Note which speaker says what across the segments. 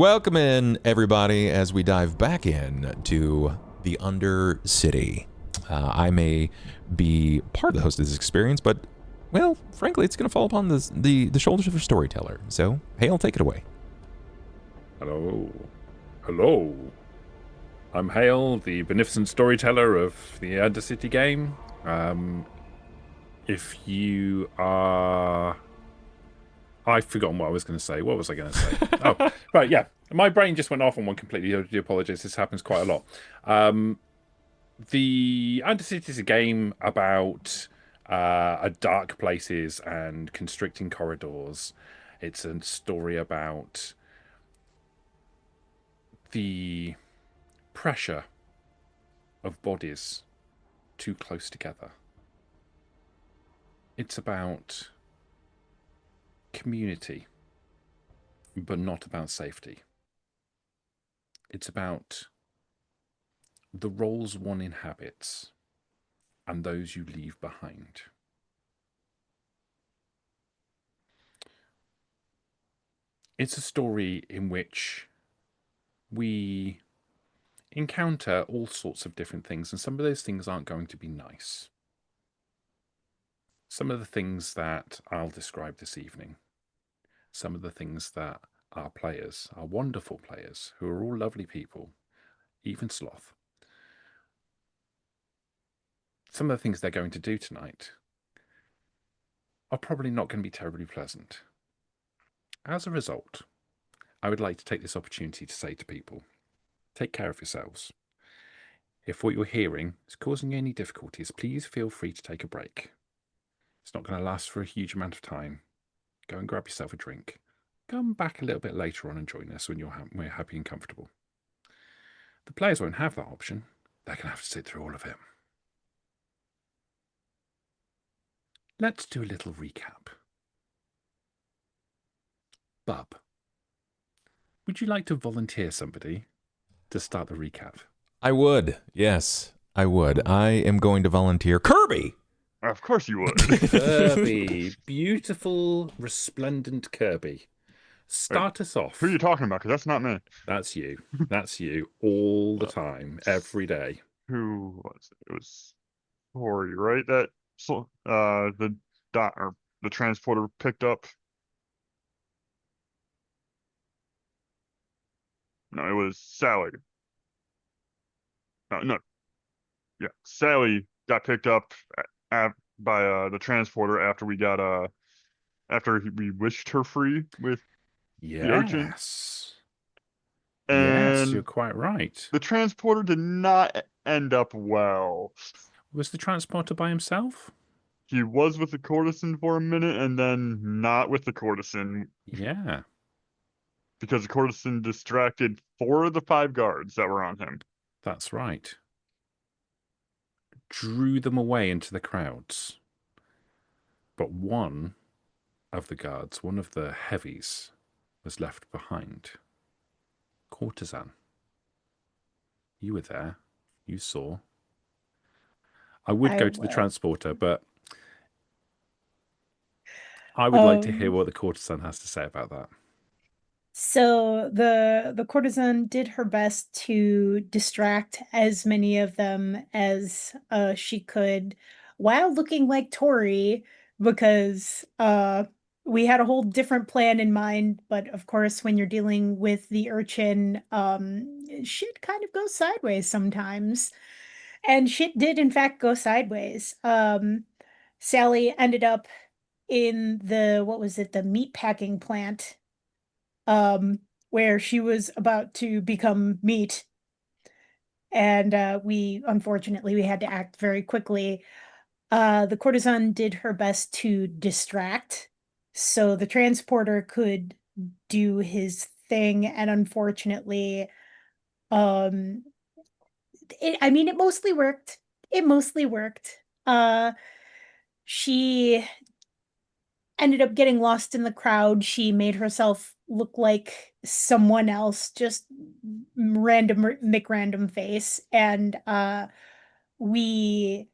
Speaker 1: Welcome in, everybody, as we dive back in to the Undercity. I may be part of the host of this experience, but, well, frankly, it's going to fall upon the shoulders of a storyteller. So, Hale, take it away.
Speaker 2: Hello. Hello. I'm Hale, the beneficent storyteller of the Undercity game. If you are... I've forgotten what I was going to say. What was I going to say? Oh, right, yeah. My brain just went off on one completely. I do apologize. This happens quite a lot. The Undercity is a game about dark places and constricting corridors. It's a story about the pressure of bodies too close together. It's about community, but not about safety. It's about the roles one inhabits and those you leave behind. It's a story in which we encounter all sorts of different things, and some of those things aren't going to be nice. Some of the things that I'll describe this evening, some of the things that our players, our wonderful players, who are all lovely people, even Sloth, some of the things they're going to do tonight are probably not going to be terribly pleasant. As a result, I would like to take this opportunity to say to people, take care of yourselves. If what you're hearing is causing you any difficulties, please feel free to take a break. It's not going to last for a huge amount of time. Go and grab yourself a drink. Come back a little bit later on and join us when we're happy and comfortable. The players won't have that option. They're going to have to sit through all of it. Let's do a little recap. Bub, would you like to volunteer somebody to start the recap?
Speaker 1: I would. Yes, I would. I am going to volunteer Kirby!
Speaker 3: Of course you would.
Speaker 2: Kirby. Beautiful, resplendent Kirby. Start us off.
Speaker 3: Who are you talking about? Because that's not me.
Speaker 2: That's you. That's you all the time, every day.
Speaker 3: Who was it? It was Tori, right? The dot or the transporter picked up. No, it was Sally. No. Yeah, Sally got picked up by the transporter after we wished her free with the urchin.
Speaker 2: Yes. Yes, you're
Speaker 3: And
Speaker 2: quite right.
Speaker 3: the transporter did not end up well.
Speaker 2: Was the transporter by himself?
Speaker 3: He was with the courtesan for a minute and then not with the courtesan.
Speaker 2: Yeah.
Speaker 3: Because the courtesan distracted 4 of the 5 guards that were on him.
Speaker 2: That's right. Drew them away into the crowds. But one of the guards, one of the heavies, was left behind. Courtesan. You were there. You saw. I would go to the transporter, but I would like to hear what the courtesan has to say about that.
Speaker 4: So the courtesan did her best to distract as many of them as she could while looking like Tori, because we had a whole different plan in mind, but of course when you're dealing with the urchin, shit kind of goes sideways sometimes. And shit did in fact go sideways. Sally ended up in the meat packing plant, where she was about to become meat. And unfortunately, we had to act very quickly. The courtesan did her best to distract so the transporter could do his thing. And unfortunately, um, it mostly worked. It mostly worked. She ended up getting lost in the crowd. She made herself look like someone else, just random McRandom face. And we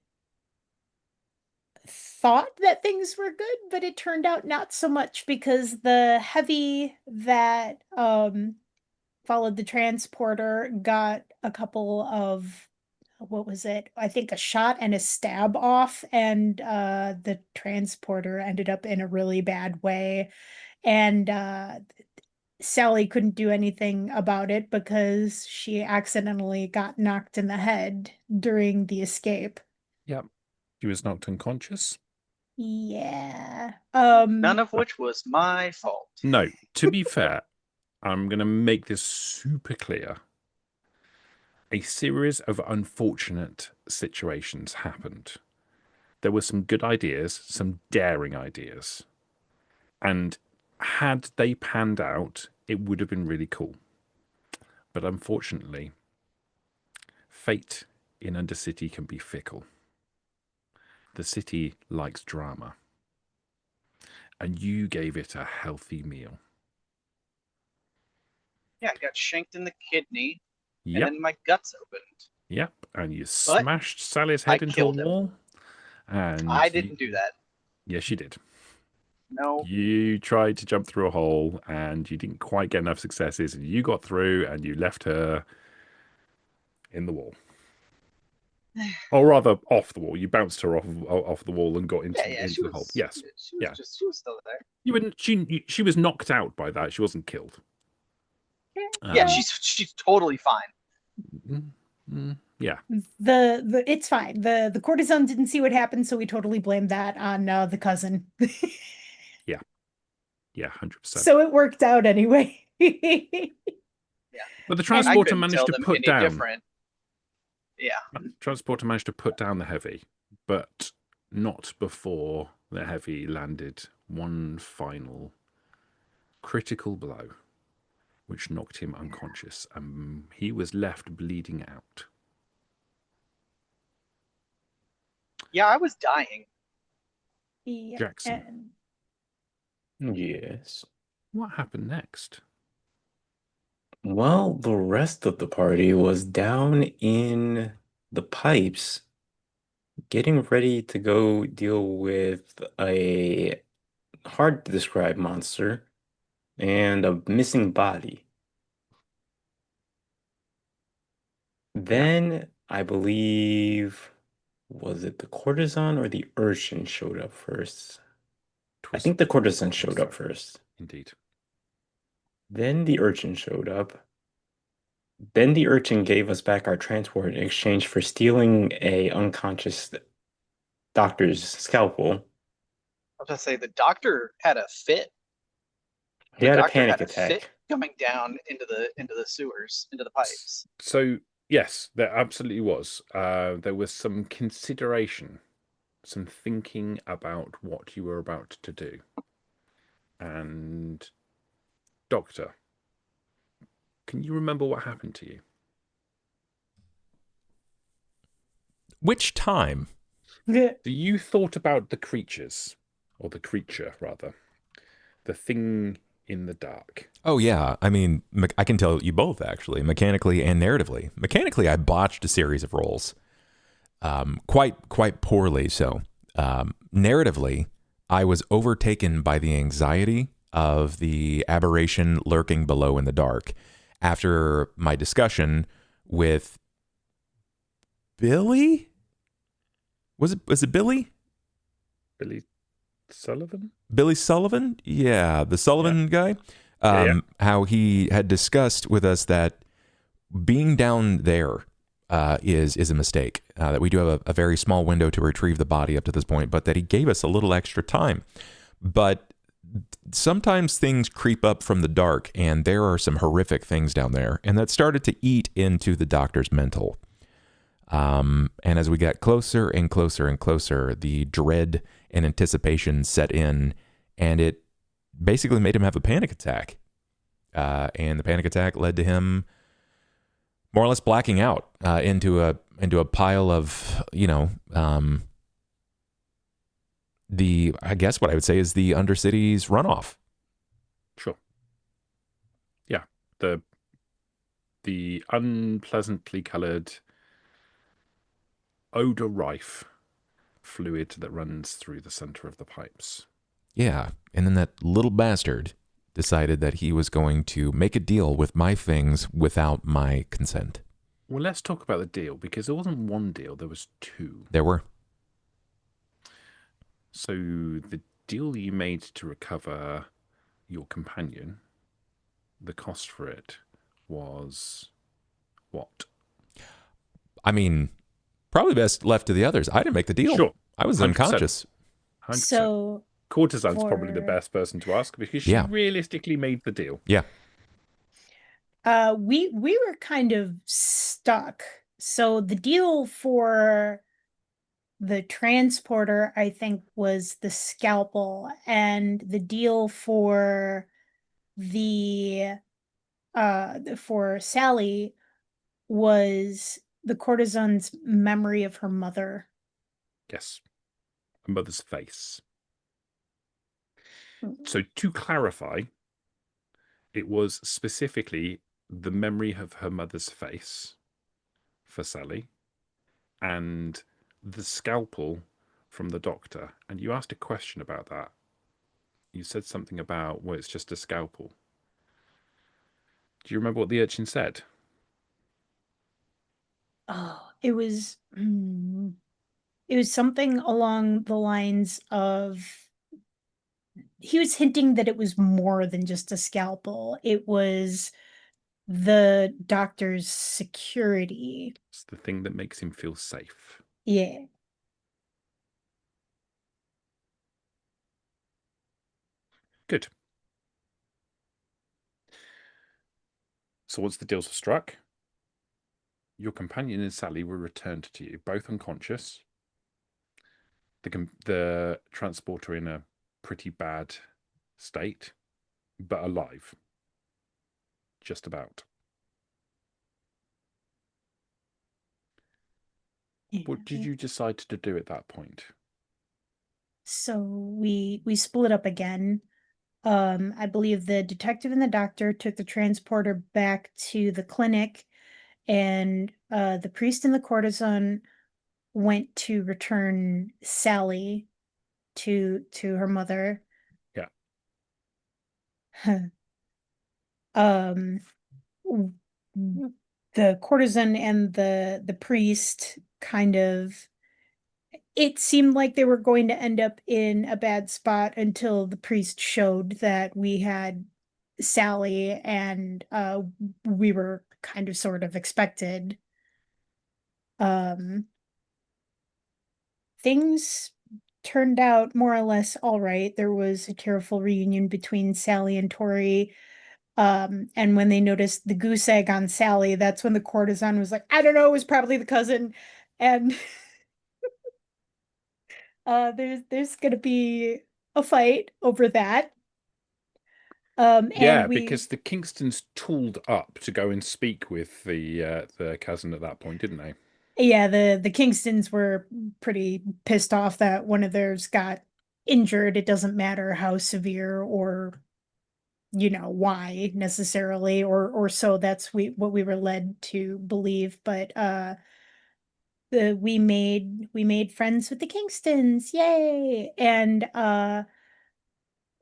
Speaker 4: thought that things were good, but it turned out not so much, because the heavy that followed the transporter, got a couple of, what was it? I think a shot and a stab off, and the transporter ended up in a really bad way. And Sally couldn't do anything about it because she accidentally got knocked in the head during the escape.
Speaker 2: Yep. She was knocked unconscious.
Speaker 4: Yeah.
Speaker 5: None of which was my fault.
Speaker 2: No, to be fair, I'm going to make this super clear. A series of unfortunate situations happened. There were some good ideas, some daring ideas. And had they panned out, it would have been really cool. But unfortunately, fate in Undercity can be fickle. The city likes drama. And you gave it a healthy meal.
Speaker 5: Yeah, I got shanked in the kidney,
Speaker 2: Yep.
Speaker 5: and then my guts opened.
Speaker 2: Yep. And you smashed Sally's head into a
Speaker 5: killed him.
Speaker 2: wall. And
Speaker 5: I didn't do that.
Speaker 2: Yes, you did.
Speaker 5: No.
Speaker 2: You tried to jump through a hole and you didn't quite get enough successes, and you got through and you left her in the wall. Or rather, off the wall. You bounced her off the wall and got into the hole. Yes.
Speaker 5: She was still there.
Speaker 2: You wouldn't. She was knocked out by that. She wasn't killed.
Speaker 5: Yeah, she's totally fine.
Speaker 2: Yeah.
Speaker 4: It's fine. The courtesan didn't see what happened, so we totally blamed that on the cousin.
Speaker 2: Yeah, 100%.
Speaker 4: So it worked out anyway.
Speaker 2: But the transporter
Speaker 5: I
Speaker 2: managed to
Speaker 5: them
Speaker 2: put
Speaker 5: any
Speaker 2: down.
Speaker 5: Different. Yeah.
Speaker 2: Transporter managed to put down the heavy, but not before the heavy landed one final critical blow, which knocked him unconscious, and he was left bleeding out.
Speaker 5: Yeah, I was dying.
Speaker 4: Yeah,
Speaker 2: Jackson.
Speaker 6: Yes.
Speaker 2: What happened next?
Speaker 6: Well, the rest of the party was down in the pipes, getting ready to go deal with a hard to describe monster and a missing body. Then I believe, was it the courtesan or the urchin showed up first? I think the courtesan showed up first.
Speaker 2: Indeed.
Speaker 6: Then the urchin showed up. Then the urchin gave us back our transport in exchange for stealing a unconscious doctor's scalpel.
Speaker 5: I was going to say, the doctor had a fit.
Speaker 6: He had a panic attack.
Speaker 5: Fit coming down into the sewers, into the pipes.
Speaker 2: So, yes, there absolutely was. There was some consideration, some thinking about what you were about to do. And, Doctor, can you remember what happened to you?
Speaker 1: Which time?
Speaker 2: So you thought about the creatures, or the creature, rather. The thing in the dark.
Speaker 1: Oh, yeah. I mean, I can tell you both, actually, mechanically and narratively. Mechanically, I botched a series of rolls. Quite poorly so. Narratively, I was overtaken by the anxiety of the aberration lurking below in the dark after my discussion with Billy? Was it Billy?
Speaker 2: Billy Sullivan?
Speaker 1: Billy Sullivan? Yeah, the Sullivan guy. How he had discussed with us that being down there is a mistake. That we do have a very small window to retrieve the body up to this point, but that he gave us a little extra time. But sometimes things creep up from the dark, and there are some horrific things down there, and that started to eat into the doctor's mental. And as we got closer and closer and closer, the dread and anticipation set in, and it basically made him have a panic attack. And the panic attack led to him more or less blacking out into a pile of, I guess what I would say is the Undercity's runoff.
Speaker 2: Sure. Yeah. The unpleasantly colored, odor-rife fluid that runs through the center of the pipes.
Speaker 1: Yeah. And then that little bastard decided that he was going to make a deal with my things without my consent.
Speaker 2: Well, let's talk about the deal, because there wasn't one deal, there was two.
Speaker 1: There were.
Speaker 2: So the deal you made to recover your companion, the cost for it was what?
Speaker 1: I mean, probably best left to the others. I didn't make the deal.
Speaker 2: Sure.
Speaker 1: I was
Speaker 2: 100%.
Speaker 1: unconscious.
Speaker 2: 100%.
Speaker 4: So
Speaker 2: Courtesan's probably the best person to ask, because she realistically made the deal.
Speaker 1: Yeah.
Speaker 4: we were kind of stuck. So the deal for the transporter, I think, was the scalpel, and the deal for for Sally was the courtesan's memory of her mother.
Speaker 2: Yes. A mother's face. So to clarify, it was specifically the memory of her mother's face for Sally and the scalpel from the doctor. And you asked a question about that. You said something about, well, it's just a scalpel. Do you remember what the urchin said?
Speaker 4: Oh, it was something along the lines of, he was hinting that it was more than just a scalpel. It was the doctor's security.
Speaker 2: It's the thing that makes him feel safe.
Speaker 4: Yeah.
Speaker 2: Good. So once the deals were struck, your companion and Sally were returned to you, both unconscious. The transporter in a pretty bad state, but alive. Just about.
Speaker 4: Yeah.
Speaker 2: What did you decide to do at that point?
Speaker 4: So we split up again. I believe the detective and the doctor took the transporter back to the clinic, and the priest and the courtesan went to return Sally to her mother.
Speaker 2: Yeah.
Speaker 4: The courtesan and the priest kind of, it seemed like they were going to end up in a bad spot until the priest showed that we had Sally, and we were kind of sort of expected. Things turned out more or less all right. There was a tearful reunion between Sally and Tori. And when they noticed the goose egg on Sally, that's when the courtesan was like, I don't know, it was probably the cousin. And there's gonna be a fight over that.
Speaker 2: Yeah,
Speaker 4: And
Speaker 2: because the Kingstons tooled up to go and speak with the cousin at that point, didn't they?
Speaker 4: yeah, the Kingstons were pretty pissed off that one of theirs got injured. It doesn't matter how severe or why necessarily, or so that's what we were led to believe. But we made friends with the Kingstons, yay! And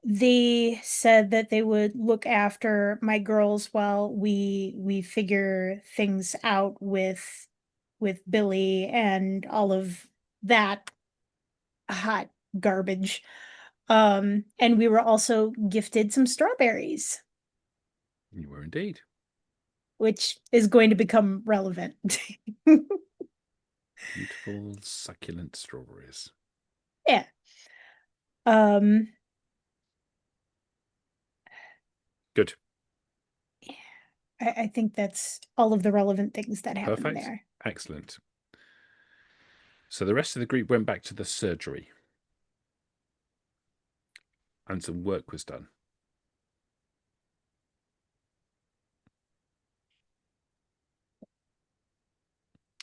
Speaker 4: they said that they would look after my girls while we figure things out with Billy and all of that hot garbage. And we were also gifted some strawberries,
Speaker 2: You were indeed.
Speaker 4: which is going to become relevant.
Speaker 2: Beautiful, succulent strawberries.
Speaker 4: Yeah.
Speaker 2: Good.
Speaker 4: I think that's all of the relevant things that happened
Speaker 2: Perfect.
Speaker 4: there.
Speaker 2: Excellent. So the rest of the group went back to the surgery. And some work was done.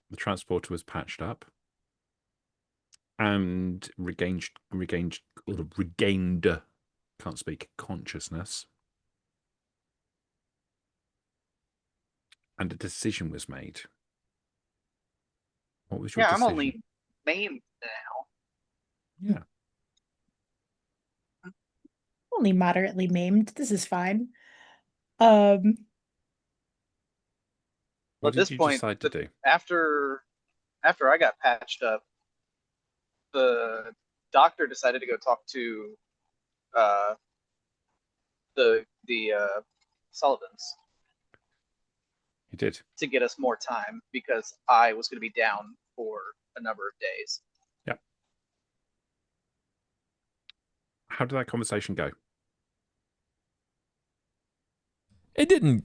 Speaker 2: The transporter was patched up and regained can't speak, consciousness. And a decision was made. What was your decision?
Speaker 5: I'm only maimed now.
Speaker 2: Yeah.
Speaker 4: only moderately maimed. This is fine.
Speaker 5: Well,
Speaker 2: What
Speaker 5: at this
Speaker 2: did you
Speaker 5: point,
Speaker 2: decide to do?
Speaker 5: after I got patched up, the doctor decided to go talk to uh, the Sullivans
Speaker 2: You did.
Speaker 5: to get us more time because I was going to be down for a number of days.
Speaker 2: Yep. How did that conversation go?
Speaker 1: It didn't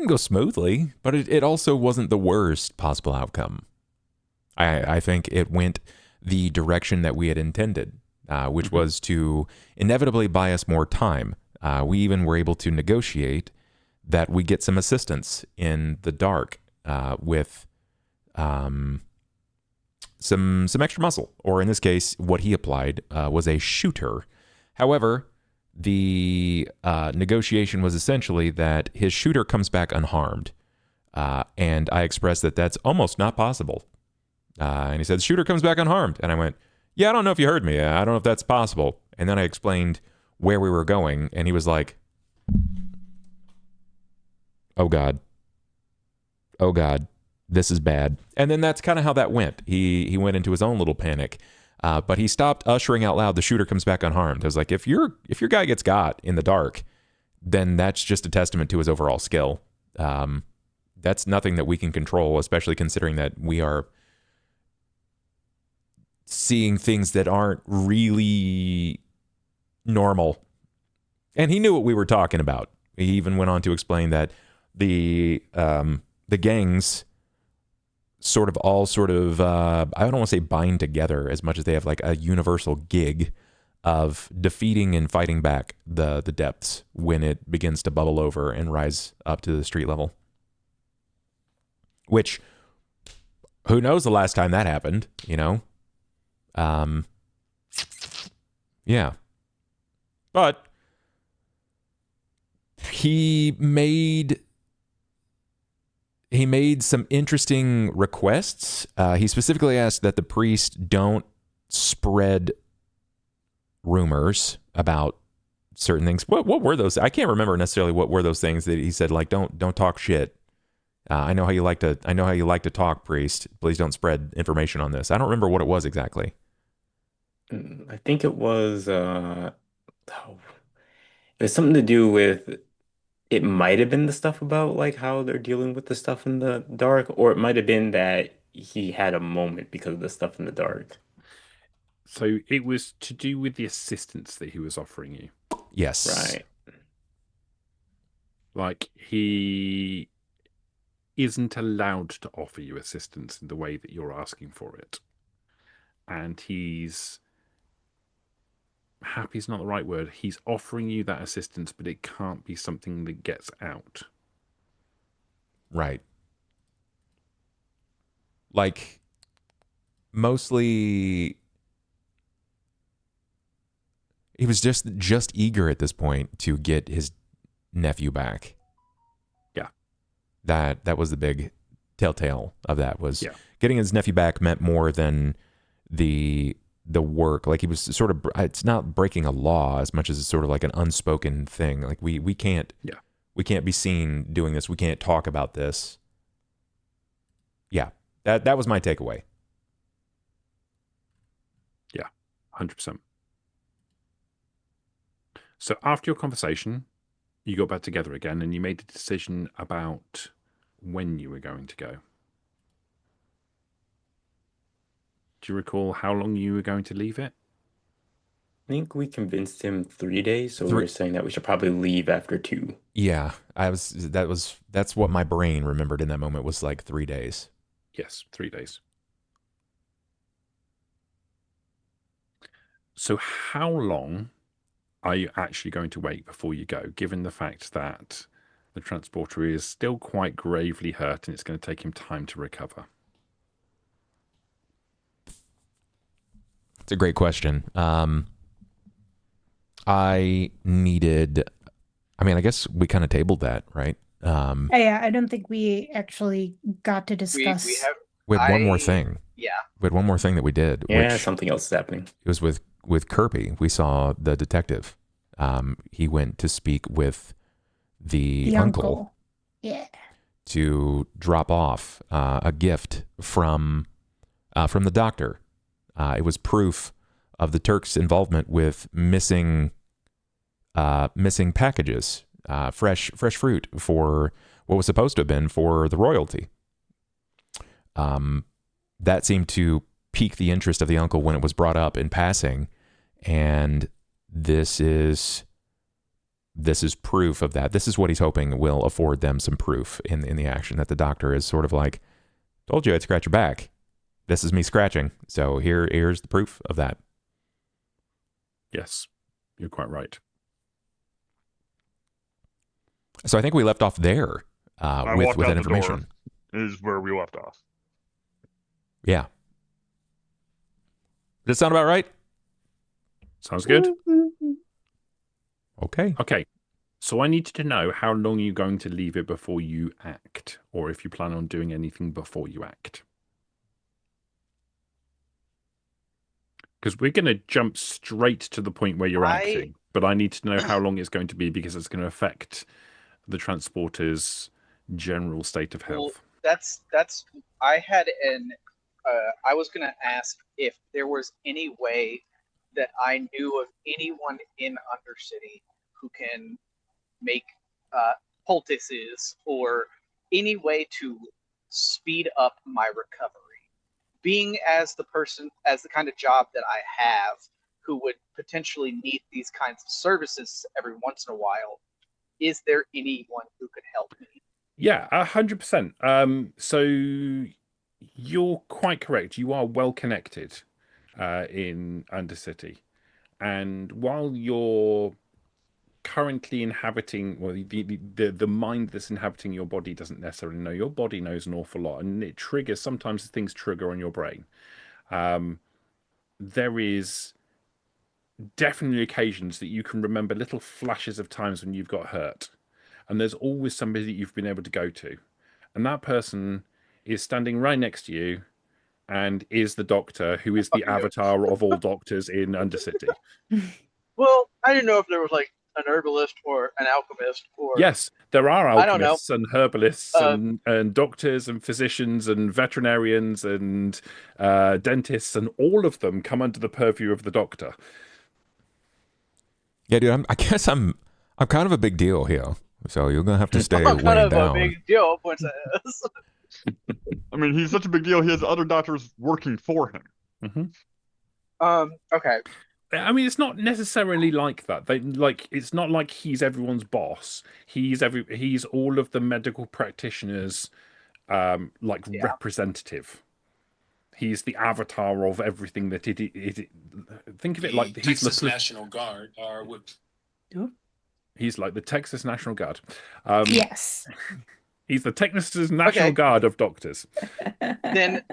Speaker 1: go smoothly, but it also wasn't the worst possible outcome. I think it went the direction that we had intended, which was to inevitably buy us more time. We even were able to negotiate that we get some assistance in the dark with some extra muscle, or in this case, what he applied was a shooter. However, the negotiation was essentially that his shooter comes back unharmed, and I expressed that that's almost not possible. And he said, shooter comes back unharmed. And I went, yeah, I don't know if you heard me. I don't know if that's possible. And then I explained where we were going, and he was like, oh God, this is bad. And then that's kind of how that went. He went into his own little panic, but he stopped ushering out loud, the shooter comes back unharmed. I was like, if your guy gets got in the dark, then that's just a testament to his overall skill. That's nothing that we can control, especially considering that we are seeing things that aren't really normal. And he knew what we were talking about. He even went on to explain that the gangs I don't want to say bind together as much as they have like a universal gig of defeating and fighting back the depths when it begins to bubble over and rise up to the street level. Which, who knows the last time that happened, you know? Yeah. But he made some interesting requests. He specifically asked that the priest don't spread rumors about certain things. What were those? I can't remember necessarily what were those things that he said, like, don't talk shit. I know how you like to talk, priest. Please don't spread information on this. I don't remember what it was exactly.
Speaker 6: I think it was something to do with, it might have been the stuff about like how they're dealing with the stuff in the dark, or it might have been that he had a moment because of the stuff in the dark.
Speaker 2: So it was to do with the assistance that he was offering you.
Speaker 1: Yes.
Speaker 6: Right.
Speaker 2: Like, he isn't allowed to offer you assistance in the way that you're asking for it. And happy's not the right word. He's offering you that assistance, but it can't be something that gets out.
Speaker 1: Right. Like, mostly he was just eager at this point to get his nephew back.
Speaker 2: Yeah.
Speaker 1: That was the big telltale of that, was getting his nephew back meant more than the work. Like, he was sort of, it's not breaking a law as much as it's sort of like an unspoken thing. Like, we can't be seen doing this. We can't talk about this. Yeah. That was my takeaway.
Speaker 2: Yeah. 100%. So after your conversation, you got back together again and you made a decision about when you were going to go. Do you recall how long you were going to leave it?
Speaker 6: I think we convinced him 3 days, so we were saying that we should probably leave after 2.
Speaker 1: Yeah, that's what my brain remembered in that moment, was like 3 days.
Speaker 2: Yes, 3 days. So how long are you actually going to wait before you go, given the fact that the transporter is still quite gravely hurt and it's going to take him time to recover?
Speaker 1: It's a great question. I guess we kind of tabled that, right?
Speaker 4: Yeah, I don't think we actually got to discuss.
Speaker 1: We had one more thing.
Speaker 5: Yeah.
Speaker 1: We had one more thing that we did.
Speaker 6: Yeah,
Speaker 1: which
Speaker 6: something else is happening.
Speaker 1: it was with Kirby. We saw the detective. he went to speak with the uncle
Speaker 4: Yeah.
Speaker 1: to drop off a gift from the doctor. It was proof of the Turks' involvement with missing packages, fresh fruit for what was supposed to have been for the royalty. That seemed to pique the interest of the uncle when it was brought up in passing, and this is proof of that. This is what he's hoping will afford them some proof in the action, that the doctor is sort of like, told you I'd scratch your back. This is me scratching. So here's the proof of that.
Speaker 2: Yes, you're quite right.
Speaker 1: So I think we left off there with that information.
Speaker 3: Is where we left off.
Speaker 1: Yeah. Does that sound about right?
Speaker 2: Sounds good.
Speaker 1: Okay.
Speaker 2: Okay. So I need to know how long you're going to leave it before you act, or if you plan on doing anything before you act. Because we're going to jump straight to the point where you're acting, but I need to know how long it's going to be because it's going to affect the transporter's general state of health.
Speaker 5: Well, that's I had I was going to ask if there was any way that I knew of anyone in Undercity who can make poultices or any way to speed up my recovery. Being as the kind of job that I have, who would potentially need these kinds of services every once in a while, is there anyone who could help me?
Speaker 2: Yeah, 100%. So you're quite correct. You are well connected in Undercity. And while you're currently inhabiting, well, the mind that's inhabiting your body doesn't necessarily know. Your body knows an awful lot, and it triggers. Sometimes things trigger on your brain. There is definitely occasions that you can remember little flashes of times when you've got hurt, and there's always somebody that you've been able to go to, and that person is standing right next to you and is the doctor, who is the avatar of all doctors in Undercity.
Speaker 5: Well, I didn't know if there was like an herbalist or an alchemist or...
Speaker 2: Yes, there are
Speaker 5: I don't know.
Speaker 2: alchemists and herbalists and doctors and physicians and veterinarians and dentists, and all of them come under the purview of the doctor.
Speaker 1: Yeah, dude, I guess I'm kind of a big deal here. So you're gonna have to stay
Speaker 5: I'm kind
Speaker 1: way
Speaker 5: of
Speaker 1: down.
Speaker 5: a big deal, Princess.
Speaker 3: I mean, he's such a big deal. He has other doctors working for him.
Speaker 2: Mm-hmm.
Speaker 5: Okay.
Speaker 2: I mean, it's not necessarily like that. It's not like he's everyone's boss. He's all of the medical practitioners, representative. He's the avatar of everything that it think of it like he's
Speaker 7: Texas National Guard are what?
Speaker 2: He's like the Texas National Guard.
Speaker 4: Yes.
Speaker 2: He's the Texas National Guard of doctors.
Speaker 5: Then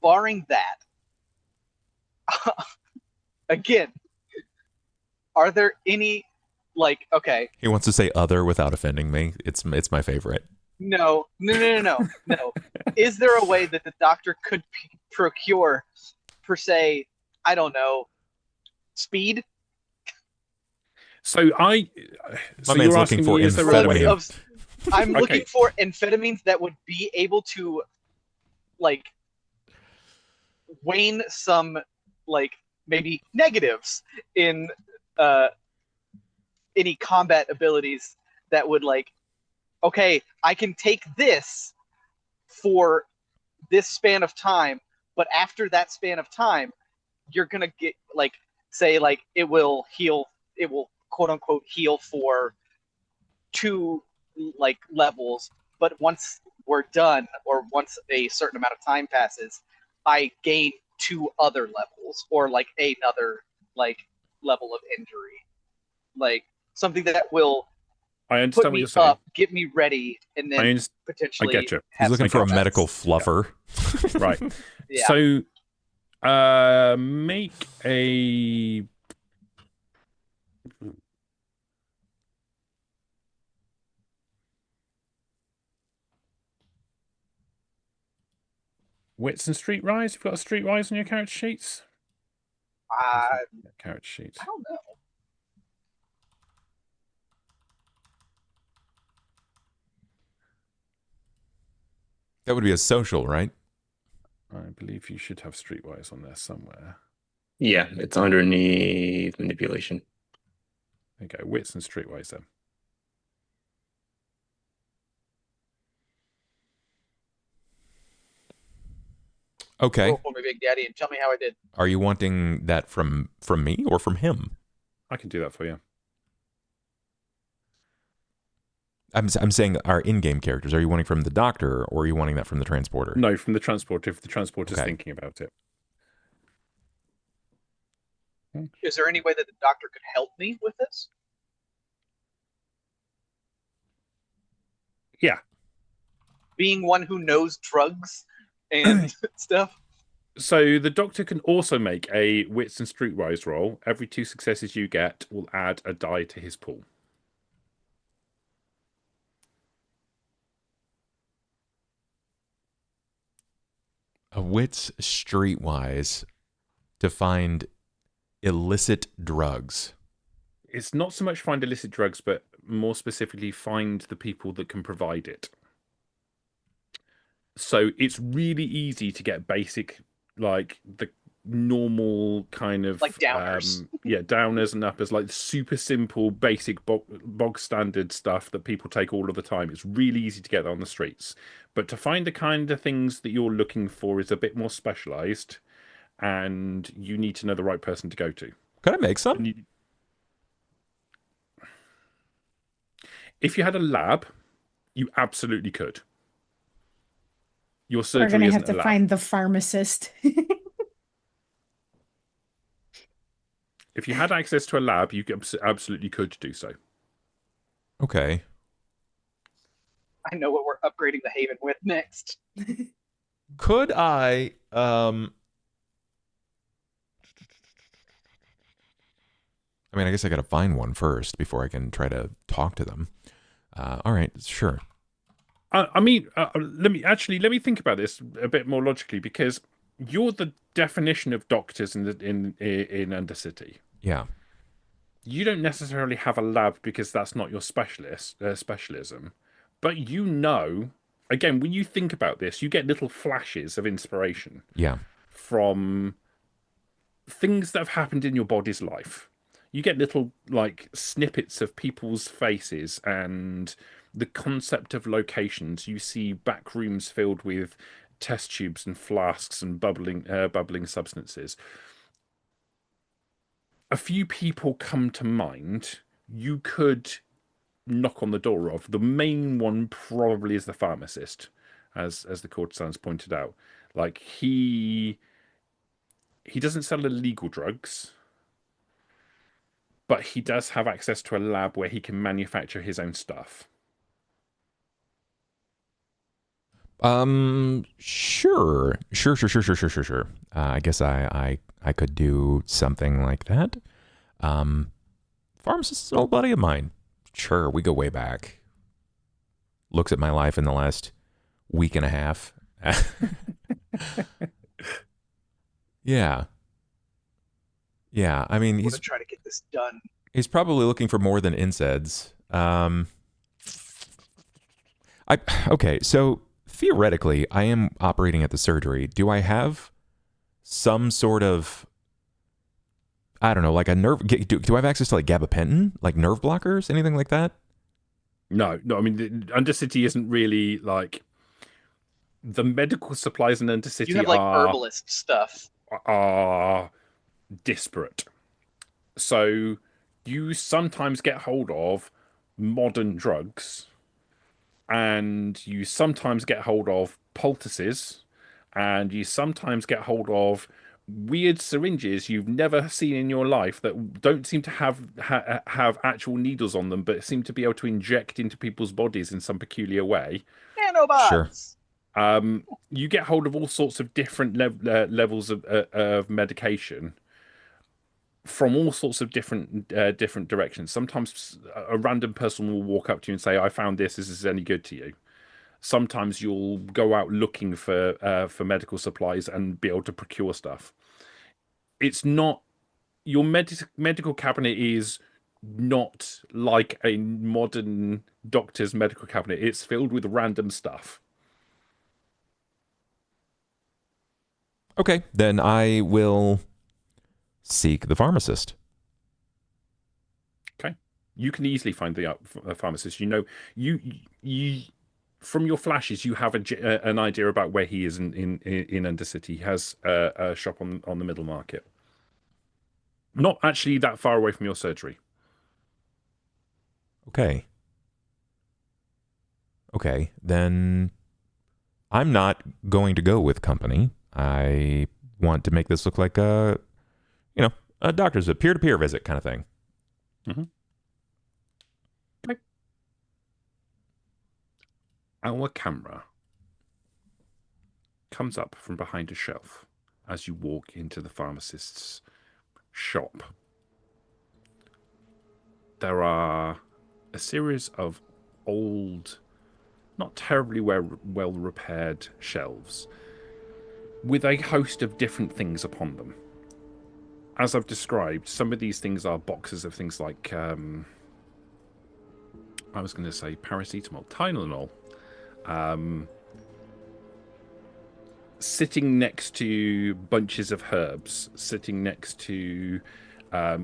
Speaker 5: barring that, again, are there any
Speaker 1: He wants to say other without offending me. It's my favorite.
Speaker 5: No. Is there a way that the doctor could procure, per se, I don't know, speed?
Speaker 1: My man's looking for amphetamine.
Speaker 5: I'm looking for amphetamines that would be able to, wane some, maybe negatives in any combat abilities that would, okay, I can take this for this span of time, but after that span of time, you're going to get, it will heal, it will quote unquote heal for 2 levels, but once we're done, or once a certain amount of time passes, I gain 2 other levels, or another level of injury, something that will
Speaker 2: I understand
Speaker 5: put
Speaker 2: what
Speaker 5: me
Speaker 2: you're saying.
Speaker 5: up, get me ready, and then potentially.
Speaker 2: I get you.
Speaker 1: He's looking for a medical fluffer.
Speaker 2: Yeah. Right.
Speaker 5: Yeah.
Speaker 2: So, make a. Wits and Streetwise? You've got a Streetwise on your character sheets?
Speaker 5: I
Speaker 2: Character sheets.
Speaker 5: don't know.
Speaker 1: That would be a social, right?
Speaker 2: I believe you should have streetwise on there somewhere.
Speaker 6: Yeah, it's underneath manipulation.
Speaker 2: There you go, wits and streetwise then.
Speaker 1: Okay.
Speaker 5: Roll for me, Big Daddy, and tell me how I did.
Speaker 1: Are you wanting that from me or from him?
Speaker 2: I can do that for you.
Speaker 1: I'm saying our in-game characters. Are you wanting from the doctor or are you wanting that from the transporter?
Speaker 2: No, from the transporter, if the transporter's
Speaker 1: Okay.
Speaker 2: thinking about it.
Speaker 5: Is there any way that the doctor could help me with this?
Speaker 2: Yeah.
Speaker 5: Being one who knows drugs and stuff.
Speaker 2: So the doctor can also make a wits and streetwise roll. Every 2 successes you get will add a die to his pool.
Speaker 1: A wits streetwise to find illicit drugs.
Speaker 2: It's not so much find illicit drugs, but more specifically find the people that can provide it. So it's really easy to get basic, like the normal kind of
Speaker 5: Like downers.
Speaker 2: Downers and uppers, like super simple, basic bog standard stuff that people take all of the time. It's really easy to get that on the streets. But to find the kind of things that you're looking for is a bit more specialized, and you need to know the right person to go to.
Speaker 1: Could I make some?
Speaker 2: If you had a lab, you absolutely could. Your
Speaker 4: We're
Speaker 2: surgery
Speaker 4: gonna
Speaker 2: isn't
Speaker 4: have to
Speaker 2: a lab.
Speaker 4: find the pharmacist.
Speaker 2: If you had access to a lab, you absolutely could do so.
Speaker 1: Okay.
Speaker 5: I know what we're upgrading the Haven with next.
Speaker 1: Could I I mean, I guess I got to find one first before I can try to talk to them. All right, sure.
Speaker 2: I mean, let me think about this a bit more logically, because you're the definition of doctors in Undercity.
Speaker 1: Yeah.
Speaker 2: You don't necessarily have a lab because that's not your specialism, but again, when you think about this, you get little flashes of inspiration.
Speaker 1: Yeah.
Speaker 2: From things that have happened in your body's life. You get little like snippets of people's faces and the concept of locations. You see back rooms filled with test tubes and flasks and bubbling substances. A few people come to mind you could knock on the door of. The main one probably is the pharmacist, as the courtesan's pointed out. Like he doesn't sell illegal drugs, but he does have access to a lab where he can manufacture his own stuff.
Speaker 1: Sure. I guess I could do something like that. Pharmacist is an old buddy of mine. Sure, we go way back. Looks at my life in the last week and a half. Yeah. I mean,
Speaker 5: I'm gonna try to get this done.
Speaker 1: He's probably looking for more than NSAIDs. Okay, so theoretically, I am operating at the surgery. Do I have some sort of, I don't know, like a nerve? Do I have access to like gabapentin, like nerve blockers, anything like that?
Speaker 2: No. I mean, the Undercity isn't really like the medical supplies in Undercity.
Speaker 5: You have like herbalist stuff.
Speaker 2: Are disparate. So you sometimes get hold of modern drugs, and you sometimes get hold of poultices, and you sometimes get hold of weird syringes you've never seen in your life that don't seem to have actual needles on them, but seem to be able to inject into people's bodies in some peculiar way.
Speaker 5: Nanobots.
Speaker 1: Sure.
Speaker 2: You get hold of all sorts of different levels of medication from all sorts of different directions. Sometimes a random person will walk up to you and say, "I found this. Is this any good to you?" Sometimes you'll go out looking for medical supplies and be able to procure stuff. It's not your medical cabinet is not like a modern doctor's medical cabinet. It's filled with random stuff.
Speaker 1: Okay, then I will seek the pharmacist.
Speaker 2: Okay, you can easily find the pharmacist. You know, you from your flashes, you have an idea about where he is in Undercity. He has a shop on the Middle Market, not actually that far away from your surgery.
Speaker 1: Okay. Okay, then I'm not going to go with company. I want to make this look like a doctor's a peer-to-peer visit kind of thing.
Speaker 2: Mm-hmm. Okay. Our camera comes up from behind a shelf as you walk into the pharmacist's shop. There are a series of old, not terribly well repaired shelves with a host of different things upon them. As I've described, some of these things are boxes of things like, I was going to say paracetamol, Tylenol, sitting next to bunches of herbs, sitting next to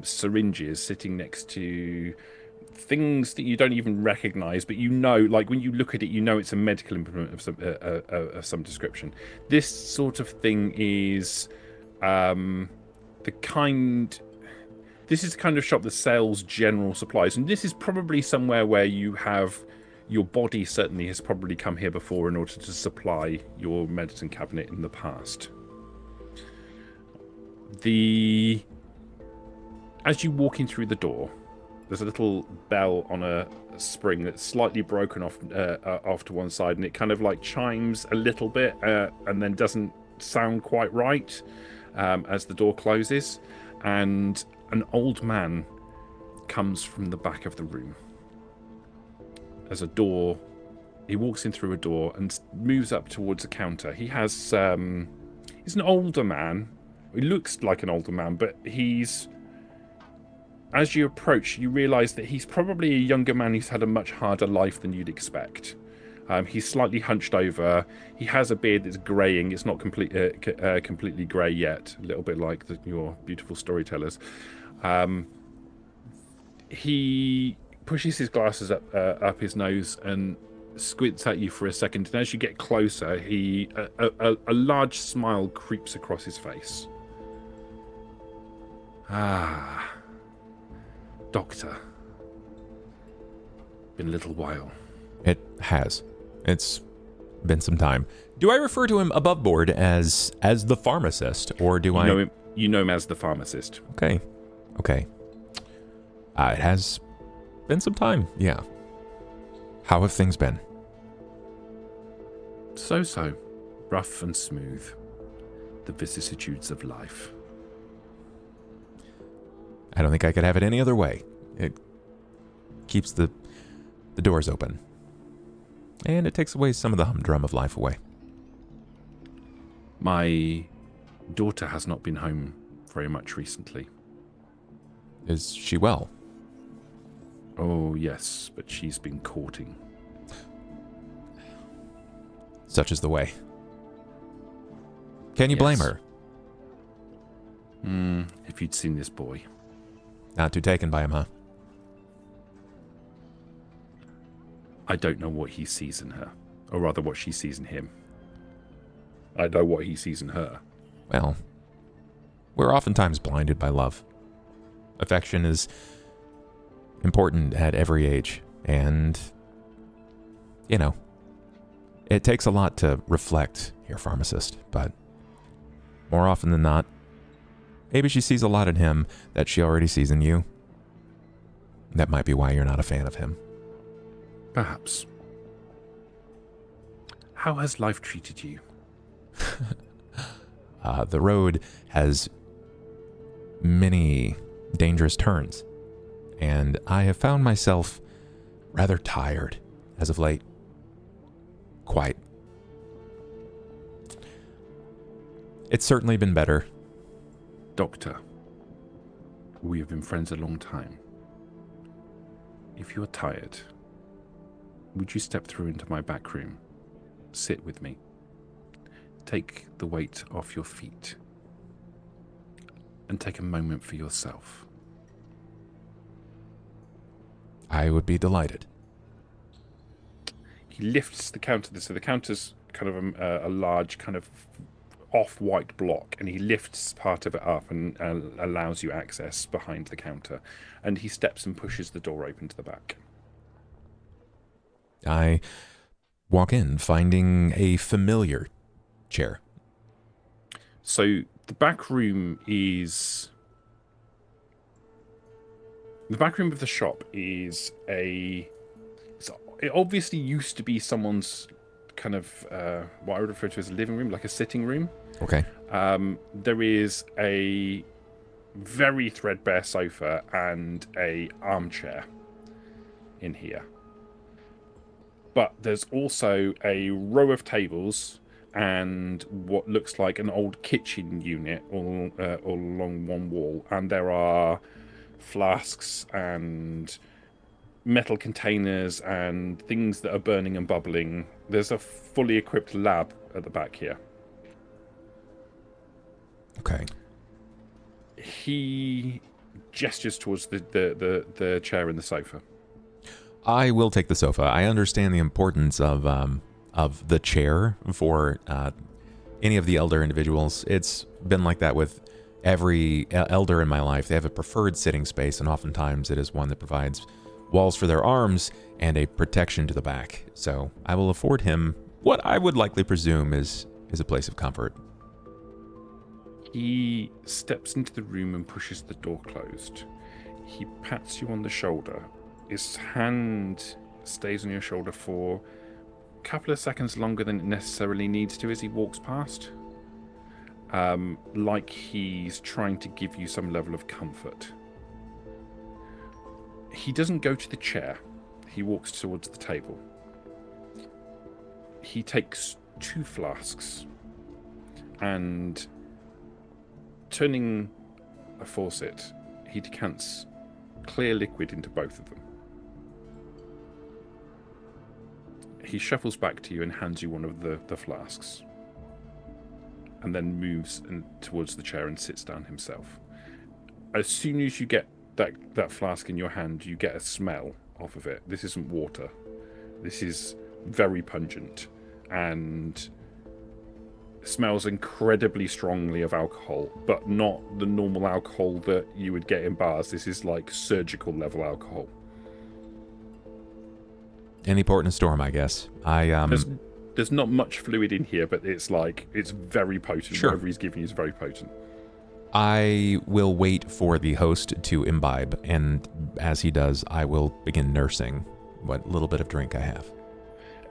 Speaker 2: syringes, sitting next to things that you don't even recognize, but you know, like when you look at it, you know it's a medical implement of some description. This sort of thing is this is the kind of shop that sells general supplies, and this is probably somewhere where you have your body certainly has probably come here before in order to supply your medicine cabinet in the past. As you walk in through the door, there's a little bell on a spring that's slightly broken off to one side, and it kind of like chimes a little bit and then doesn't sound quite right as the door closes, and an old man comes from the back of the room. He walks in through a door and moves up towards a counter. He's an older man. He looks like an older man, but as you approach, you realise that he's probably a younger man who's had a much harder life than you'd expect. He's slightly hunched over. He has a beard that's greying. It's not completely grey yet, a little bit like your beautiful storytellers. He pushes his glasses up his nose and squints at you for a second. And as you get closer, a large smile creeps across his face. Ah, Doctor. Been a little while.
Speaker 1: It has. It's been some time. Do I refer to him above board as the pharmacist, or do I...
Speaker 2: You know him as the pharmacist.
Speaker 1: Okay. It has been some time, yeah. How have things been?
Speaker 2: So. Rough and smooth. The vicissitudes of life.
Speaker 1: I don't think I could have it any other way. It keeps the doors open. And it takes away some of the humdrum of life away.
Speaker 2: My daughter has not been home very much recently.
Speaker 1: Is she well?
Speaker 2: Oh, yes, but she's been courting.
Speaker 1: Such is the way. Can you blame her?
Speaker 2: If you'd seen this boy.
Speaker 1: Not too taken by him, huh?
Speaker 2: I don't know what he sees in her. Or rather, what she sees in him. I know what he sees in her.
Speaker 1: Well, we're oftentimes blinded by love. Affection is important at every age, and, it takes a lot to reflect your pharmacist, but more often than not, maybe she sees a lot in him that she already sees in you. That might be why you're not a fan of him.
Speaker 2: Perhaps. How has life treated you?
Speaker 1: The road has many dangerous turns, and I have found myself rather tired as of late. Quite. It's certainly been better.
Speaker 2: Doctor, we have been friends a long time. If you're tired, would you step through into my back room? Sit with me. take the weight off your feet and take a moment for yourself.
Speaker 1: I would be delighted.
Speaker 2: He lifts the counter, so the counter's kind of a large kind of off-white block, and he lifts part of it up and allows you access behind the counter, and he steps and pushes the door open to the back.
Speaker 1: I walk in, finding a familiar chair.
Speaker 2: So the back room is... The back room of the shop is it obviously used to be someone's kind of what I would refer to as a living room, like a sitting room.
Speaker 1: Okay.
Speaker 2: There is a very threadbare sofa and a armchair in here. But there's also a row of tables and what looks like an old kitchen unit all along one wall, and there are flasks and metal containers and things that are burning and bubbling. There's a fully equipped lab at the back here.
Speaker 1: Okay.
Speaker 2: He gestures towards the chair and the sofa.
Speaker 1: I will take the sofa. I understand the importance of the chair for any of the elder individuals. It's been like that with every elder in my life. They have a preferred sitting space, and oftentimes it is one that provides walls for their arms and a protection to the back. So I will afford him what I would likely presume is a place of comfort.
Speaker 2: He steps into the room and pushes the door closed. He pats you on the shoulder. His hand stays on your shoulder for a couple of seconds longer than it necessarily needs to as he walks past. Like he's trying to give you some level of comfort. He doesn't go to the chair. He walks towards the table. He takes 2 flasks and, turning a faucet, he decants clear liquid into both of them. He shuffles back to you and hands you one of the flasks, and then moves towards the chair and sits down himself. As soon as you get that flask in your hand, you get a smell off of it. This isn't water. This is very pungent and smells incredibly strongly of alcohol, but not the normal alcohol that you would get in bars. This is like surgical level alcohol.
Speaker 1: Any port in a storm, I guess.
Speaker 2: There's not much fluid in here, but it's very potent.
Speaker 1: Sure.
Speaker 2: Whatever he's giving you is very potent.
Speaker 1: I will wait for the host to imbibe, and as he does, I will begin nursing what little bit of drink I have.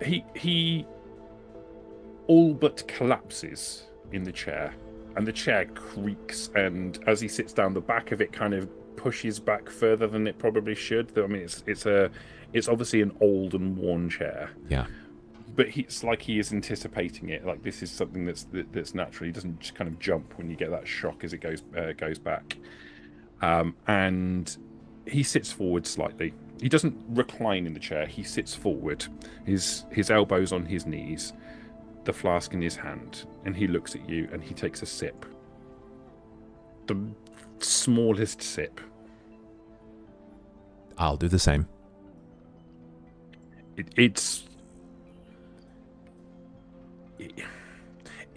Speaker 2: He all but collapses in the chair, and the chair creaks, and as he sits down, the back of it kind of pushes back further than it probably should. I mean, it's obviously an old and worn chair.
Speaker 1: Yeah.
Speaker 2: But it's like he is anticipating it. Like this is something that's natural. He doesn't just kind of jump when you get that shock as it goes back. And he sits forward slightly. He doesn't recline in the chair. He sits forward, his elbows on his knees, the flask in his hand, and he looks at you and he takes a sip. The smallest sip.
Speaker 1: I'll do the same.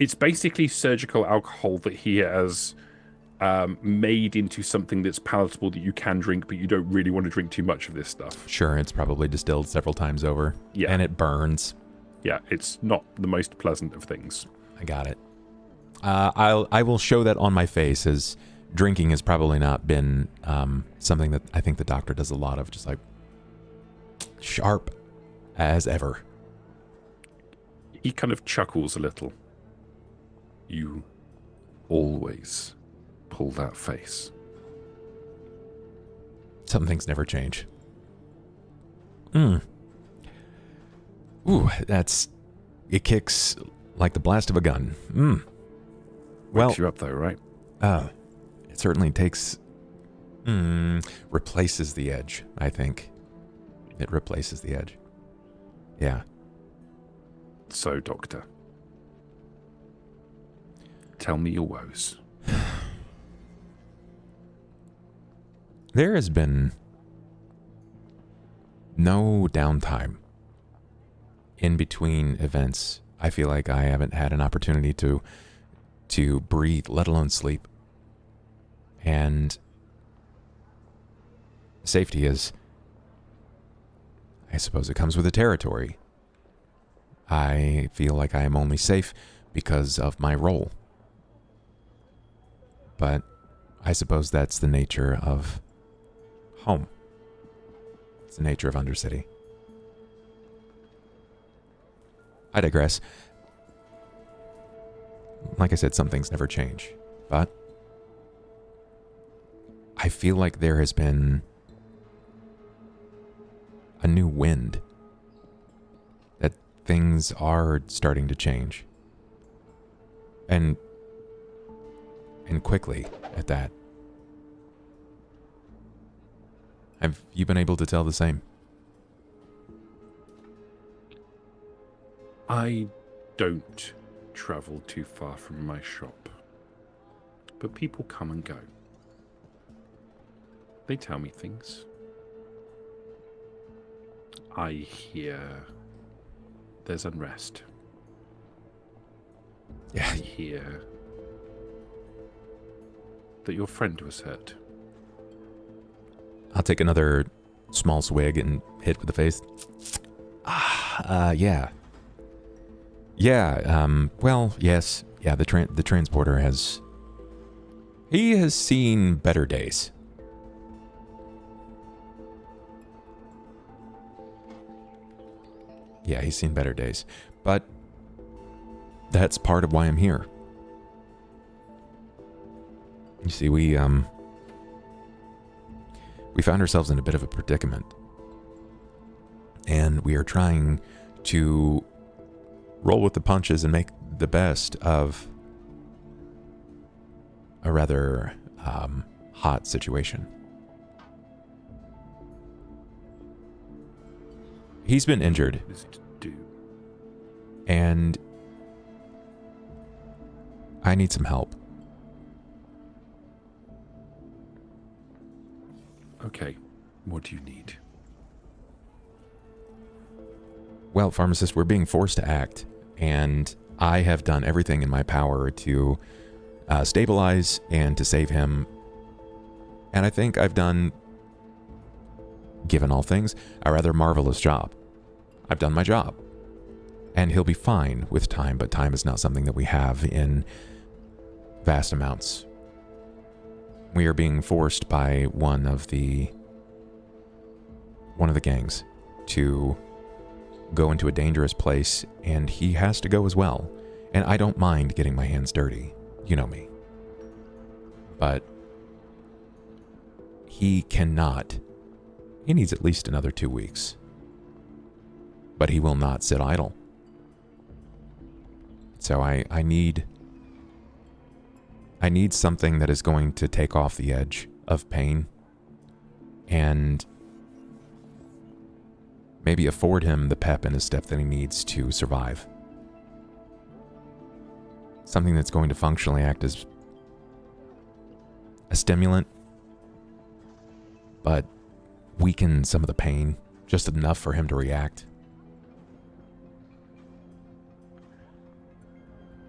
Speaker 2: It's basically surgical alcohol that he has made into something that's palatable that you can drink, but you don't really want to drink too much of this stuff.
Speaker 1: Sure, it's probably distilled several times over.
Speaker 2: Yeah.
Speaker 1: And it burns.
Speaker 2: Yeah, it's not the most pleasant of things.
Speaker 1: I got it. I will show that on my face, as drinking has probably not been something that I think the doctor does a lot of, just like sharp as ever.
Speaker 2: He kind of chuckles a little. You always pull that face.
Speaker 1: Some things never change. Ooh, it kicks like the blast of a gun. Well,
Speaker 2: Wakes you up though, right?
Speaker 1: it certainly takes, replaces the edge, I think. It replaces the edge. Yeah.
Speaker 2: So, Doctor, Tell me your woes.
Speaker 1: There has been no downtime in between events. I feel like I haven't had an opportunity to breathe, let alone sleep. And safety is, I suppose it comes with the territory. I feel like I am only safe because of my role. But I suppose that's the nature of home. It's the nature of Undercity. I digress. Like I said, some things never change. But I feel like there has been a new wind. That things are starting to change. And quickly at that. Have you been able to tell the same?
Speaker 2: I don't travel too far from my shop, but people come and go. They tell me things. I hear there's unrest.
Speaker 1: Yeah.
Speaker 2: I hear that your friend was hurt.
Speaker 1: I'll take another small swig and hit with the face. Yeah. Yeah, well, yes. Yeah, the transporter has... He has seen better days. Yeah, he's seen better days. But that's part of why I'm here. You see, we found ourselves in a bit of a predicament. And we are trying to roll with the punches and make the best of a rather hot situation. He's been injured.
Speaker 2: What is to do?
Speaker 1: And I need some help.
Speaker 2: Okay, what do you need?
Speaker 1: Well, pharmacist, we're being forced to act, and I have done everything in my power to stabilize and to save him. And I think I've done, given all things, a rather marvelous job. I've done my job. And he'll be fine with time, but time is not something that we have in vast amounts. We are being forced by one of the gangs to go into a dangerous place, and he has to go as well. And I don't mind getting my hands dirty. You know me. But he cannot. He needs at least another 2 weeks. But he will not sit idle. So I need something that is going to take off the edge of pain and maybe afford him the pep in his step that he needs to survive. Something that's going to functionally act as a stimulant, but weaken some of the pain, just enough for him to react.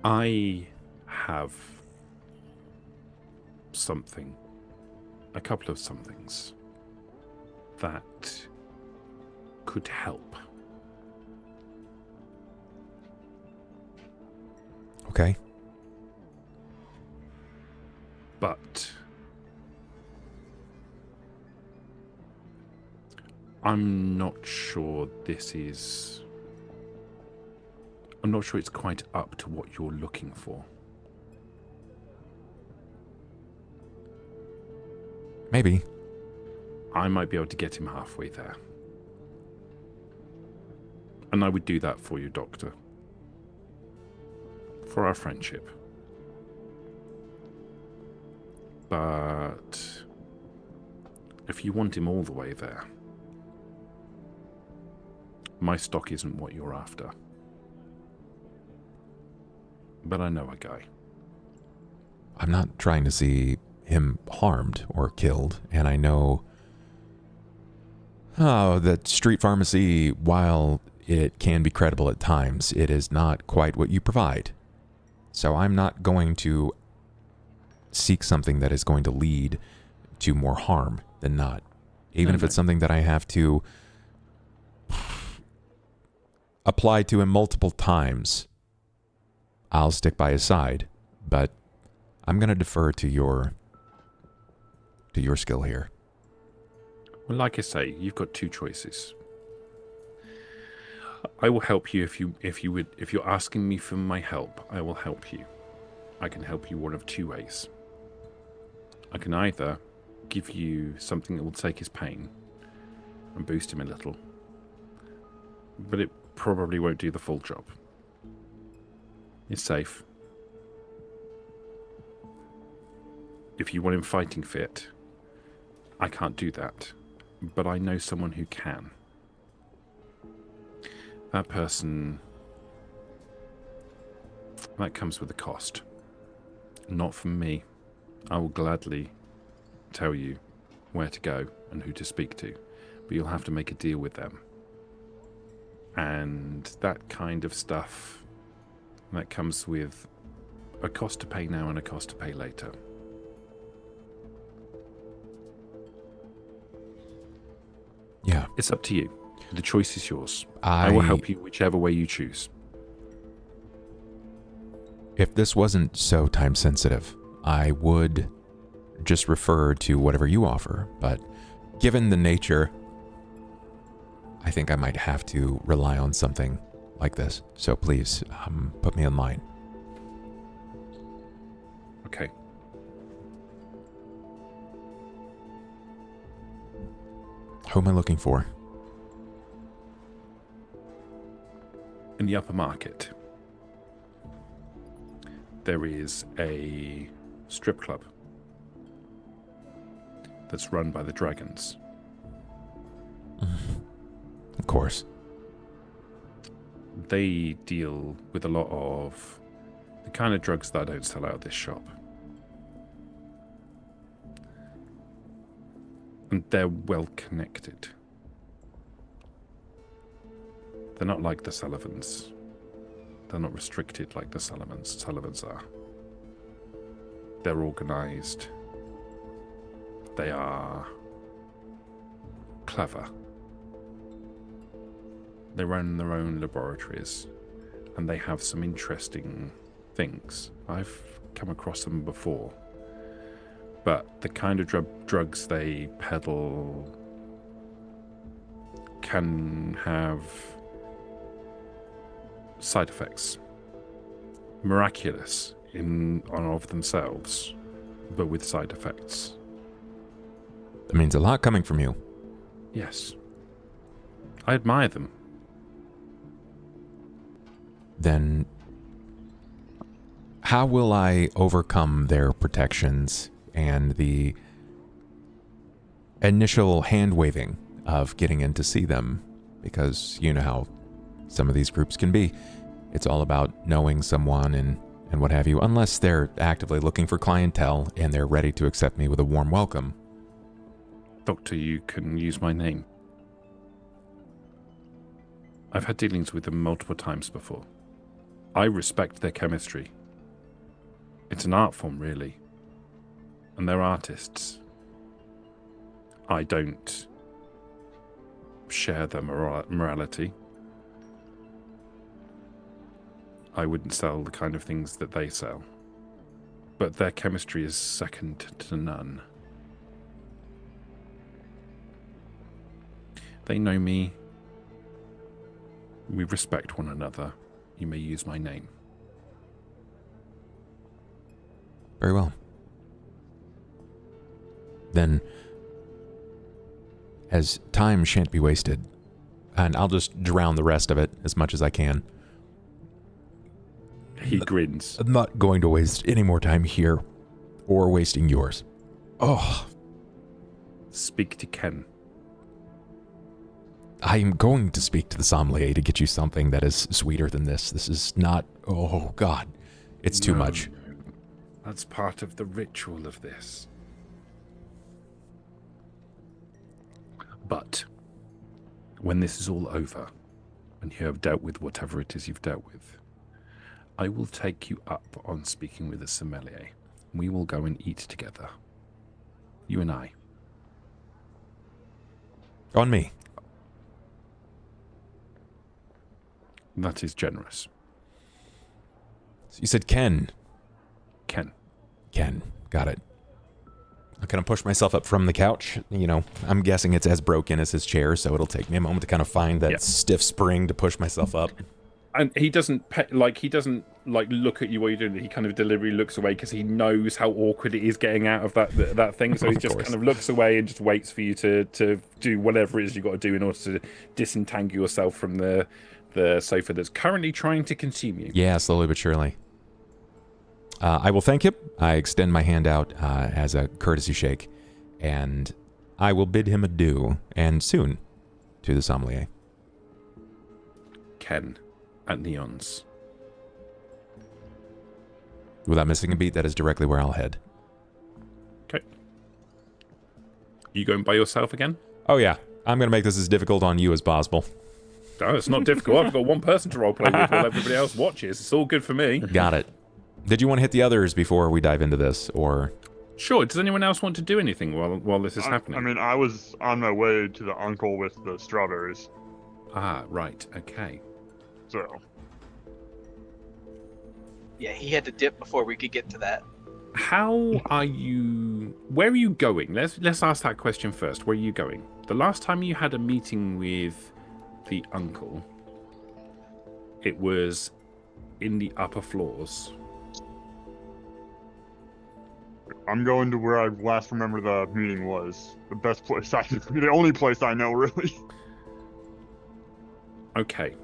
Speaker 2: I have something, a couple of somethings that could help.
Speaker 1: Okay.
Speaker 2: But I'm not sure I'm not sure it's quite up to what you're looking for.
Speaker 1: Maybe.
Speaker 2: I might be able to get him halfway there. And I would do that for you, Doctor. For our friendship. But if you want him all the way there, my stock isn't what you're after. But I know a guy.
Speaker 1: I'm not trying to see him harmed or killed, and I know that street pharmacy, while it can be credible at times, it is not quite what you provide. So I'm not going to seek something that is going to lead to more harm than not. Even if it's something that I have to apply to him multiple times, I'll stick by his side. But I'm going to defer to your skill here.
Speaker 2: Well, like I say, you've got two choices. I will help you if you're asking me for my help. I will help you. I can help you one of two ways. I can either give you something that will take his pain and boost him a little, but it probably won't do the full job. It's safe. If you want him fighting fit, I can't do that, but I know someone who can. That person, that comes with a cost. Not from me. I will gladly tell you where to go and who to speak to, but you'll have to make a deal with them. And that kind of stuff, that comes with a cost to pay now and a cost to pay later.
Speaker 1: Yeah.
Speaker 2: It's up to you. The choice is yours. I will help you whichever way you choose.
Speaker 1: If this wasn't so time sensitive, I would just refer to whatever you offer, but given the nature, I think I might have to rely on something like this. So please, put me in line.
Speaker 2: Okay.
Speaker 1: Who am I looking for?
Speaker 2: In the upper market, there is a strip club that's run by the dragons.
Speaker 1: Of course.
Speaker 2: They deal with a lot of the kind of drugs that I don't sell out of this shop. And they're well connected. They're not like the Sullivans. They're not restricted like the Sullivans are. They're organized. They are clever. They run their own laboratories, and they have some interesting things. I've come across them before. But the kind of drugs they peddle can have side effects. Miraculous in and of themselves, but with side effects.
Speaker 1: That means a lot coming from you.
Speaker 2: Yes. I admire them.
Speaker 1: Then how will I overcome their protections and the initial hand-waving of getting in to see them? Because you know how some of these groups can be. It's all about knowing someone and what have you, unless they're actively looking for clientele and they're ready to accept me with a warm welcome.
Speaker 2: Doctor, you can use my name. I've had dealings with them multiple times before. I respect their chemistry. It's an art form, really. And they're artists. I don't share their morality. I wouldn't sell the kind of things that they sell. But their chemistry is second to none. They know me. We respect one another. You may use my name.
Speaker 1: Very well. Then, as time shan't be wasted, and I'll just drown the rest of it as much as I can.
Speaker 2: He grins.
Speaker 1: I'm not going to waste any more time here, or wasting yours. Oh.
Speaker 2: Speak to Ken.
Speaker 1: I'm going to speak to the sommelier to get you something that is sweeter than this. This is not... Oh, God. It's too much.
Speaker 2: That's part of the ritual of this. But when this is all over, and you have dealt with whatever it is you've dealt with, I will take you up on speaking with a sommelier. We will go and eat together. You and I.
Speaker 1: On me.
Speaker 2: That is generous.
Speaker 1: So you said Ken.
Speaker 2: Ken.
Speaker 1: Ken. Got it. I kind of push myself up from the couch. You know, I'm guessing it's as broken as his chair, so it'll take me a moment to kind of find that stiff spring to push myself up.
Speaker 2: And he doesn't look at you while you're doing it. He kind of deliberately looks away because he knows how awkward it is getting out of that thing. So he just kind of looks away and just waits for you to do whatever it is you've got to do in order to disentangle yourself from the sofa that's currently trying to consume you.
Speaker 1: Yeah, slowly but surely. I will thank him. I extend my hand out as a courtesy shake, and I will bid him adieu, and soon, to the sommelier.
Speaker 2: Ken at Neon's.
Speaker 1: Without missing a beat, that is directly where I'll head.
Speaker 2: Okay. You going by yourself again?
Speaker 1: Oh yeah. I'm going to make this as difficult on you as possible.
Speaker 2: No, it's not difficult. I've got one person to roleplay with while everybody else watches. It's all good for me.
Speaker 1: Got it. Did you want to hit the others before we dive into this, or...?
Speaker 2: Sure. Does anyone else want to do anything while this is happening?
Speaker 3: I mean, I was on my way to the uncle with the strawberries.
Speaker 2: Ah, right. Okay.
Speaker 3: So...
Speaker 5: Yeah, he had to dip before we could get to that.
Speaker 2: How are you... Where are you going? Let's ask that question first. Where are you going? The last time you had a meeting with the uncle, it was in the upper floors.
Speaker 3: I'm going to where I last remember the meeting was. The best place the only place I know, really.
Speaker 2: Okay.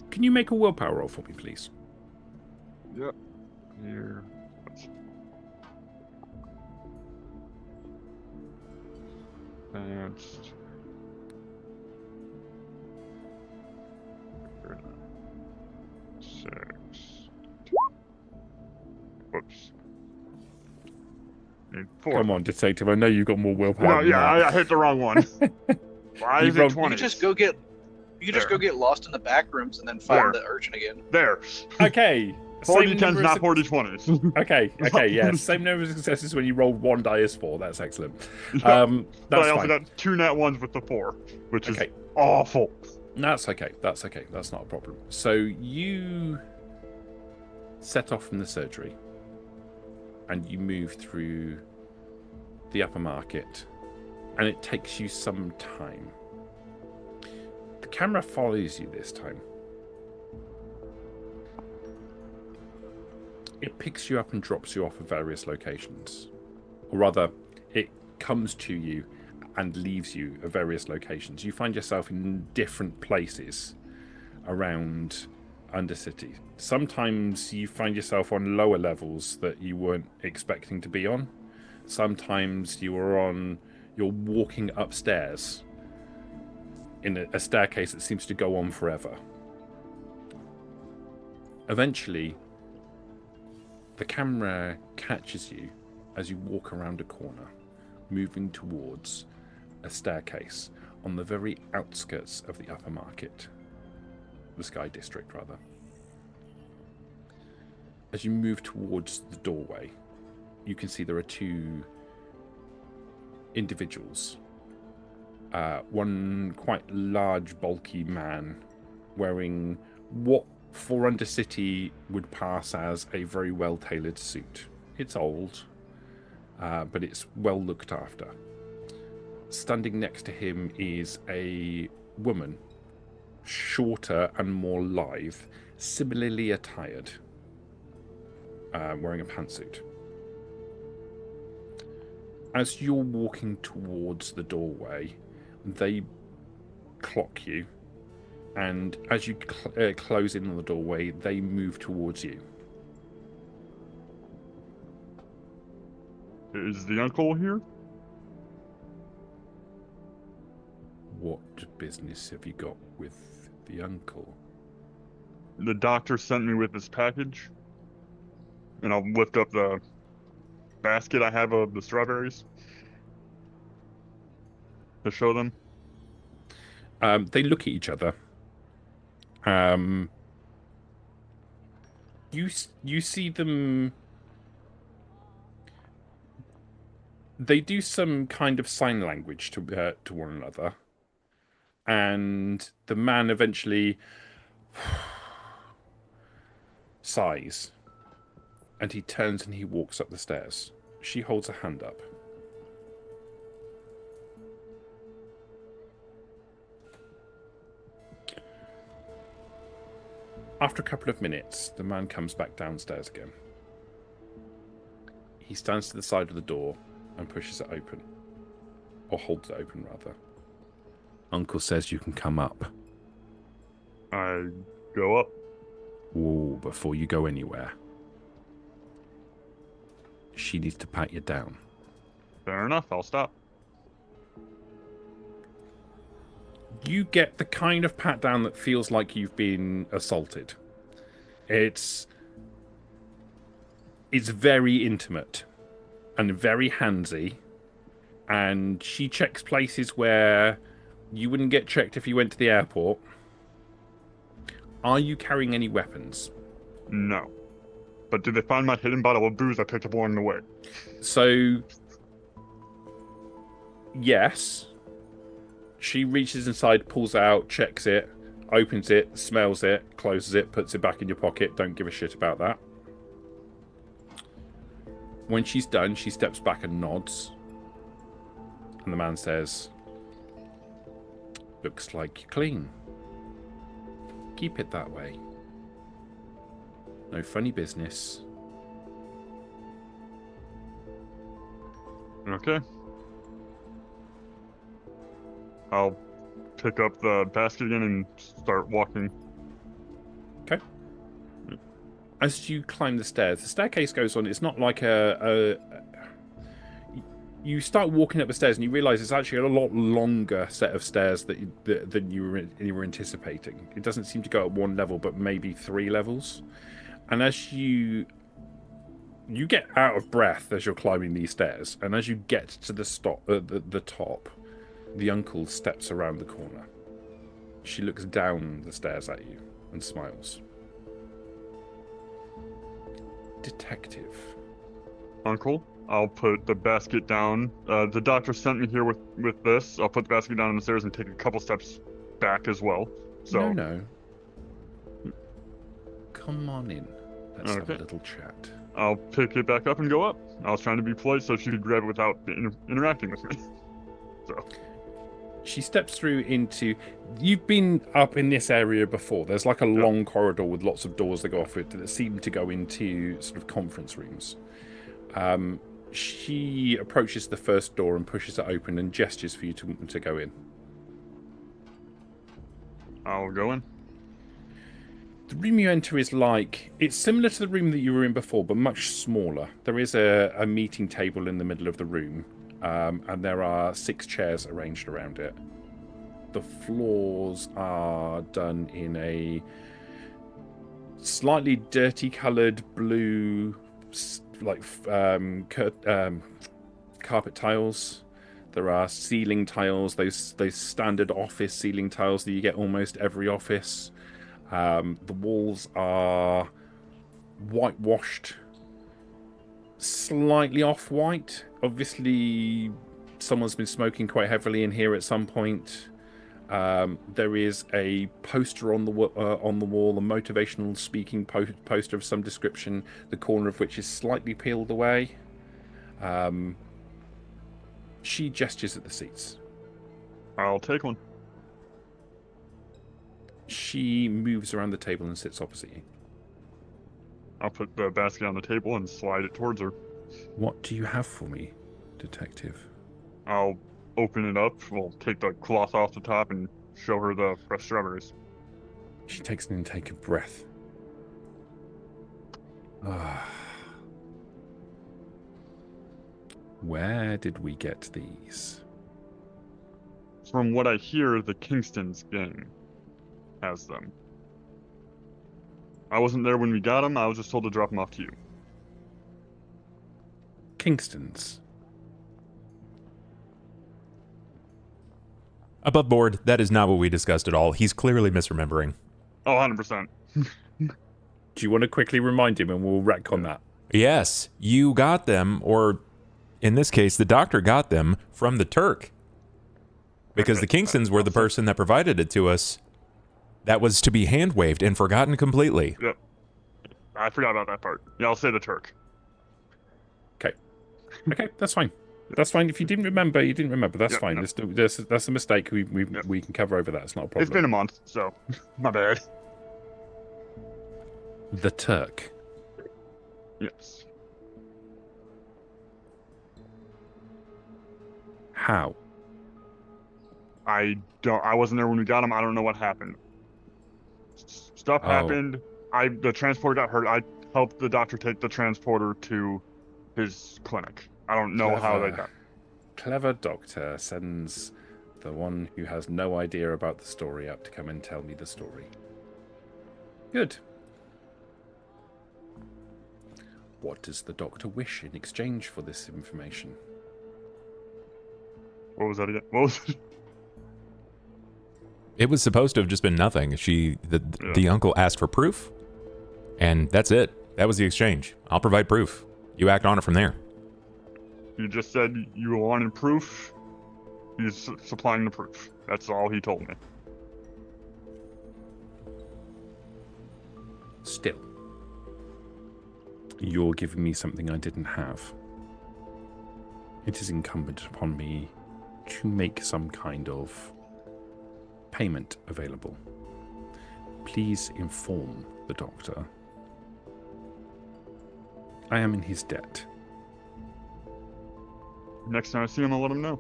Speaker 2: Can you make a willpower roll for me, please?
Speaker 3: Yep. Here. Advanced. Six. Whoops. Need 4.
Speaker 2: Come on, detective. I know you've got more willpower.
Speaker 3: No,
Speaker 2: than
Speaker 3: yeah,
Speaker 2: that.
Speaker 3: I hit the wrong one. Why is it
Speaker 5: You
Speaker 3: 20?
Speaker 5: could just go get lost in the back rooms and then find the urchin again.
Speaker 3: There.
Speaker 2: Okay.
Speaker 3: 40 10s, not 40 20s.
Speaker 2: Okay, yeah. Same number of successes when you rolled 1 die as 4. That's excellent.
Speaker 3: Yeah.
Speaker 2: That's
Speaker 3: But I also
Speaker 2: fine.
Speaker 3: got 2 nat 1s with the 4, which is
Speaker 2: Okay.
Speaker 3: awful.
Speaker 2: That's okay. That's not a problem. So you set off from the surgery and you move through the upper market, and it takes you some time. The camera follows you this time. It picks you up and drops you off at various locations. Or rather, it comes to you and leaves you at various locations. You find yourself in different places around Undercity. Sometimes you find yourself on lower levels that you weren't expecting to be on. Sometimes you're walking upstairs in a staircase that seems to go on forever. Eventually, the camera catches you as you walk around a corner, moving towards a staircase on the very outskirts of the upper market. The Sky District, rather. As you move towards the doorway, you can see there are 2 individuals. One quite large, bulky man wearing what for Undercity would pass as a very well-tailored suit. It's old, but it's well looked after. Standing next to him is a woman, shorter and more lithe, similarly attired, wearing a pantsuit. As you're walking towards the doorway, they clock you, and as you close in on the doorway, they move towards you.
Speaker 3: Is the uncle here?
Speaker 2: What business have you got with the uncle?
Speaker 3: the doctor sent me with this package, and I'll lift up the basket I have of the strawberries to show them.
Speaker 2: They look at each other. You see them. They do some kind of sign language to one another, and the man eventually sighs, and he turns and he walks up the stairs. She holds a hand up. After a couple of minutes, the man comes back downstairs again. He stands to the side of the door and pushes it open. Or holds it open, rather. Uncle says you can come up.
Speaker 3: I go up.
Speaker 2: Whoa, before you go anywhere. She needs to pat you down.
Speaker 3: Fair enough, I'll stop.
Speaker 2: You get the kind of pat down that feels like you've been assaulted. It's very intimate and very handsy, and she checks places where you wouldn't get checked if you went to the airport. Are you carrying any weapons?
Speaker 3: No. But did they find my hidden bottle of booze I picked up along the way?
Speaker 2: So, yes. She reaches inside, pulls out, checks it, opens it, smells it, closes it, puts it back in your pocket. Don't give a shit about that. When she's done, she steps back and nods. And the man says, "Looks like you're clean. Keep it that way. No funny business."
Speaker 3: Okay. I'll pick up the basket again and start walking.
Speaker 2: Okay. As you climb the stairs, the staircase goes on. It's not like you start walking up the stairs and you realise it's actually a lot longer set of stairs than you were anticipating. It doesn't seem to go at one level, but maybe 3 levels. And as you get out of breath as you're climbing these stairs, and as you get to the top, the uncle steps around the corner. She looks down the stairs at you and smiles. Detective.
Speaker 3: Uncle, I'll put the basket down. The doctor sent me here with this. I'll put the basket down on the stairs and take a couple steps back as well. So
Speaker 2: No. Come on in. Let's have a little chat.
Speaker 3: I'll pick it back up and go up. I was trying to be polite so she could grab it without interacting with me. So
Speaker 2: she steps through into... You've been up in this area before. There's like a long corridor with lots of doors that go off it that seem to go into sort of conference rooms. She approaches the first door and pushes it open and gestures for you to go in.
Speaker 3: I'll go in.
Speaker 2: The room you enter is like... It's similar to the room that you were in before, but much smaller. There is a meeting table in the middle of the room, and there are 6 chairs arranged around it. The floors are done in a slightly dirty coloured blue, like carpet tiles. There are ceiling tiles, those standard office ceiling tiles that you get almost every office. The walls are whitewashed, slightly off-white. Obviously, someone's been smoking quite heavily in here at some point. There is a poster on the wall, a motivational speaking poster of some description, the corner of which is slightly peeled away. She gestures at the seats.
Speaker 3: I'll take one.
Speaker 2: She moves around the table and sits opposite you.
Speaker 3: I'll put the basket on the table and slide it towards her.
Speaker 2: What do you have for me, detective?
Speaker 3: I'll open it up. We'll take the cloth off the top and show her the fresh strawberries.
Speaker 2: She takes an intake of breath. Where did we get these?
Speaker 3: From what I hear, the Kingston's gang has them. I wasn't there when we got him. I was just told to drop him off to you.
Speaker 2: Kingston's.
Speaker 1: Above board, that is not what we discussed at all. He's clearly misremembering.
Speaker 3: Oh, 100%.
Speaker 2: Do you want to quickly remind him and we'll retcon that?
Speaker 1: Yes, you got them, or in this case, the doctor got them from the Turk. Because the Kingstons were the person that provided it to us. That was to be hand-waved and forgotten completely.
Speaker 3: Yep. I forgot about that part. Yeah, I'll say the Turk.
Speaker 2: Okay, that's fine. That's fine. If you didn't remember, you didn't remember. That's fine.
Speaker 3: No.
Speaker 2: That's a mistake. We can cover over that. It's not a problem.
Speaker 3: It's been a month, so my bad.
Speaker 2: The Turk.
Speaker 3: Yes.
Speaker 2: How?
Speaker 3: I wasn't there when we got him. I don't know what happened. Stuff happened. The transporter got hurt. I helped the doctor take the transporter to his clinic. I don't know how they got.
Speaker 2: Clever doctor sends the one who has no idea about the story up to come and tell me the story. Good. What does the doctor wish in exchange for this information?
Speaker 3: What was that again? What was it?
Speaker 1: It was supposed to have just been nothing. The uncle asked for proof, and that's it. That was the exchange. I'll provide proof. You act on it from there.
Speaker 3: You just said you wanted proof. He's supplying the proof. That's all he told me.
Speaker 2: Still, you're giving me something I didn't have. It is incumbent upon me to make some kind of payment available. Please inform the doctor. I am in his debt.
Speaker 3: Next time I see him, I'll let him know.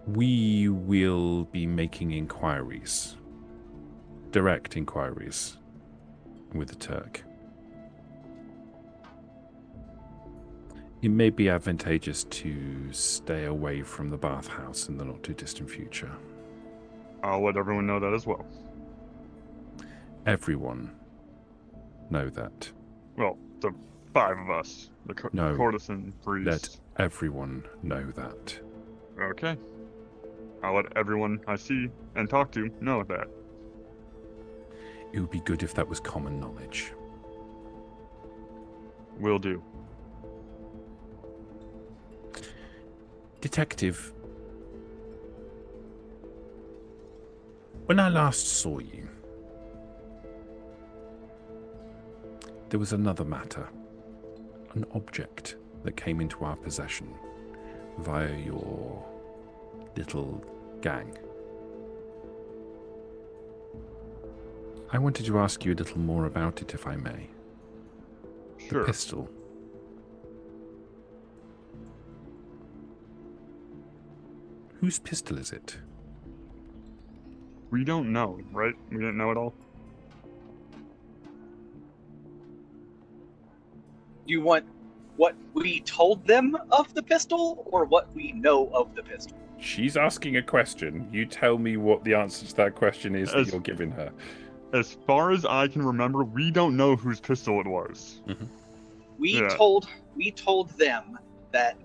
Speaker 2: We will be making inquiries. Direct inquiries with the Turk. It may be advantageous to stay away from the bathhouse in the not too distant future.
Speaker 3: I'll let everyone know that as well.
Speaker 2: Everyone know that.
Speaker 3: Well, the 5 of us. The
Speaker 2: No.
Speaker 3: courtesan priest.
Speaker 2: Let everyone know that.
Speaker 3: Okay. I'll let everyone I see and talk to know that.
Speaker 2: It would be good if that was common knowledge.
Speaker 3: Will do.
Speaker 2: Detective, when I last saw you, there was another matter, an object that came into our possession via your little gang. I wanted to ask you a little more about it, if I may.
Speaker 3: Sure.
Speaker 2: The pistol. Whose pistol is it?
Speaker 3: We don't know, right? We didn't know at all.
Speaker 5: You want what we told them of the pistol or what we know of the pistol?
Speaker 2: She's asking a question. You tell me what the answer to that question is that you're giving her.
Speaker 3: As far as I can remember, we don't know whose pistol it was.
Speaker 2: Mm-hmm.
Speaker 5: We told them that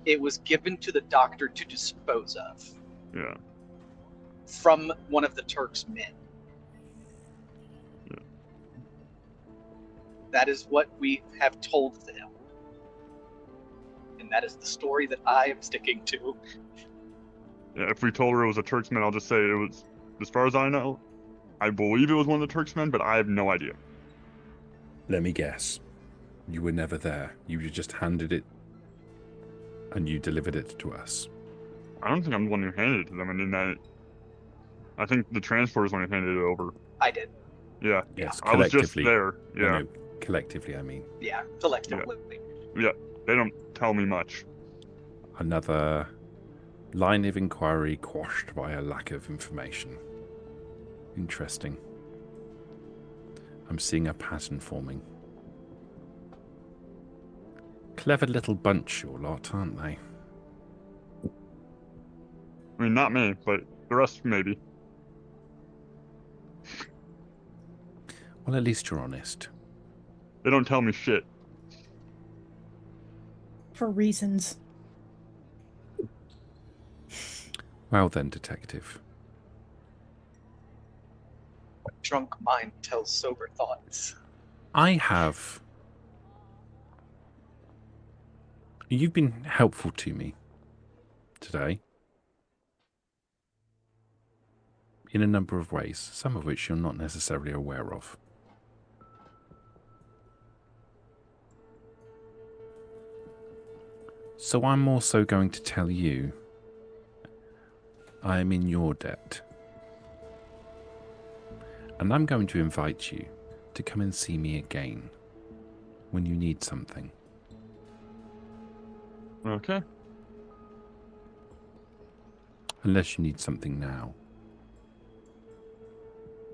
Speaker 5: it was given to the doctor to dispose of.
Speaker 3: Yeah.
Speaker 5: From one of the Turk's men.
Speaker 3: Yeah.
Speaker 5: That is what we have told them. And that is the story that I am sticking to.
Speaker 3: Yeah, if we told her it was a Turksman, I'll just say it was, as far as I know, I believe it was one of the Turksmen, but I have no idea.
Speaker 2: Let me guess. You were never there. You just handed it and you delivered it to us.
Speaker 3: I don't think I'm the one who handed it to them. I think the transporter's the one who handed it over.
Speaker 5: I did.
Speaker 3: Yeah.
Speaker 2: Yes,
Speaker 3: I was just
Speaker 2: collectively.
Speaker 3: there. Yeah.
Speaker 2: No, collectively, I mean.
Speaker 5: Yeah, collectively.
Speaker 3: Yeah. They don't tell me much.
Speaker 2: Another line of inquiry quashed by a lack of information. Interesting. I'm seeing a pattern forming. Clever little bunch, your lot, aren't they?
Speaker 3: I mean, not me, but the rest maybe.
Speaker 2: Well, at least you're honest.
Speaker 3: They don't tell me shit.
Speaker 4: For reasons.
Speaker 2: Well then, detective.
Speaker 5: Drunk mind tells sober thoughts.
Speaker 2: I have... You've been helpful to me today. In a number of ways, some of which you're not necessarily aware of. So I'm also going to tell you I am in your debt. And I'm going to invite you to come and see me again when you need something.
Speaker 3: Okay.
Speaker 2: Unless you need something now.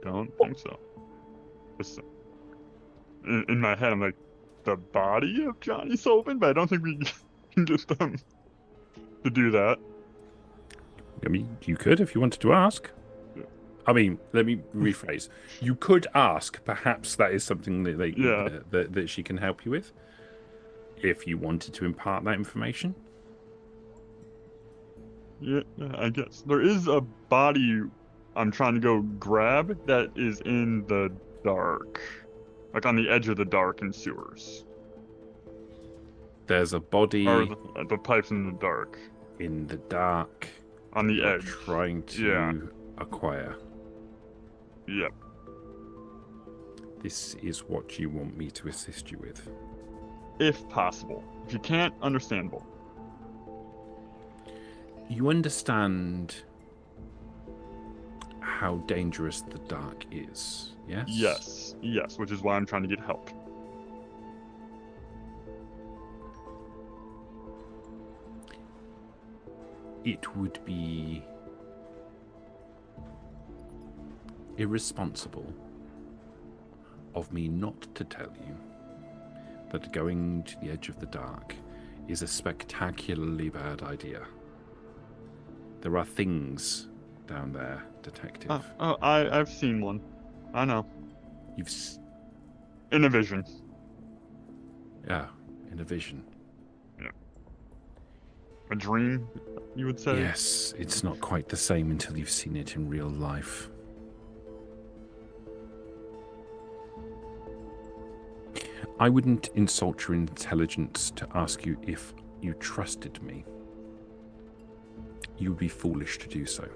Speaker 3: Don't think so. Just, in my head, I'm like, the body of Johnny Sullivan, but I don't think we can get them to do that.
Speaker 2: I mean, you could if you wanted to ask.
Speaker 3: Yeah.
Speaker 2: I mean, let me rephrase. You could ask. Perhaps that is something that that she can help you with. If you wanted to impart that information.
Speaker 3: Yeah, I guess. There is a body I'm trying to go grab that is in the dark. Like on the edge of the dark in sewers.
Speaker 2: There's a body
Speaker 3: Or the pipes in the dark.
Speaker 2: in the dark.
Speaker 3: On the
Speaker 2: you're
Speaker 3: edge.
Speaker 2: Trying to acquire.
Speaker 3: Yep.
Speaker 2: This is what you want me to assist you with.
Speaker 3: If possible. If you can't, understandable.
Speaker 2: You understand how dangerous the dark is, yes?
Speaker 3: Yes. Yes, which is why I'm trying to get help.
Speaker 2: It would be irresponsible of me not to tell you that going to the edge of the dark is a spectacularly bad idea. There are things down there, detective.
Speaker 3: I've seen one. I know.
Speaker 2: You've...
Speaker 3: In a vision.
Speaker 2: Yeah, in a vision.
Speaker 3: Yeah. A dream, you would say?
Speaker 2: Yes, it's not quite the same until you've seen it in real life. I wouldn't insult your intelligence to ask you if you trusted me. You would be foolish to do so.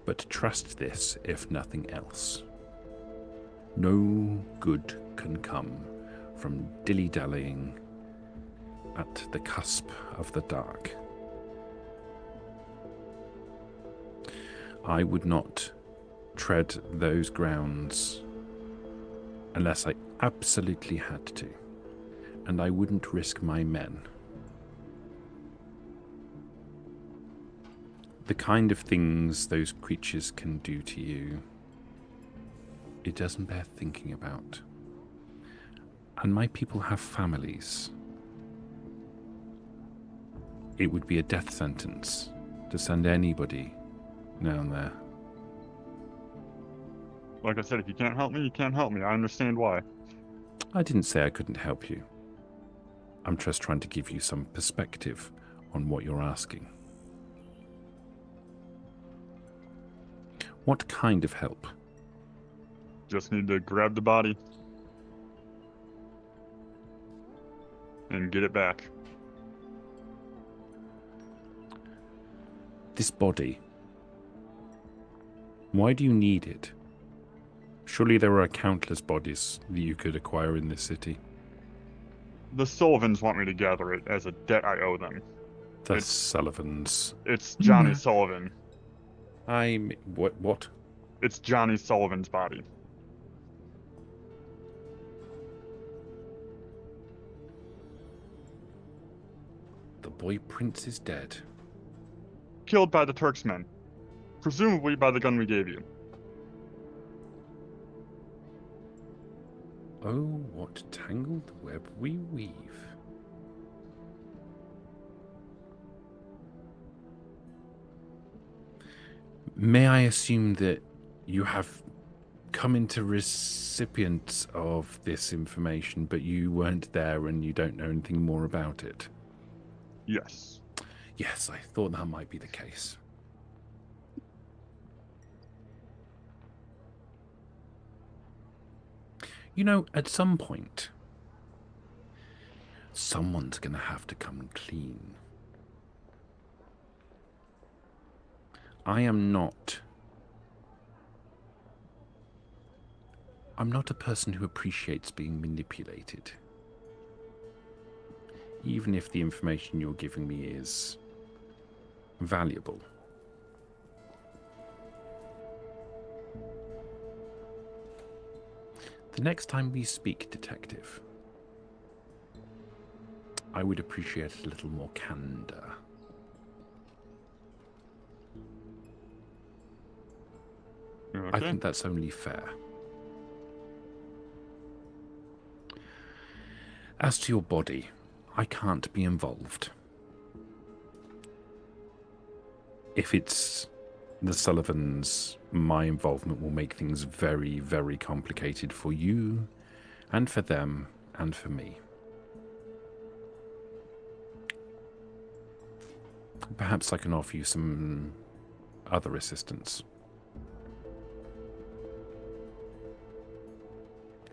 Speaker 2: But trust this, if nothing else. No good can come from dilly-dallying at the cusp of the dark. I would not tread those grounds unless I absolutely had to, and I wouldn't risk my men. The kind of things those creatures can do to you, it doesn't bear thinking about. And my people have families. It would be a death sentence to send anybody down there.
Speaker 3: Like I said, if you can't help me, you can't help me. I understand why.
Speaker 2: I didn't say I couldn't help you. I'm just trying to give you some perspective on what you're asking. What kind of help?
Speaker 3: Just need to grab the body. And get it back.
Speaker 2: This body. Why do you need it? Surely there are countless bodies that you could acquire in this city.
Speaker 3: The Sullivans want me to gather it as a debt I owe them.
Speaker 2: The Sullivans.
Speaker 3: It's Johnny Sullivan.
Speaker 2: What?
Speaker 3: It's Johnny Sullivan's body.
Speaker 2: The boy prince is dead.
Speaker 3: Killed by the Turks men. Presumably by the gun we gave you.
Speaker 2: Oh, what tangled web we weave. May I assume that you have come into recipient of this information, but you weren't there and you don't know anything more about it.
Speaker 3: Yes.
Speaker 2: Yes, I thought that might be the case. You know, at some point, someone's going to have to come clean. I'm not a person who appreciates being manipulated. Even if the information you're giving me is valuable. The next time we speak, Detective, I would appreciate a little more candor.
Speaker 3: Okay.
Speaker 2: I think that's only fair. As to your body, I can't be involved. If it's the Sullivans, my involvement will make things very, very complicated for you, and for them, and for me. Perhaps I can offer you some other assistance.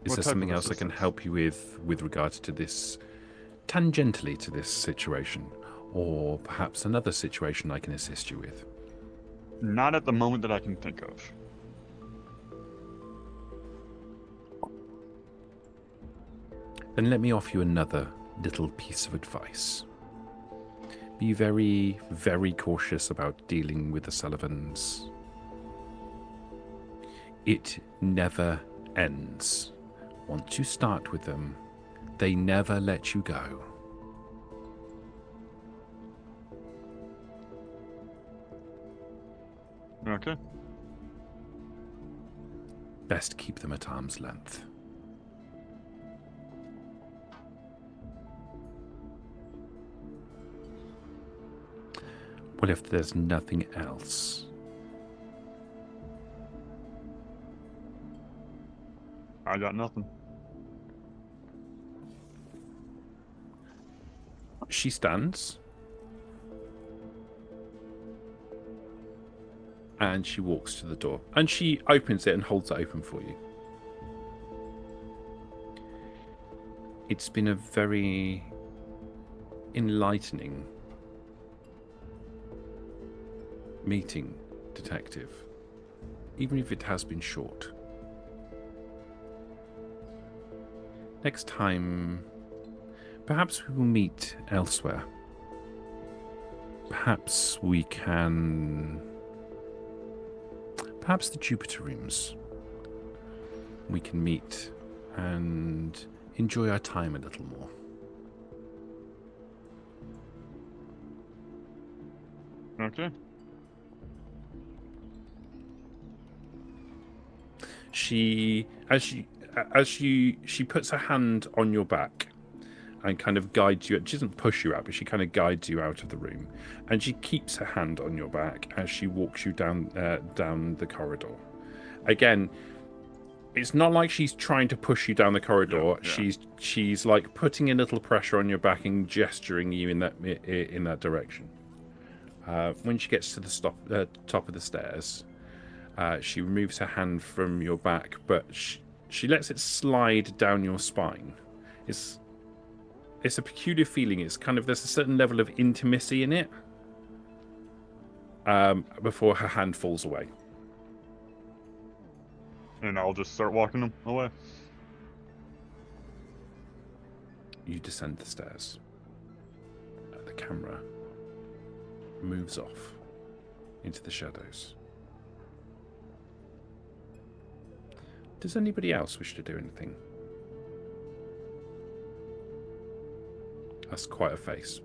Speaker 2: Is
Speaker 3: What
Speaker 2: there
Speaker 3: type
Speaker 2: something
Speaker 3: of
Speaker 2: else I can
Speaker 3: assistance?
Speaker 2: help you with regards to this, tangentially to this situation? Or perhaps another situation I can assist you with?
Speaker 3: Not at the moment that I can think of.
Speaker 2: Then let me offer you another little piece of advice. Be very, very cautious about dealing with the Sullivans. It never ends. Once you start with them, they never let you go.
Speaker 3: Okay.
Speaker 2: Best keep them at arm's length. Well, if there's nothing else,
Speaker 3: I got nothing.
Speaker 2: she stands and she walks to the door and she opens it and holds it open for you. It's been a very enlightening meeting, Detective, even if it has been short. Next time, perhaps we will meet elsewhere. Perhaps we can... Perhaps the Jupiter rooms. We can meet and enjoy our time a little more.
Speaker 3: Okay.
Speaker 2: She puts her hand on your back and kind of guides you. She doesn't push you out, but she kind of guides you out of the room. And she keeps her hand on your back as she walks you down the corridor. Again, it's not like she's trying to push you down the corridor.
Speaker 3: Yeah.
Speaker 2: She's like putting a little pressure on your back and gesturing you in that direction. When she gets to the top of the stairs, she removes her hand from your back, but she lets it slide down your spine. It's a peculiar feeling. It's kind of, there's a certain level of intimacy in it before her hand falls away.
Speaker 3: And I'll just start walking them away.
Speaker 2: You descend the stairs. The camera moves off into the shadows. Does anybody else wish to do anything? That's quite a face.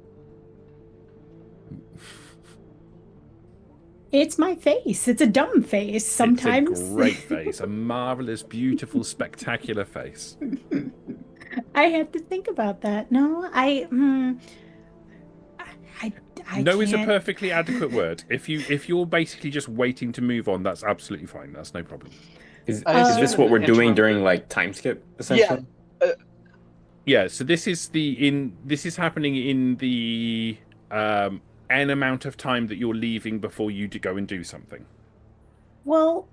Speaker 4: It's my face. It's a dumb face sometimes.
Speaker 2: It's a great face. A marvelous, beautiful, spectacular face.
Speaker 4: I had to think about that. No, I
Speaker 2: No is a
Speaker 4: can't.
Speaker 2: perfectly adequate word. If you're basically just waiting to move on, that's absolutely fine. That's no problem.
Speaker 6: Is
Speaker 5: I
Speaker 6: is
Speaker 5: assume
Speaker 6: this
Speaker 5: in
Speaker 6: what
Speaker 5: the
Speaker 6: we're doing
Speaker 5: interim
Speaker 6: during
Speaker 5: that-
Speaker 6: like time skip
Speaker 5: Yeah,
Speaker 6: essentially?
Speaker 2: Yeah, so this is happening in the n amount of time that you're leaving before you to go and do something.
Speaker 4: Well,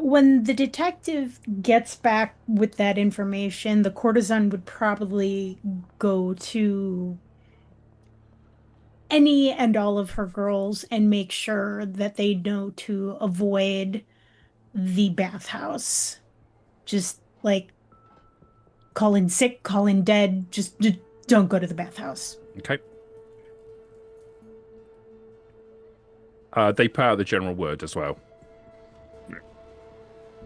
Speaker 4: when the detective gets back with that information, the courtesan would probably go to any and all of her girls and make sure that they know to avoid the bathhouse. Just like call in sick, call in dead, just don't go to the bathhouse.
Speaker 2: Okay. They put out the general word as well.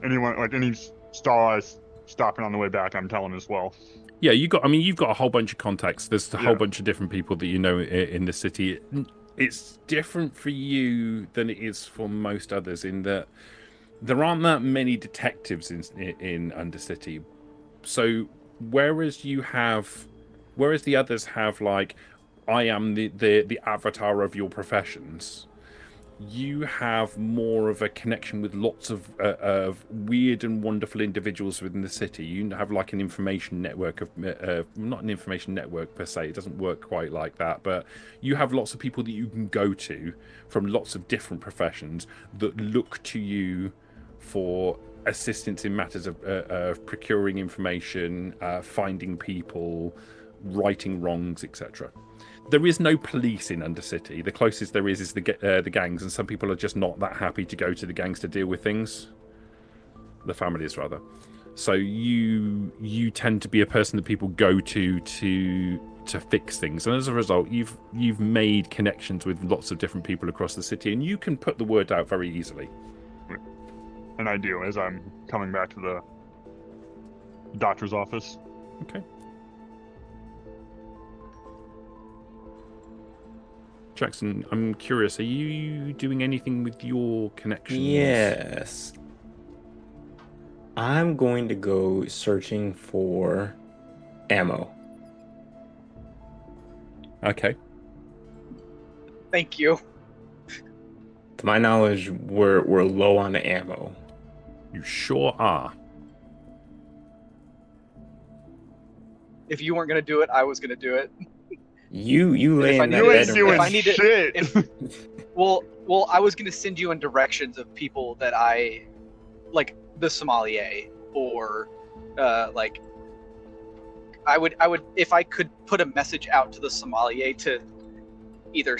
Speaker 3: Anyone like any star eyes stopping on the way back, I'm telling as well.
Speaker 2: Yeah, you've got a whole bunch of contacts. There's a whole
Speaker 3: Yeah.
Speaker 2: bunch of different people that you know in the city. It's different for you than it is for most others in that there aren't that many detectives in Undercity. So whereas the others have like, I am the avatar of your professions, you have more of a connection with lots of weird and wonderful individuals within the city. You have like an information network of not an information network per se, it doesn't work quite like that, but you have lots of people that you can go to from lots of different professions that look to you for assistance in matters of procuring information, finding people, righting wrongs, etc. There is no police in Undercity. The closest there is the gangs, and some people are just not that happy to go to the gangs to deal with things. The families, rather. So you tend to be a person that people go to fix things, and as a result, you've made connections with lots of different people across the city, and you can put the word out very easily.
Speaker 3: And I do as I'm coming back to the doctor's office.
Speaker 2: Okay. Jackson, I'm curious, are you doing anything with your connections?
Speaker 6: Yes. I'm going to go searching for ammo.
Speaker 2: Okay.
Speaker 5: Thank you.
Speaker 6: To my knowledge, we're low on ammo.
Speaker 2: You sure are.
Speaker 5: If you weren't gonna do it, I was gonna do it.
Speaker 6: You lay
Speaker 5: if I
Speaker 6: in
Speaker 5: need
Speaker 6: that
Speaker 3: You
Speaker 5: to-
Speaker 3: ain't
Speaker 6: bed
Speaker 3: doing
Speaker 5: if I
Speaker 6: and
Speaker 5: need to-
Speaker 3: shit.
Speaker 5: if- Well, I was gonna send you in directions of people that I like, the sommelier, or like I would if I could put a message out to the sommelier to either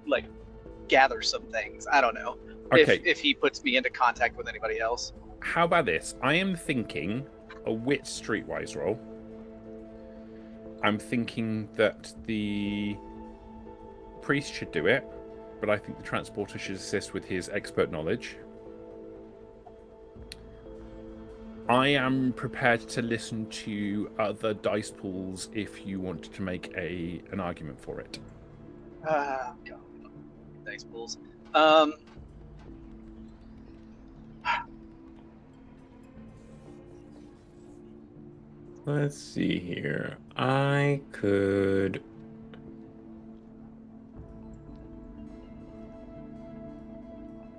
Speaker 5: like gather some things. I don't know.
Speaker 2: Okay.
Speaker 5: If he puts me into contact with anybody else.
Speaker 2: How about this? I am thinking a wit streetwise roll. I'm thinking that the priest should do it, but I think the transporter should assist with his expert knowledge. I am prepared to listen to other dice pools if you want to make an argument for it.
Speaker 5: God, dice pools.
Speaker 6: let's see here. I could.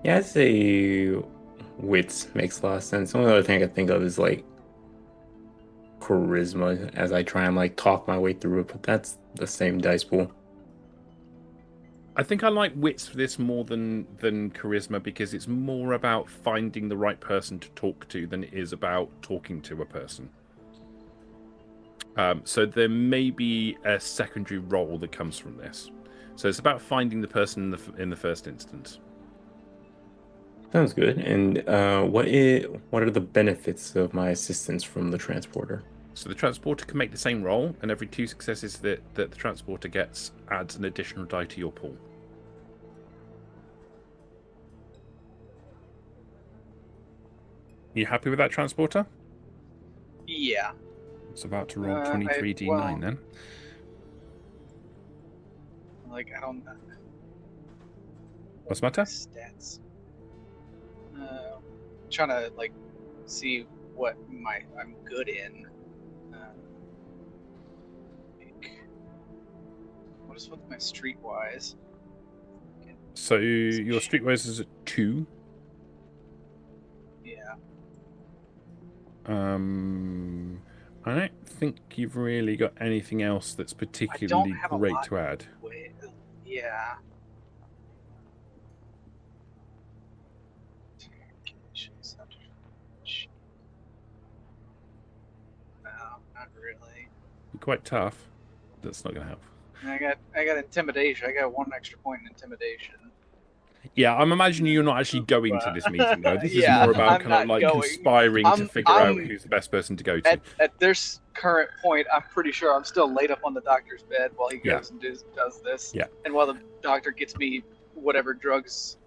Speaker 6: Yeah, I'd say wits makes a lot of sense. The only other thing I could think of is like charisma as I try and like talk my way through it, but that's the same dice pool.
Speaker 2: I think I like wits for this more than charisma because it's more about finding the right person to talk to than it is about talking to a person. So there may be a secondary role that comes from this. So it's about finding the person in the first instance.
Speaker 6: Sounds good. And what are the benefits of my assistance from the transporter?
Speaker 2: So the transporter can make the same roll, and every 2 successes that the transporter gets adds an additional die to your pool. You happy with that transporter?
Speaker 5: Yeah.
Speaker 2: It's about to roll
Speaker 5: I-
Speaker 2: 23d9
Speaker 5: well-
Speaker 2: then.
Speaker 5: Like, I don't know.
Speaker 2: What's the matter?
Speaker 5: Stats. Trying to like see what I'm good in. What is with my streetwise?
Speaker 2: So your streetwise is at 2.
Speaker 5: Yeah.
Speaker 2: I don't think you've really got anything else that's
Speaker 5: I don't
Speaker 2: particularly
Speaker 5: have a
Speaker 2: great
Speaker 5: lot.
Speaker 2: to add.
Speaker 5: Yeah. No, not really.
Speaker 2: You're quite tough. That's not going to help.
Speaker 5: I got intimidation. I got 1 extra point in intimidation.
Speaker 2: Yeah, I'm imagining you're not actually going to this meeting though. This is
Speaker 5: Yeah,
Speaker 2: more about
Speaker 5: I'm
Speaker 2: kind of
Speaker 5: not
Speaker 2: like
Speaker 5: going.
Speaker 2: conspiring to figure out who's the best person to go to.
Speaker 5: At this current point, I'm pretty sure I'm still laid up on the doctor's bed while he goes and does this.
Speaker 2: Yeah.
Speaker 5: And while the doctor gets me whatever drugs.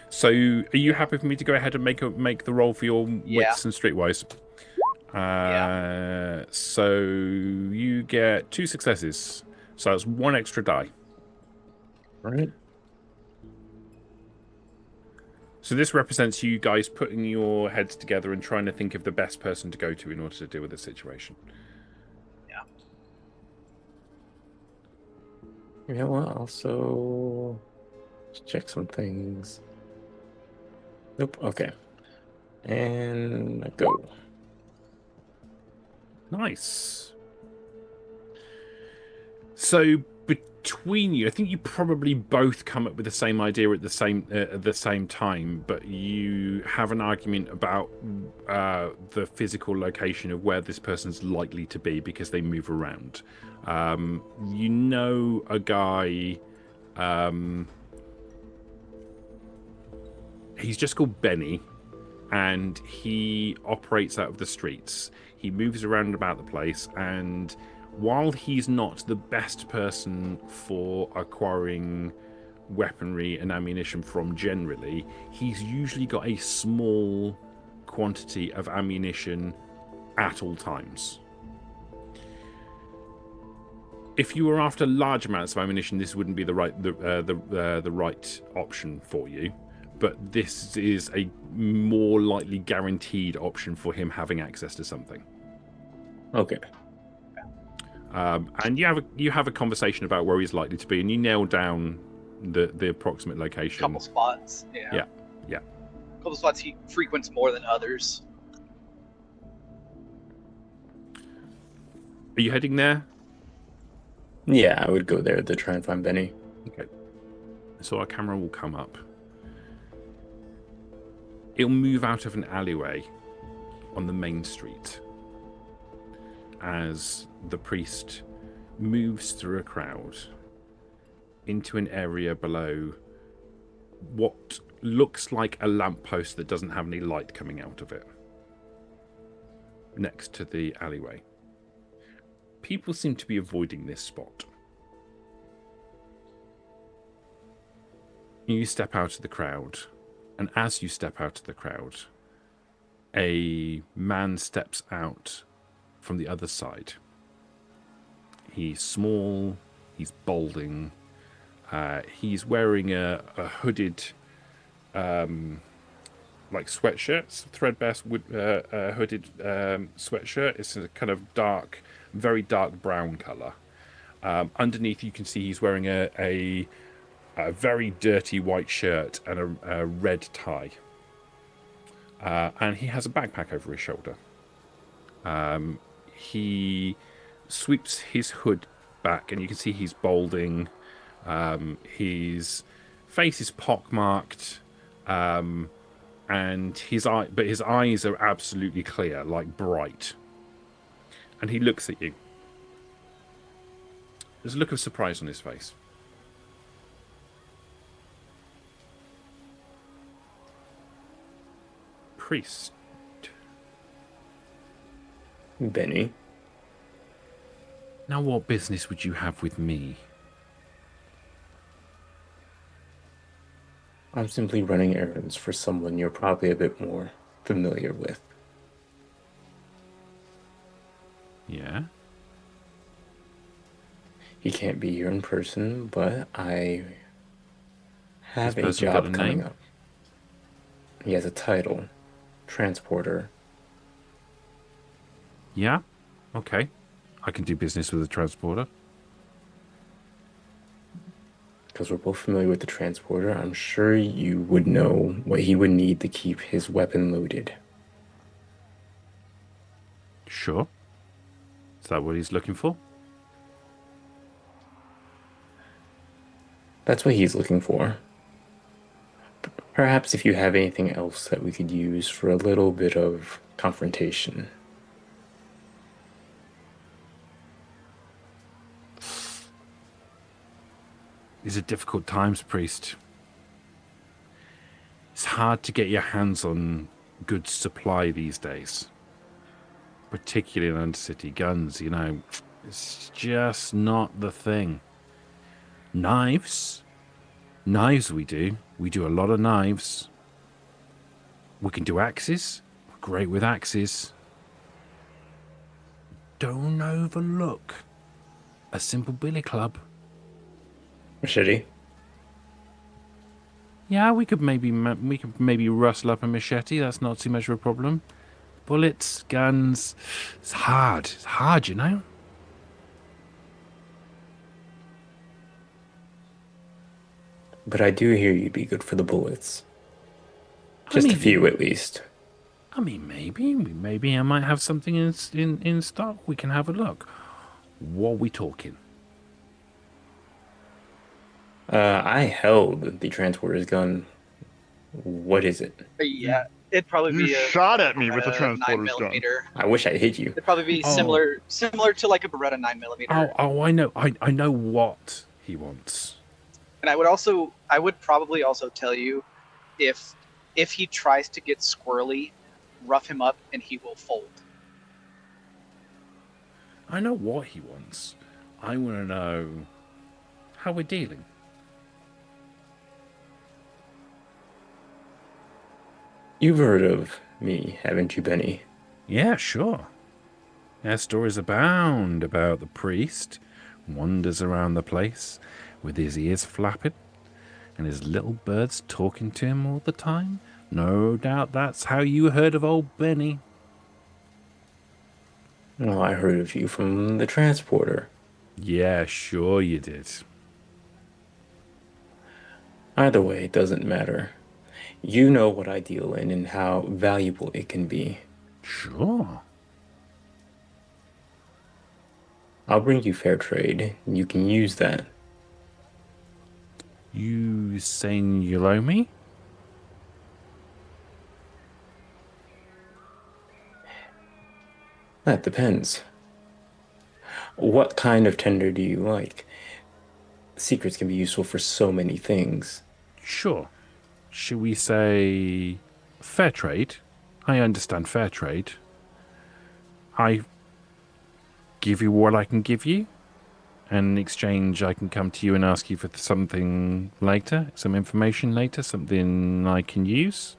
Speaker 2: So, are you happy for me to go ahead and make the roll for your wits and streetwise? So you get 2 successes. So that's 1 extra die.
Speaker 6: Right.
Speaker 2: So this represents you guys putting your heads together and trying to think of the best person to go to in order to deal with the situation.
Speaker 6: Yeah, well, also let's check some things. Nope. Okay. And go.
Speaker 2: Nice. So between you, I think you probably both come up with the same idea at the same time, but you have an argument about the physical location of where this person's likely to be because they move around. You know a guy. He's just called Benny, and he operates out of the streets. He moves around about the place, and while he's not the best person for acquiring weaponry and ammunition from generally, he's usually got a small quantity of ammunition at all times. If you were after large amounts of ammunition, this wouldn't be the right option for you. But this is a more likely guaranteed option for him having access to something.
Speaker 6: Okay.
Speaker 2: And you have a conversation about where he's likely to be, and you nail down the approximate location.
Speaker 5: Couple spots. Yeah. Couple spots he frequents more than others.
Speaker 2: Are you heading there?
Speaker 6: Yeah, I would go there to try and find Benny.
Speaker 2: Okay. So our camera will come up. It'll move out of an alleyway on the main street as the priest moves through a crowd into an area below what looks like a lamppost that doesn't have any light coming out of it, next to the alleyway. People seem to be avoiding this spot. You step out of the crowd, and as you step out of the crowd, a man steps out from the other side. He's small, he's balding, he's wearing a hooded like sweatshirt, threadbare hooded sweatshirt. It's a kind of dark, very dark brown colour. Underneath you can see he's wearing a very dirty white shirt and a red tie. And he has a backpack over his shoulder. He sweeps his hood back, and you can see he's balding. His face is pockmarked, and his eyes are absolutely clear, like bright. And he looks at you. There's a look of surprise on his face. Priest.
Speaker 6: Benny.
Speaker 2: Now what business would you have with me?
Speaker 6: I'm simply running errands for someone you're probably a bit more familiar with.
Speaker 2: Yeah?
Speaker 6: He can't be here in person, but I have
Speaker 2: This
Speaker 6: a
Speaker 2: person got
Speaker 6: job
Speaker 2: a
Speaker 6: coming
Speaker 2: name?
Speaker 6: up. He has a title, transporter.
Speaker 2: Yeah? Okay. I can do business with a transporter.
Speaker 6: Because we're both familiar with the transporter, I'm sure you would know what he would need to keep his weapon loaded.
Speaker 2: Sure. Is that what he's looking for?
Speaker 6: That's what he's looking for. Perhaps if you have anything else that we could use for a little bit of confrontation.
Speaker 2: These are difficult times, priest. It's hard to get your hands on good supply these days. Particularly in Undercity guns, you know. It's just not the thing. Knives? Knives we do. We do a lot of knives. We can do axes. We're great with axes. Don't overlook a simple billy club.
Speaker 6: Machete?
Speaker 2: Yeah, we could maybe rustle up a machete. That's not too much of a problem. Bullets, guns. It's hard. It's hard, you know.
Speaker 6: But I do hear you'd be good for the bullets.
Speaker 2: I
Speaker 6: Just a
Speaker 2: mean,
Speaker 6: few, at least.
Speaker 2: I mean, maybe I might have something in stock. We can have a look. What are we talking?
Speaker 6: I held the transporter's gun. What is it?
Speaker 5: Yeah, it'd probably
Speaker 3: You
Speaker 5: be
Speaker 3: shot at me with the
Speaker 5: a
Speaker 3: transporter's
Speaker 5: 9mm.
Speaker 6: I wish I hit you.
Speaker 5: It'd probably be similar to like a Beretta 9mm.
Speaker 2: Oh, I know. I know what he wants.
Speaker 5: And I would probably also tell you, if he tries to get squirrely, rough him up and he will fold.
Speaker 2: I know what he wants. I want to know how we're dealing.
Speaker 6: You've heard of me, haven't you, Benny?
Speaker 2: Yeah, sure. Our stories abound about the priest wanders around the place with his ears flapping and his little birds talking to him all the time. No doubt that's how you heard of old Benny.
Speaker 6: Oh, I heard of you from the transporter.
Speaker 2: Yeah, sure you did.
Speaker 6: Either way, it doesn't matter. You know what I deal in and how valuable it can be.
Speaker 2: Sure.
Speaker 6: I'll bring you fair trade, and you can use that.
Speaker 2: You saying you owe me?
Speaker 6: That depends. What kind of tender do you like? Secrets can be useful for so many things.
Speaker 2: Sure. Should we say fair trade? I understand fair trade. I give you what I can give you, and in exchange I can come to you and ask you for something later, some information later, something I can use.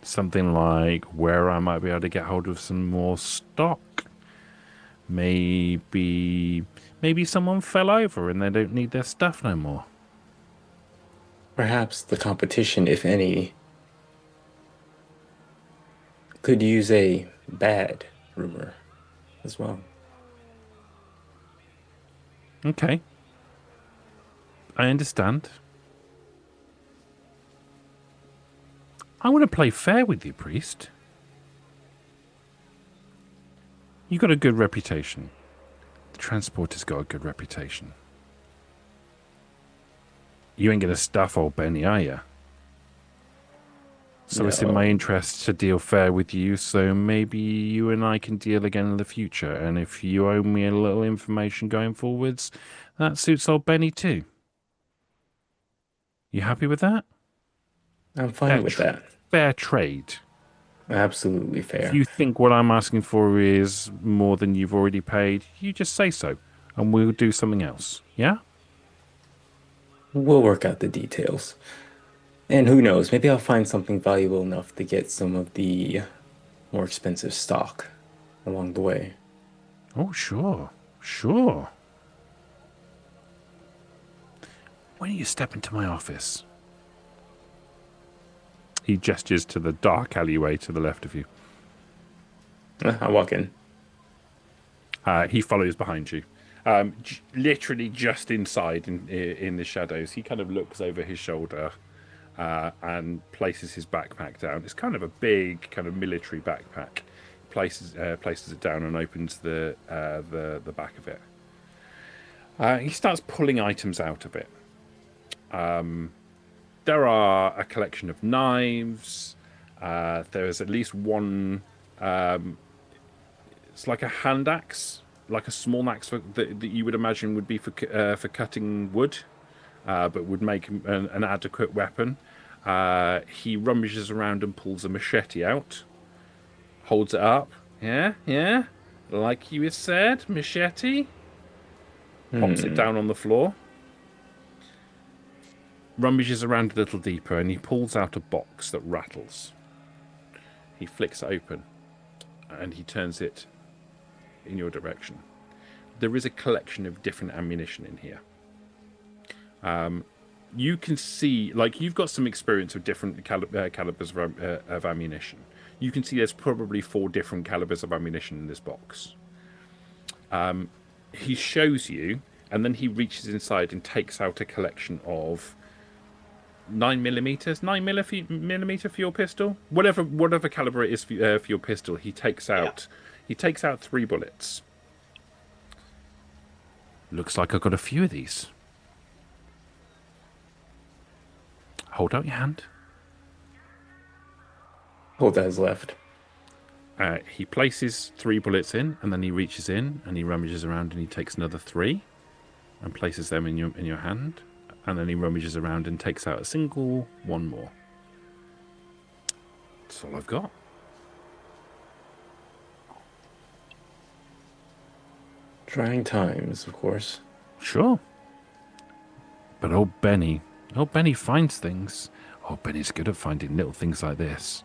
Speaker 2: Something like where I might be able to get hold of some more stock. Maybe someone fell over and they don't need their stuff no more.
Speaker 6: Perhaps the competition, if any, could use a bad rumor as well.
Speaker 2: Okay. I understand. I want to play fair with you, priest. You got a good reputation. The transporter's got a good reputation. You ain't gonna stuff old Benny, are you? So it's in my interest to deal fair with you, so maybe you and I can deal again in the future. And if you owe me a little information going forwards, that suits old Benny too. You happy with that?
Speaker 6: I'm fine with that.
Speaker 2: Fair trade.
Speaker 6: Absolutely fair.
Speaker 2: If you think what I'm asking for is more than you've already paid, you just say so, and we'll do something else. Yeah?
Speaker 6: We'll work out the details. And who knows, maybe I'll find something valuable enough to get some of the more expensive stock along the way.
Speaker 2: Oh, sure. Sure. When you step into my office? He gestures to the dark alleyway to the left of you.
Speaker 6: I walk in.
Speaker 2: He follows behind you. Literally just inside in the shadows. He kind of looks over his shoulder and places his backpack down. It's kind of a big, kind of military backpack. Places it down and opens the back of it. He starts pulling items out of it. There are a collection of knives. There is at least one. It's like a hand axe, like a small axe that you would imagine would be for cutting wood, but would make an adequate weapon. He rummages around and pulls a machete out, holds it up. Yeah, like you had said, machete. Pops it down on the floor. Rummages around a little deeper, and he pulls out a box that rattles. He flicks it open, and he turns it in your direction. There is a collection of different ammunition in here. You can see, like, you've got some experience with different calibers of ammunition. You can see there's probably 4 different calibers of ammunition in this box. He shows you, and then he reaches inside and takes out a collection of 9mm, 9mm for your pistol, whatever caliber it is for your pistol. He takes out 3 bullets. Looks like I've got a few of these. Hold out your hand.
Speaker 6: Hold out his left.
Speaker 2: He places 3 bullets in, and then he reaches in and he rummages around and he takes another 3 and places them in your hand, and then he rummages around and takes out a single one more. That's all I've got.
Speaker 6: Trying times, of course.
Speaker 2: Sure. But old Benny finds things. Old Benny's good at finding little things like this.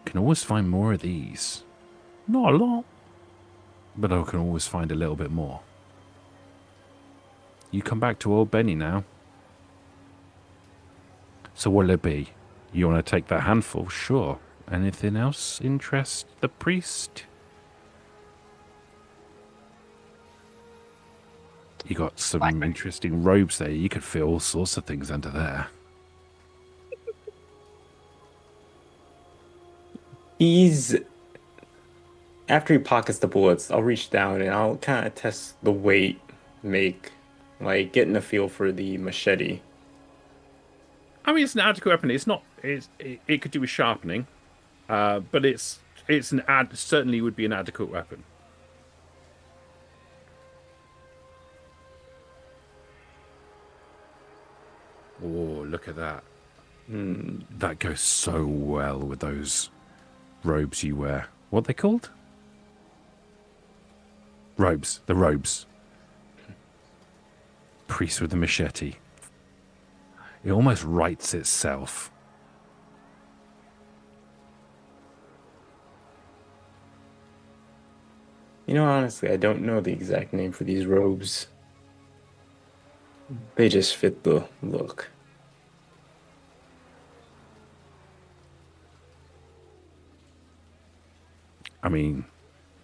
Speaker 2: Can always find more of these. Not a lot, but I can always find a little bit more. You come back to old Benny now. So what'll it be? You want to take that handful? Sure. Anything else interest the priest? You got some interesting robes there. You could fit all sorts of things under there.
Speaker 6: After he pockets the bullets, I'll reach down and I'll kind of test the weight, getting a feel for the machete.
Speaker 2: I mean, it's an adequate weapon. It's not. It could do with sharpening, but certainly would be an adequate weapon. Oh, look at that. That goes so well with those robes you wear. What are they called? Robes. The robes. Priest with the machete. It almost writes itself.
Speaker 6: You know, honestly, I don't know the exact name for these robes. They just fit the look.
Speaker 2: I mean,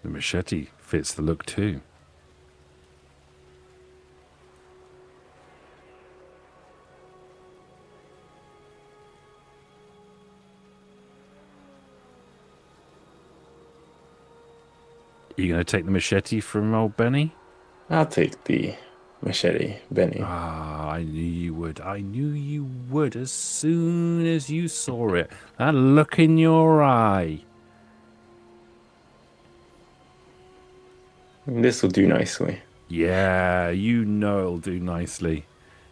Speaker 2: the machete fits the look too. You going to take the machete from old Benny?
Speaker 6: I'll take the machete, Benny.
Speaker 2: Ah, I knew you would. I knew you would as soon as you saw it. That look in your eye.
Speaker 6: This will do nicely.
Speaker 2: Yeah, you know it'll do nicely.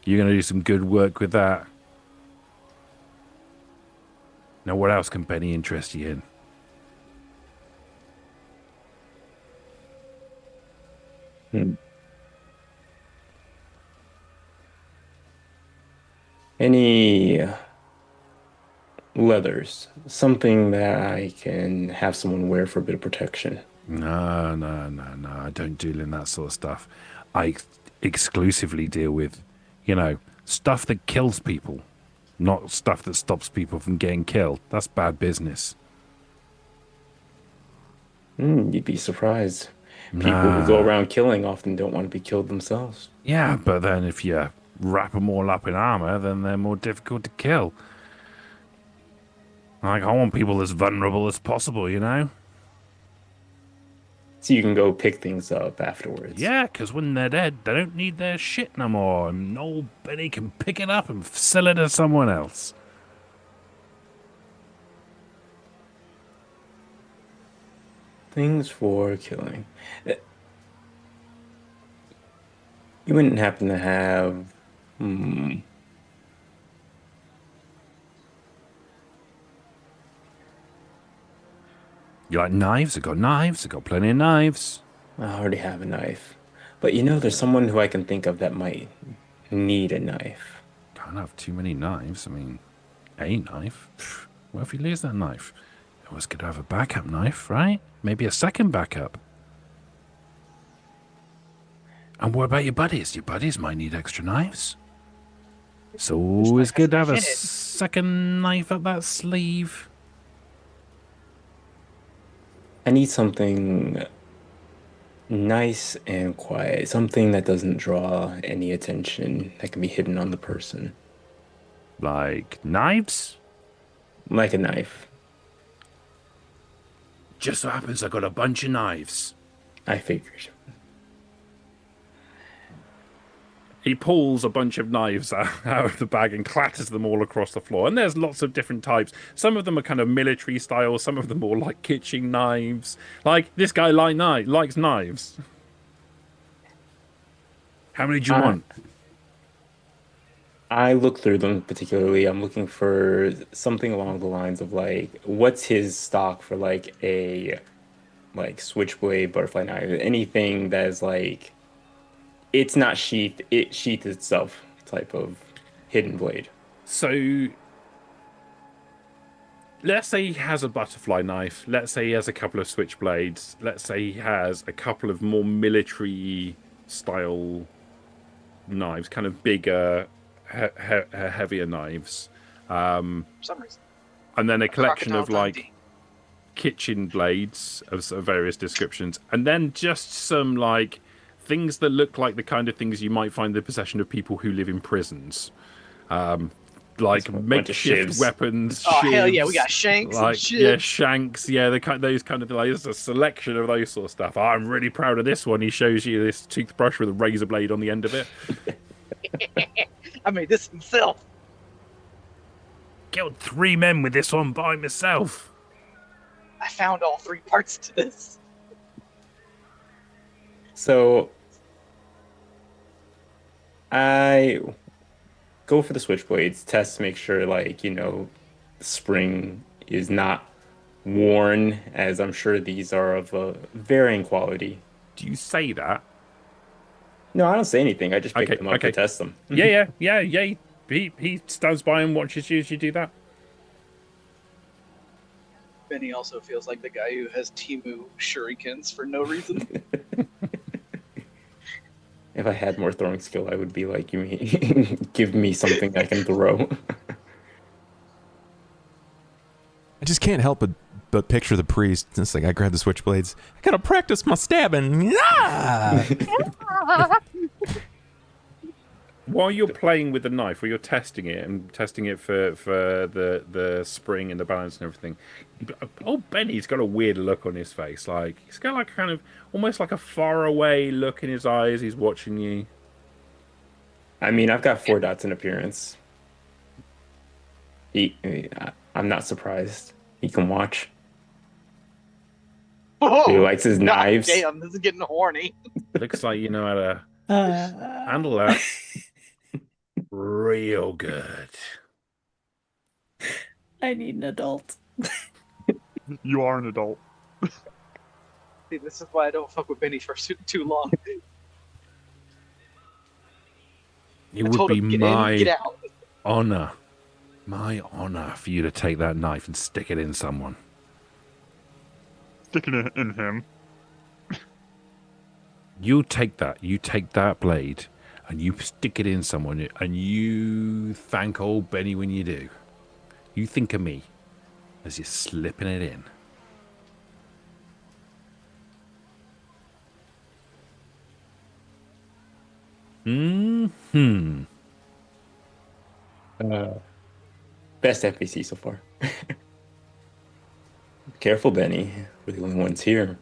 Speaker 2: You're going to do some good work with that. Now, what else can Benny interest you in?
Speaker 6: Any leathers, something that I can have someone wear for a bit of protection.
Speaker 2: No. I don't deal in that sort of stuff. I exclusively deal with, stuff that kills people, not stuff that stops people from getting killed. That's bad business.
Speaker 6: You'd be surprised. People who go around killing often don't want to be killed themselves.
Speaker 2: Yeah, but then if you wrap them all up in armor, then they're more difficult to kill. Like, I want people as vulnerable as possible, you know?
Speaker 6: So you can go pick things up afterwards.
Speaker 2: Yeah, because when they're dead, they don't need their shit no more, and nobody can pick it up and sell it to someone else.
Speaker 6: Things for killing. You wouldn't happen to have...
Speaker 2: You like knives? I got knives. I got plenty of knives.
Speaker 6: I already have a knife. But you know, there's someone who I can think of that might need a knife.
Speaker 2: Can't have too many knives. I mean, a knife. Pfft, what if you lose that knife? Always good to have a backup knife, right? Maybe a second backup. And what about your buddies? Your buddies might need extra knives. It's always good to have a second knife up that sleeve.
Speaker 6: I need something nice and quiet. Something that doesn't draw any attention, that can be hidden on the person.
Speaker 2: Like knives?
Speaker 6: Like a knife.
Speaker 2: Just so happens I got a bunch of knives.
Speaker 6: I figured.
Speaker 2: He pulls a bunch of knives out of the bag and clatters them all across the floor. And there's lots of different types. Some of them are kind of military style. Some of them more like kitchen knives. Like, this guy likes knives. How many do you want?
Speaker 6: I look through them particularly. I'm looking for something along the lines of like, what's his stock for like a switchblade, butterfly knife, anything that is like, it's not sheath, it sheath itself type of hidden blade.
Speaker 2: So, let's say he has a butterfly knife. Let's say he has a couple of switchblades. Let's say he has a couple of more military style knives, kind of bigger, heavier knives.
Speaker 5: For some reason.
Speaker 2: And then a collection of
Speaker 5: Crocodile
Speaker 2: like
Speaker 5: Dundee.
Speaker 2: kitchen blades of various descriptions. And then just some like things that look like the kind of things you might find in the possession of people who live in prisons. Like makeshift weapons.
Speaker 5: Oh,
Speaker 2: shivs,
Speaker 5: hell yeah, we got shanks and
Speaker 2: like,
Speaker 5: shit.
Speaker 2: yeah, shanks. Yeah, those kind of like, there's a selection of those sort of stuff. Oh, I'm really proud of this one. He shows you this toothbrush with a razor blade on the end of it.
Speaker 5: I made this himself.
Speaker 2: Killed 3 men with this one by myself.
Speaker 5: I found all 3 parts to this.
Speaker 6: So I go for the switchblades, test to make sure, like, you know, the spring is not worn, as I'm sure these are of a varying quality.
Speaker 2: Do you say that?
Speaker 6: No, I don't say anything. I just pick them up to test them.
Speaker 2: Yeah. He stands by and watches you as you do that.
Speaker 5: Benny also feels like the guy who has Timu shurikens for no reason.
Speaker 6: If I had more throwing skill, I would be like, give me something I can throw.
Speaker 1: I just can't help but picture the priest. It's like, I grab the switchblades. I gotta practice my stabbing. Ah!
Speaker 2: While you're playing with the knife, while you're testing it and testing it for the spring and the balance and everything, Benny's got a weird look on his face. Like, he's got like kind of almost like a faraway look in his eyes. He's watching you.
Speaker 6: I mean, I've got 4 dots in appearance. I'm not surprised. He can watch.
Speaker 5: Oh,
Speaker 6: He likes his knives.
Speaker 5: Damn, this is getting horny.
Speaker 2: Looks like you know how to handle that real good.
Speaker 4: I need an adult.
Speaker 3: You are an adult.
Speaker 5: See, this is why I don't fuck with Benny for too long.
Speaker 2: It
Speaker 5: I
Speaker 2: would
Speaker 5: told
Speaker 2: be
Speaker 5: him, get
Speaker 2: my
Speaker 5: in, get out.
Speaker 2: honor for you to take that knife and stick it in someone.
Speaker 3: Sticking it in him.
Speaker 2: You take that blade, and you stick it in someone, and you thank old Benny when you do. You think of me as you're slipping it in.
Speaker 6: Best NPC so far. Careful, Benny. We're the only ones here.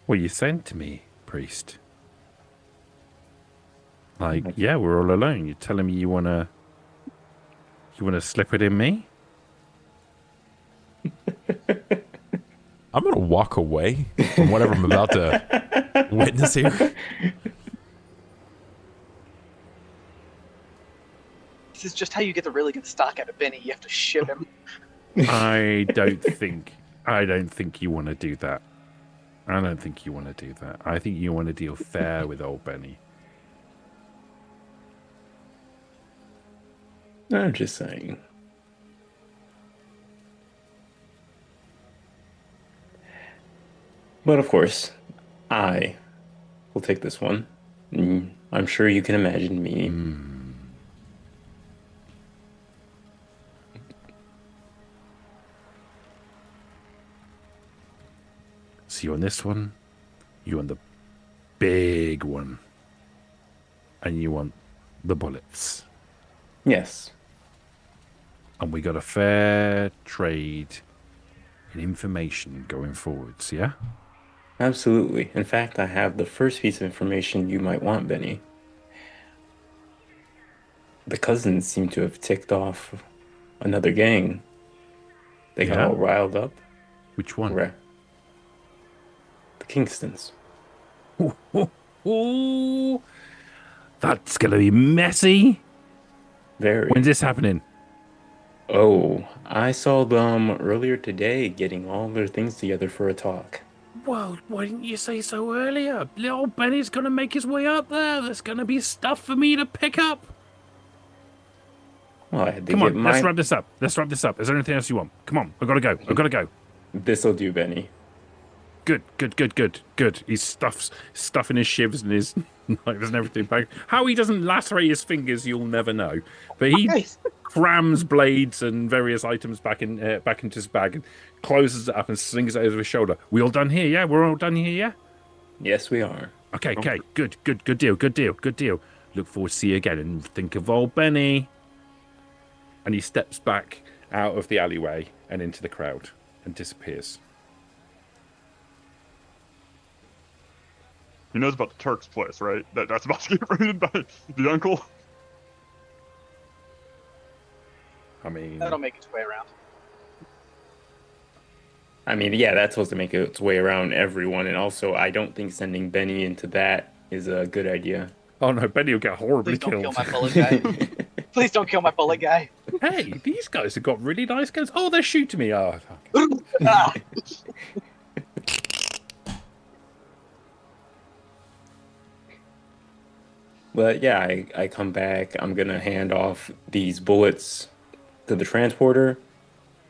Speaker 2: What are you saying to me, priest? Like, yeah, we're all alone. You're telling me you wanna slip it in me?
Speaker 1: I'm gonna walk away from whatever I'm about to witness here.
Speaker 5: This is just how you get the really good stock out of Benny. You have to ship him.
Speaker 2: I don't think you want to do that. I don't think you want to do that. I think you want to deal fair with old Benny.
Speaker 6: I'm just saying. But of course, I will take this one. I'm sure you can imagine me.
Speaker 2: So you on this one, you want the big one, and you want the bullets.
Speaker 6: Yes.
Speaker 2: And we got a fair trade in information going forwards, yeah?
Speaker 6: Absolutely. In fact, I have the first piece of information you might want, Benny. The cousins seem to have ticked off another gang. They got
Speaker 2: Yeah?
Speaker 6: all riled up.
Speaker 2: Which one?
Speaker 6: The Kingstons.
Speaker 2: Ooh, that's gonna be messy.
Speaker 6: Very.
Speaker 2: When's this happening?
Speaker 6: Oh, I saw them earlier today getting all their things together for a talk.
Speaker 2: Well, why didn't you say so earlier? Little Benny's gonna make his way up there. There's gonna be stuff for me to pick up.
Speaker 6: Well, I had to
Speaker 2: Come
Speaker 6: get
Speaker 2: on, let's wrap this up. Let's wrap this up. Is there anything else you want? Come on, I've gotta go. I've gotta go.
Speaker 6: This'll do, Benny.
Speaker 2: Good. He's stuffing his shivs and his knives and everything back. How he doesn't lacerate his fingers, you'll never know. But he crams blades and various items back into his bag and closes it up and slings it over his shoulder. We all done here, yeah? We're all done here, yeah?
Speaker 6: Yes, we are.
Speaker 2: Okay. Good deal. Look forward to see you again and think of old Benny. And he steps back out of the alleyway and into the crowd and disappears.
Speaker 3: He knows about the Turk's place, right? That's about to get raided by the uncle.
Speaker 2: I mean,
Speaker 5: That'll make its way around.
Speaker 6: I mean, yeah, that's supposed to make its way around everyone. And also, I don't think sending Benny into that is a good idea.
Speaker 2: oh no, Benny will get horribly
Speaker 5: Please don't
Speaker 2: killed.
Speaker 5: kill my bullet guy. Please don't kill my bullet guy.
Speaker 2: Hey, these guys have got really nice guns. Oh, they're shooting me. Oh,
Speaker 5: Ah.
Speaker 6: But yeah, I come back. I'm gonna hand off these bullets to the transporter.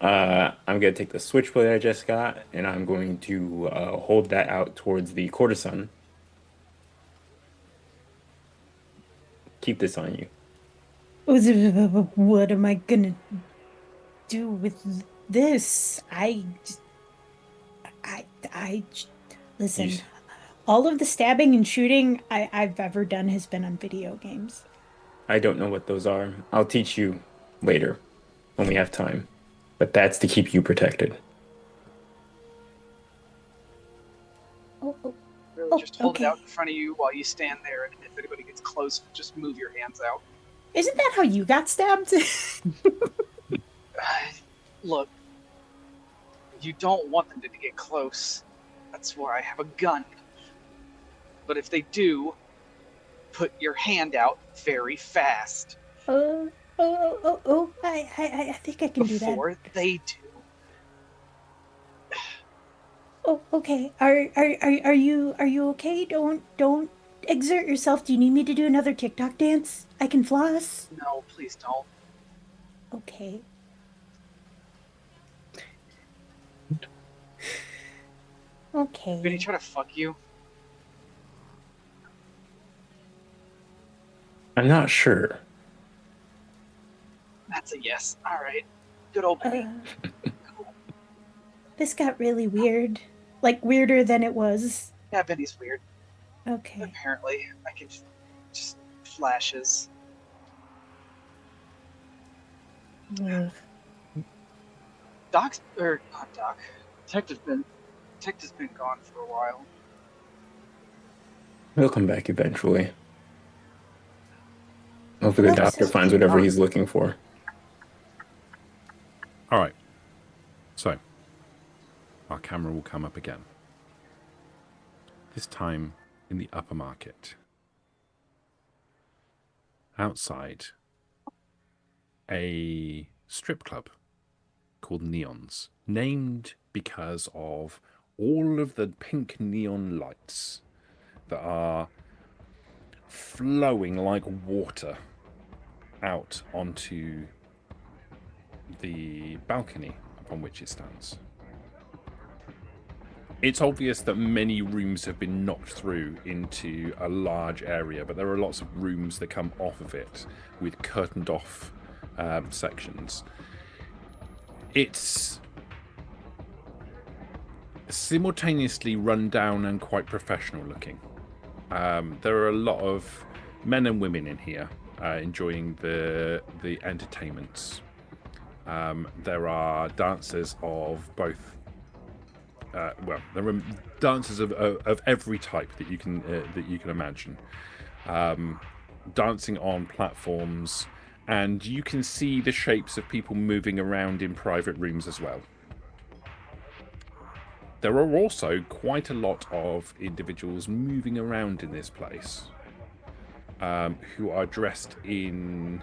Speaker 6: I'm gonna take the switchblade I just got, and I'm going to hold that out towards the courtesan. Keep this on you.
Speaker 4: What am I gonna do with this? Listen.
Speaker 6: You-
Speaker 4: All of the stabbing and shooting I've ever done has been on video games.
Speaker 6: I don't know what those are. I'll teach you later when we have time. But that's to keep you protected.
Speaker 5: Really, just hold
Speaker 4: okay.
Speaker 5: it out in front of you while you stand there, and if anybody gets close, just move your hands out.
Speaker 4: Isn't that how you got stabbed?
Speaker 5: Look, you don't want them to get close. That's why I have a gun. But if they do, put your hand out very fast.
Speaker 4: I think I can do that.
Speaker 5: Before they do.
Speaker 4: Oh, okay. Are you okay? Don't exert yourself. Do you need me to do another TikTok dance? I can floss.
Speaker 5: No, please don't.
Speaker 4: Okay. Okay.
Speaker 5: Did he try to fuck you?
Speaker 6: I'm not sure.
Speaker 5: That's a yes. All right. Good old Benny.
Speaker 4: This got really weird. Like, weirder than it was.
Speaker 5: Yeah, Benny's weird.
Speaker 4: Okay.
Speaker 5: Apparently, I can just flashes.
Speaker 4: Ugh.
Speaker 5: Doc's or not Doc. Detective's been gone for a while.
Speaker 6: He'll come back eventually. Hopefully the
Speaker 4: Well,
Speaker 6: doctor finds whatever he's looking for.
Speaker 2: All right. So, our camera will come up again. This time in the upper market. Outside, a strip club called Neons, named because of all of the pink neon lights that are flowing like water out onto the balcony upon which it stands. It's obvious that many rooms have been knocked through into a large area, but there are lots of rooms that come off of it with curtained off sections. It's simultaneously run down and quite professional looking. There are a lot of men and women in here enjoying the entertainments. There are dancers of both. There are dancers of every type that you can imagine, dancing on platforms, and you can see the shapes of people moving around in private rooms as well. There are also quite a lot of individuals moving around in this place, who are dressed in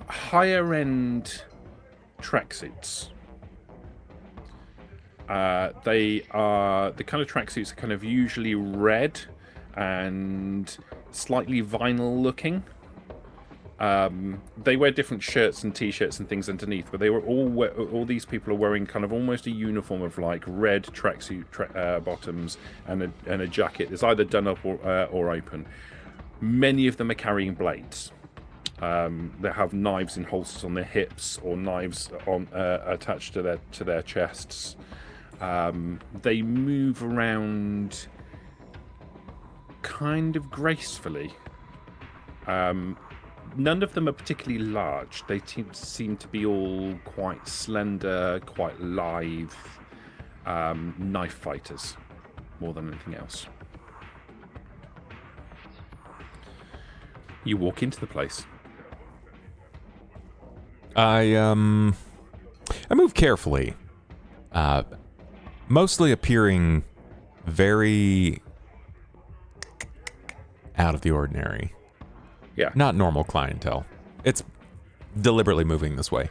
Speaker 2: higher end tracksuits. They are the kind of tracksuits are kind of usually red and slightly vinyl looking. They wear different shirts and t-shirts and things underneath, but they were all these people are wearing kind of almost a uniform of like red tracksuit bottoms and a jacket that's either done up or open. Many of them are carrying blades. They have knives in holsters on their hips or knives on attached to their chests. They move around kind of gracefully. None of them are particularly large. They seem to be all quite slender, quite lithe, knife fighters more than anything else. You walk into the place.
Speaker 1: I move carefully, mostly appearing very out of the ordinary.
Speaker 2: Yeah.
Speaker 1: Not normal clientele. It's deliberately moving this way.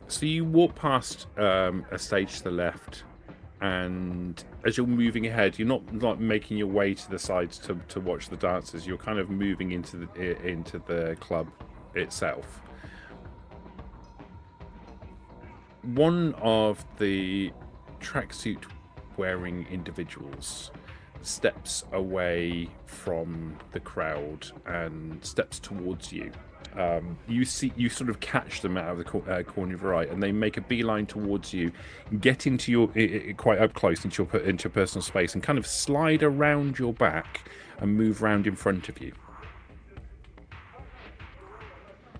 Speaker 2: So you walk past a stage to the left, and as you're moving ahead, you're not making your way to the sides to watch the dancers. You're kind of moving into the club itself. One of the tracksuit wearing individuals steps away from the crowd and steps towards you. You sort of catch them out of the corner of your eye, and they make a beeline towards you, get into your quite up close into your personal space, and kind of slide around your back and move around in front of you.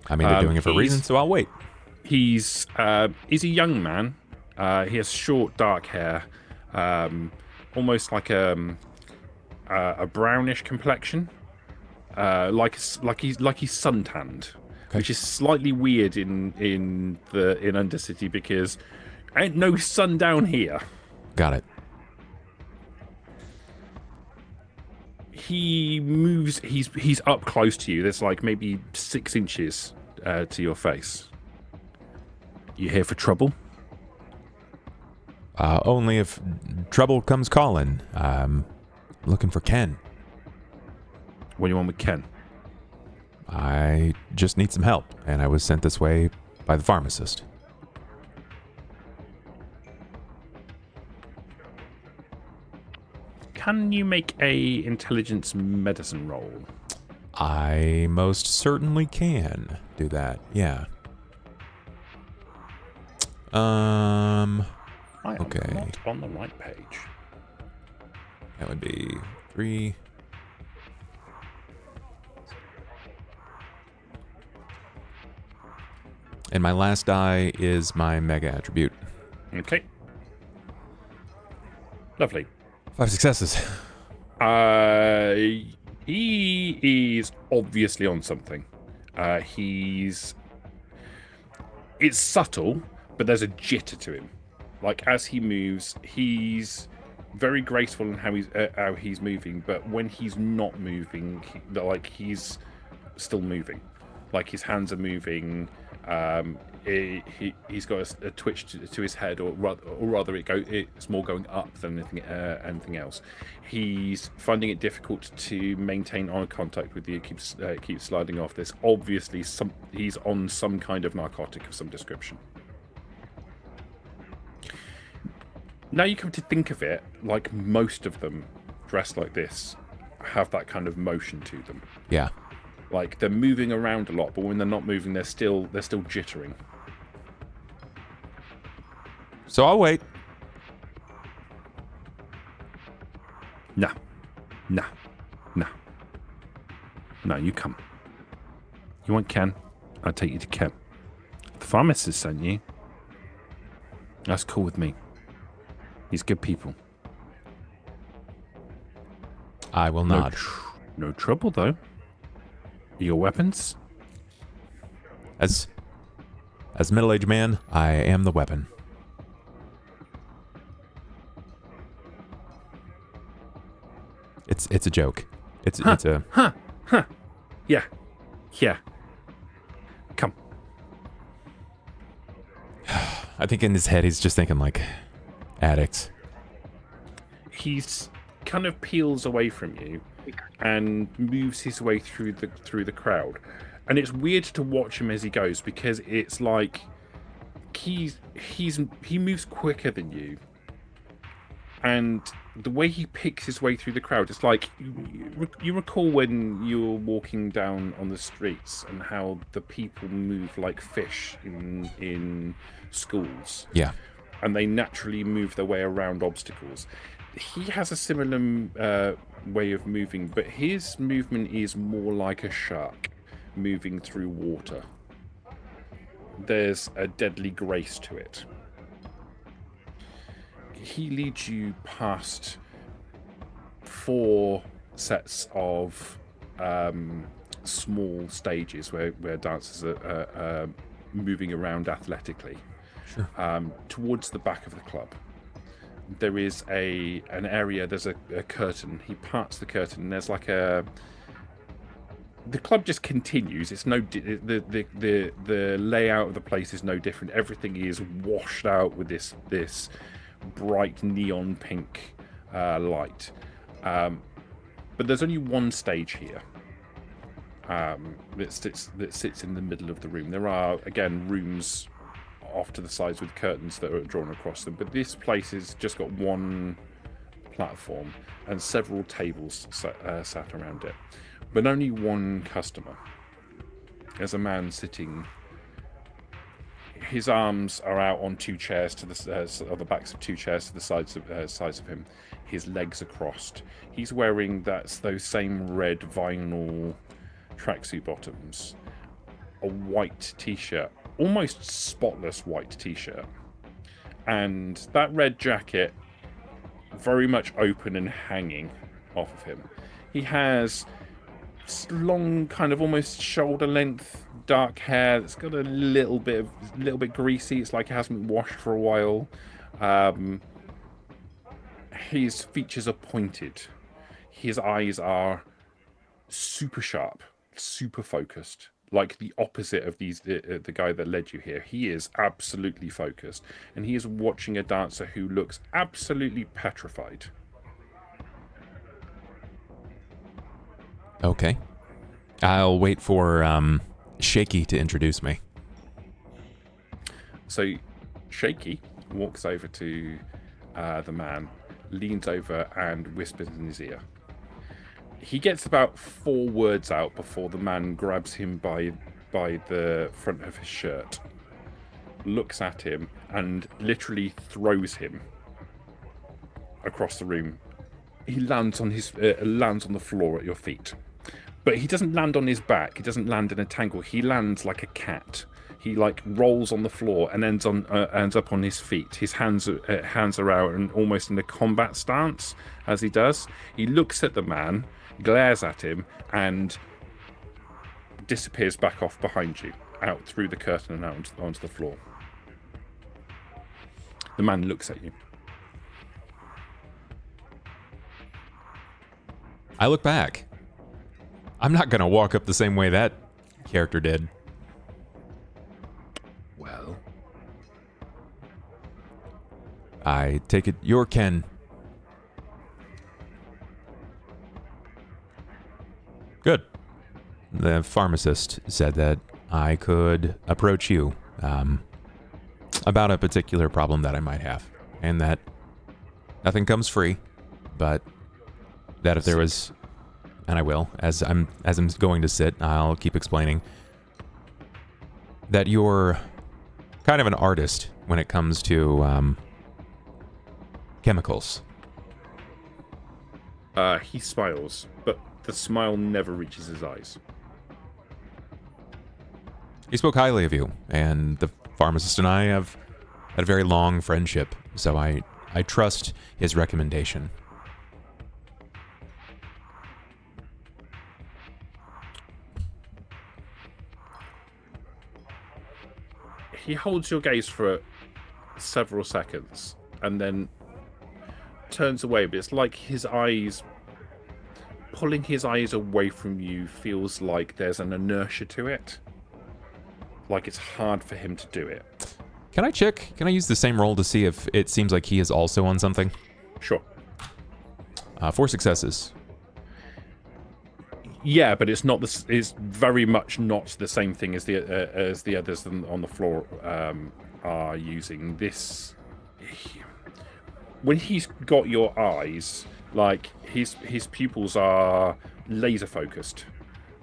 Speaker 1: I mean, they're doing it for a reason, so I'll wait.
Speaker 2: He's a young man. He has short, dark hair, almost like a brownish complexion, like he's suntanned,
Speaker 1: okay.
Speaker 2: Which is slightly weird in Undercity because ain't no sun down here.
Speaker 1: Got it.
Speaker 2: He moves. He's up close to you. There's like maybe 6 inches to your face. You here for trouble?
Speaker 1: Only if trouble comes calling. Looking for Ken.
Speaker 2: What do you want with Ken?
Speaker 1: I just need some help, and I was sent this way by the pharmacist.
Speaker 2: Can you make a intelligence medicine roll?
Speaker 1: I most certainly can do that. Yeah.
Speaker 2: I am
Speaker 1: Okay.
Speaker 2: not on the right page.
Speaker 1: That would be 3. And my last die is my mega attribute.
Speaker 2: Okay. Lovely.
Speaker 1: 5 successes.
Speaker 2: He is obviously on something. It's subtle, but there's a jitter to him. Like as he moves, he's very graceful in how he's moving, but when he's not moving, he's still moving. Like his hands are moving. He's got a twitch to his head, or rather, it's more going up than anything else. He's finding it difficult to maintain eye contact with you. It keeps sliding off. There's obviously he's on some kind of narcotic of some description. Now you come to think of it, like most of them dressed like this have that kind of motion to them.
Speaker 1: Yeah.
Speaker 2: Like they're moving around a lot, but when they're not moving, they're still jittering.
Speaker 1: So I'll wait.
Speaker 2: No, you come. You want Ken? I'll take you to Ken. The pharmacist sent you. That's cool with me. He's good people.
Speaker 1: I will nod.
Speaker 2: No trouble though. Your weapons?
Speaker 1: As middle-aged man, I am the weapon. It's a joke. It's a
Speaker 2: Yeah. Come.
Speaker 1: I think in his head he's just thinking like addicts.
Speaker 2: He's kind of peels away from you and moves his way through the crowd. And it's weird to watch him as he goes, because it's like he moves quicker than you. And the way he picks his way through the crowd, it's like you recall when you were walking down on the streets and how the people move like fish in schools.
Speaker 1: Yeah.
Speaker 2: And they naturally move their way around obstacles. He has a similar way of moving, but his movement is more like a shark moving through water. There's a deadly grace to it. He leads you past 4 sets of small stages where dancers are moving around athletically.
Speaker 1: Sure.
Speaker 2: Towards the back of the club. There is an area, there's a curtain. He parts the curtain, and there's like the club just continues. It's the layout of the place is no different. Everything is washed out with this bright neon pink light. But there's only one stage here that sits in the middle of the room. There are, again, rooms off to the sides with curtains that are drawn across them, but this place has just got one platform and several tables sat around it, but only one customer. There's a man sitting. His arms are out on 2 chairs to the backs of 2 chairs to the sides of him. His legs are crossed. He's wearing those same red vinyl tracksuit bottoms, a white t-shirt, almost spotless white t-shirt, and that red jacket very much open and hanging off of him. He has long, kind of almost shoulder length dark hair that's got a little bit greasy. It's like it hasn't been washed for a while. His features are pointed. His eyes are super sharp, super focused. Like the opposite of the guy that led you here. He is absolutely focused, and he is watching a dancer who looks absolutely petrified.
Speaker 1: Okay. I'll wait for Shaky to introduce me.
Speaker 2: So Shaky walks over to the man, leans over and whispers in his ear. He gets about 4 words out before the man grabs him by the front of his shirt, looks at him, and literally throws him across the room. He lands on the floor at your feet, but he doesn't land on his back. He doesn't land in a tangle. He lands like a cat. He like rolls on the floor and ends up on his feet. His hands are out and almost in a combat stance as he does. He looks at the man, glares at him, and disappears back off behind you, out through the curtain and out onto the floor. The man looks at you.
Speaker 1: I look back. I'm not going to walk up the same way that character did.
Speaker 2: Well,
Speaker 1: I take it you're Ken. Good. The pharmacist said that I could approach you about a particular problem that I might have, and that nothing comes free, but that if there was, and I will, as I'm going to sit, I'll keep explaining that you're kind of an artist when it comes to chemicals.
Speaker 2: he smiles, but the smile never reaches his eyes.
Speaker 1: He spoke highly of you, and the pharmacist and I have had a very long friendship, so I trust his recommendation.
Speaker 2: He holds your gaze for several seconds and then turns away, but it's like his eyes, pulling his eyes away from you feels like there's an inertia to it. Like it's hard for him to do it.
Speaker 1: Can I check? Can I use the same roll to see if it seems like he is also on something?
Speaker 2: Sure.
Speaker 1: 4 successes.
Speaker 2: Yeah, but it's not this. It's very much not the same thing as the others on the floor are using. This, when he's got your eyes, like his pupils are laser focused.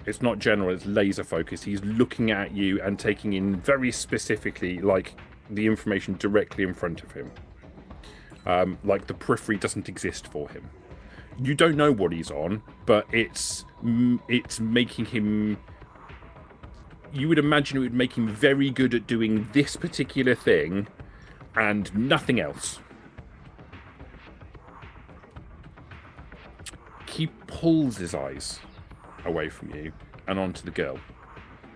Speaker 2: It's not general. It's laser focused. He's looking at you and taking in very specifically, like the information directly in front of him. Like the periphery doesn't exist for him. You don't know what he's on, but it's making him. You would imagine it would make him very good at doing this particular thing, and nothing else. He pulls his eyes away from you and onto the girl.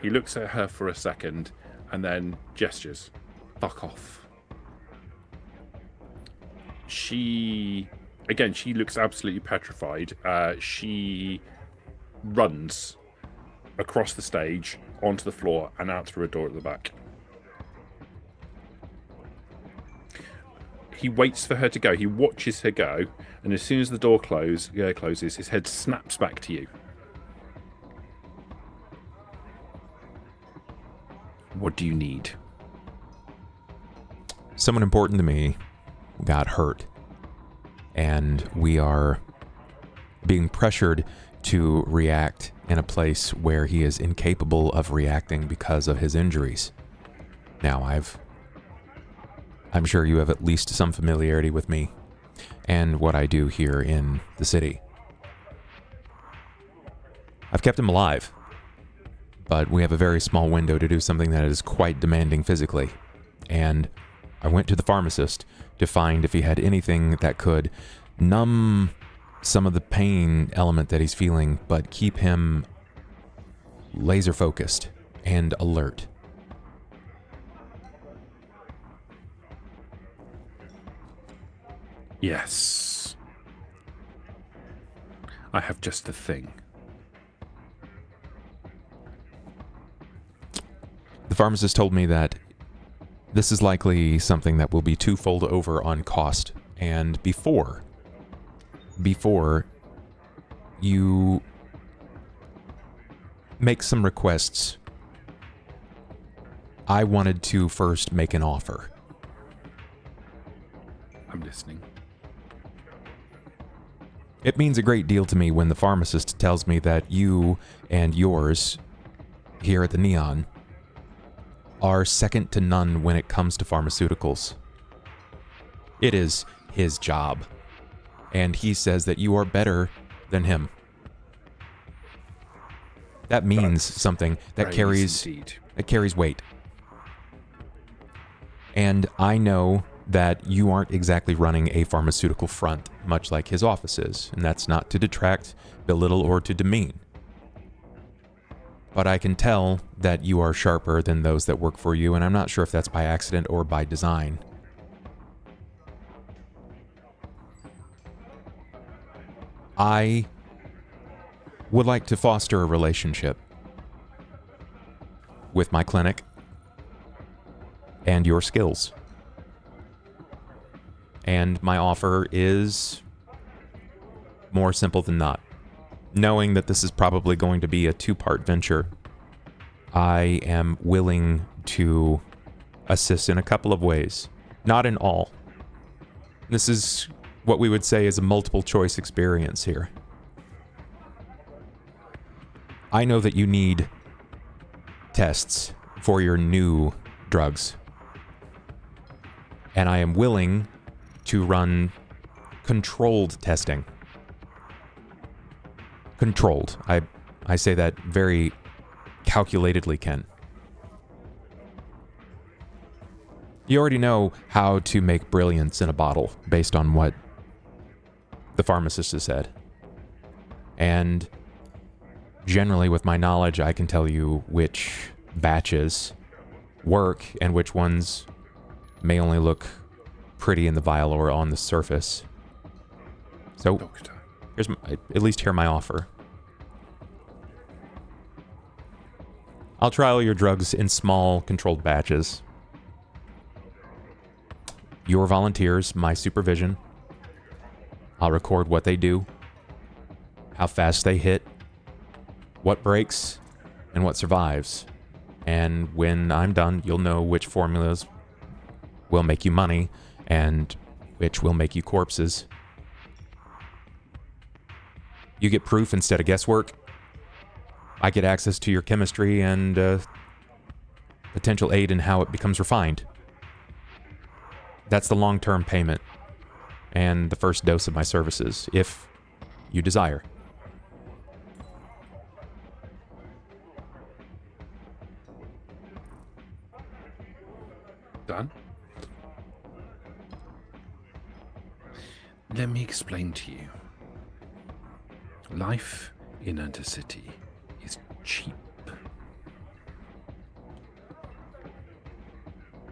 Speaker 2: He looks at her for a second, and then gestures, "Fuck off." She looks absolutely petrified. She runs across the stage, onto the floor, and out through a door at the back. He waits for her to go. He watches her go, and as soon as the door closes, his head snaps back to you. What do you need?
Speaker 1: Someone important to me got hurt, and we are being pressured to react in a place where he is incapable of reacting because of his injuries. Now, I'm sure you have at least some familiarity with me and what I do here in the city. I've kept him alive, but we have a very small window to do something that is quite demanding physically, and I went to the pharmacist to find if he had anything that could numb some of the pain element that he's feeling, but keep him laser focused and alert.
Speaker 2: Yes. I have just the thing.
Speaker 1: The pharmacist told me that this is likely something that will be twofold over on cost, and before you make some requests, I wanted to first make an offer.
Speaker 2: I'm listening.
Speaker 1: It means a great deal to me when the pharmacist tells me that you and yours here at the Neon are second to none when it comes to pharmaceuticals. It is his job, and he says that you are better than him. That means something. That carries weight. And I know that you aren't exactly running a pharmaceutical front, much like his office is, and that's not to detract, belittle, or to demean. But I can tell that you are sharper than those that work for you, and I'm not sure if that's by accident or by design. I would like to foster a relationship with my clinic and your skills. And my offer is more simple than not. Knowing that this is probably going to be a two-part venture, I am willing to assist in a couple of ways. Not in all. This is what we would say is a multiple choice experience here. I know that you need tests for your new drugs. And I am willing to run controlled testing. Controlled. I say that very calculatedly, Ken. You already know how to make brilliance in a bottle based on what the pharmacist has said. And generally with my knowledge, I can tell you which batches work and which ones may only look pretty in the vial or on the surface. So,
Speaker 2: Doctor.
Speaker 1: At least hear my offer. I'll trial your drugs in small, controlled batches. Your volunteers, my supervision. I'll record what they do, how fast they hit, what breaks, and what survives. And when I'm done, you'll know which formulas will make you money and which will make you corpses. You get proof instead of guesswork. I get access to your chemistry and potential aid in how it becomes refined. That's the long-term payment and the first dose of my services, if you desire.
Speaker 2: Done? Let me explain to you. Life in Undercity is cheap.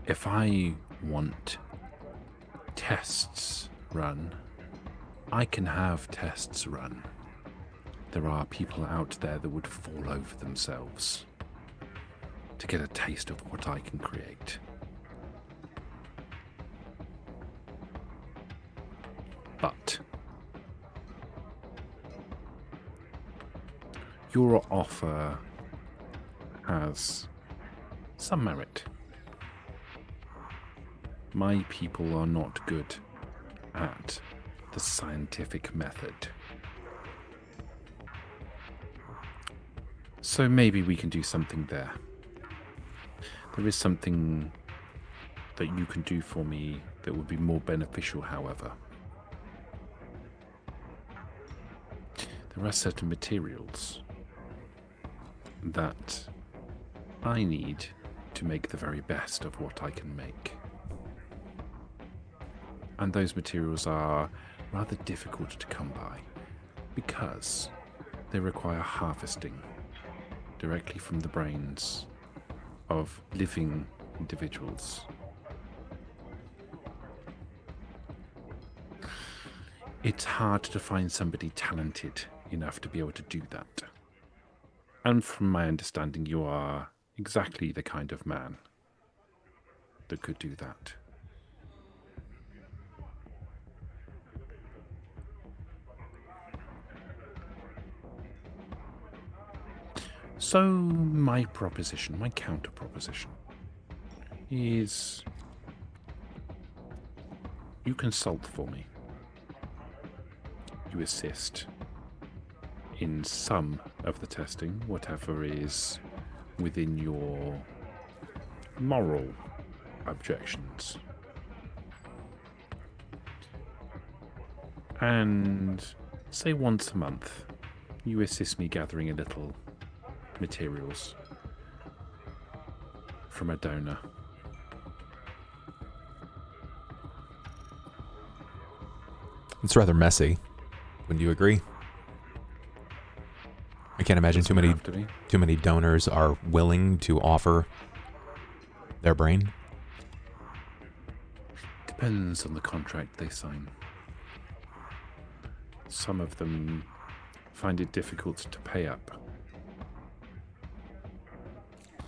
Speaker 2: If I want tests run, I can have tests run. There are people out there that would fall over themselves to get a taste of what I can create. But your offer has some merit. My people are not good at the scientific method. So maybe we can do something there. There is something that you can do for me that would be more beneficial, however. There are certain materials that I need to make the very best of what I can make. And those materials are rather difficult to come by because they require harvesting directly from the brains of living individuals. It's hard to find somebody talented enough to be able to do that. And from my understanding, you are exactly the kind of man that could do that. So my proposition, my counter proposition, is you consult for me. you assist in some of the testing, whatever is within your moral objections. And say once a month, you assist me gathering a little materials from a donor.
Speaker 1: It's rather messy. Wouldn't you agree? I can't imagine
Speaker 2: Doesn't have to be.
Speaker 1: too many donors are willing to offer their brain.
Speaker 2: Depends on the contract they sign. Some of them find it difficult to pay up.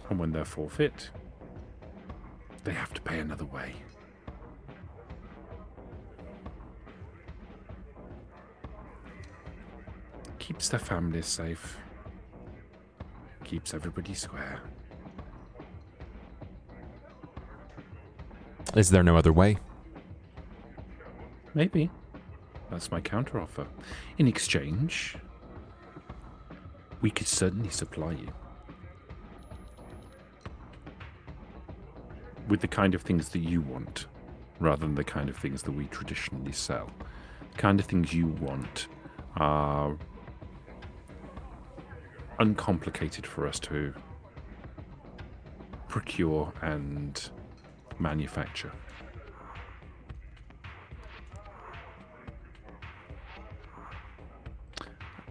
Speaker 2: And when they're forfeit, they have to pay another way. Keeps their families safe. Keeps everybody square.
Speaker 1: Is there no other way?
Speaker 2: Maybe. That's my counteroffer. In exchange, we could certainly supply you with the kind of things that you want, rather than the kind of things that we traditionally sell. The kind of things you want are uncomplicated for us to procure and manufacture.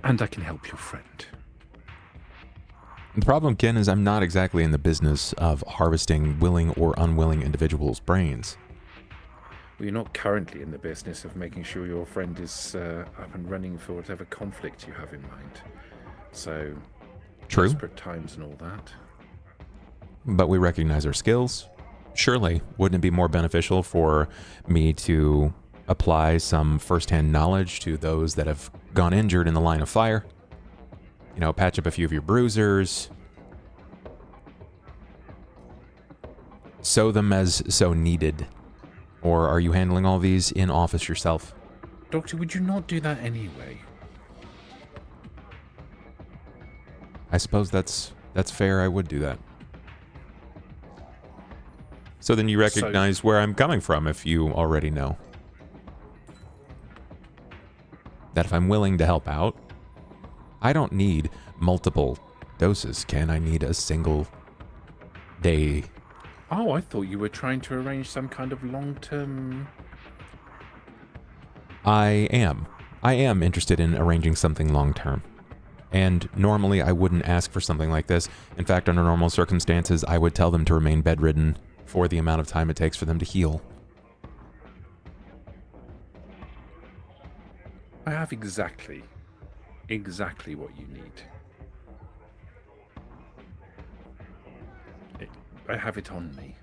Speaker 2: And I can help your friend.
Speaker 1: The problem, Ken, is I'm not exactly in the business of harvesting willing or unwilling individuals' brains.
Speaker 2: Well, you're not currently in the business of making sure your friend is up and running for whatever conflict you have in mind. So,
Speaker 1: True.
Speaker 2: desperate times and all that.
Speaker 1: But we recognize our skills. Surely, wouldn't it be more beneficial for me to apply some first-hand knowledge to those that have gone injured in the line of fire? You know, patch up a few of your bruisers. Sew them as so needed. Or are you handling all these in office yourself?
Speaker 2: Doctor, would you not do that anyway?
Speaker 1: I suppose that's fair. I would do that. So then you recognize where I'm coming from if you already know. That if I'm willing to help out, I don't need multiple doses, Ken. I need a single day.
Speaker 2: Oh, I thought you were trying to arrange some kind of long-term...
Speaker 1: I am interested in arranging something long-term. And normally I wouldn't ask for something like this. In fact, under normal circumstances, I would tell them to remain bedridden for the amount of time it takes for them to heal.
Speaker 2: I have exactly what you need. I have it on me.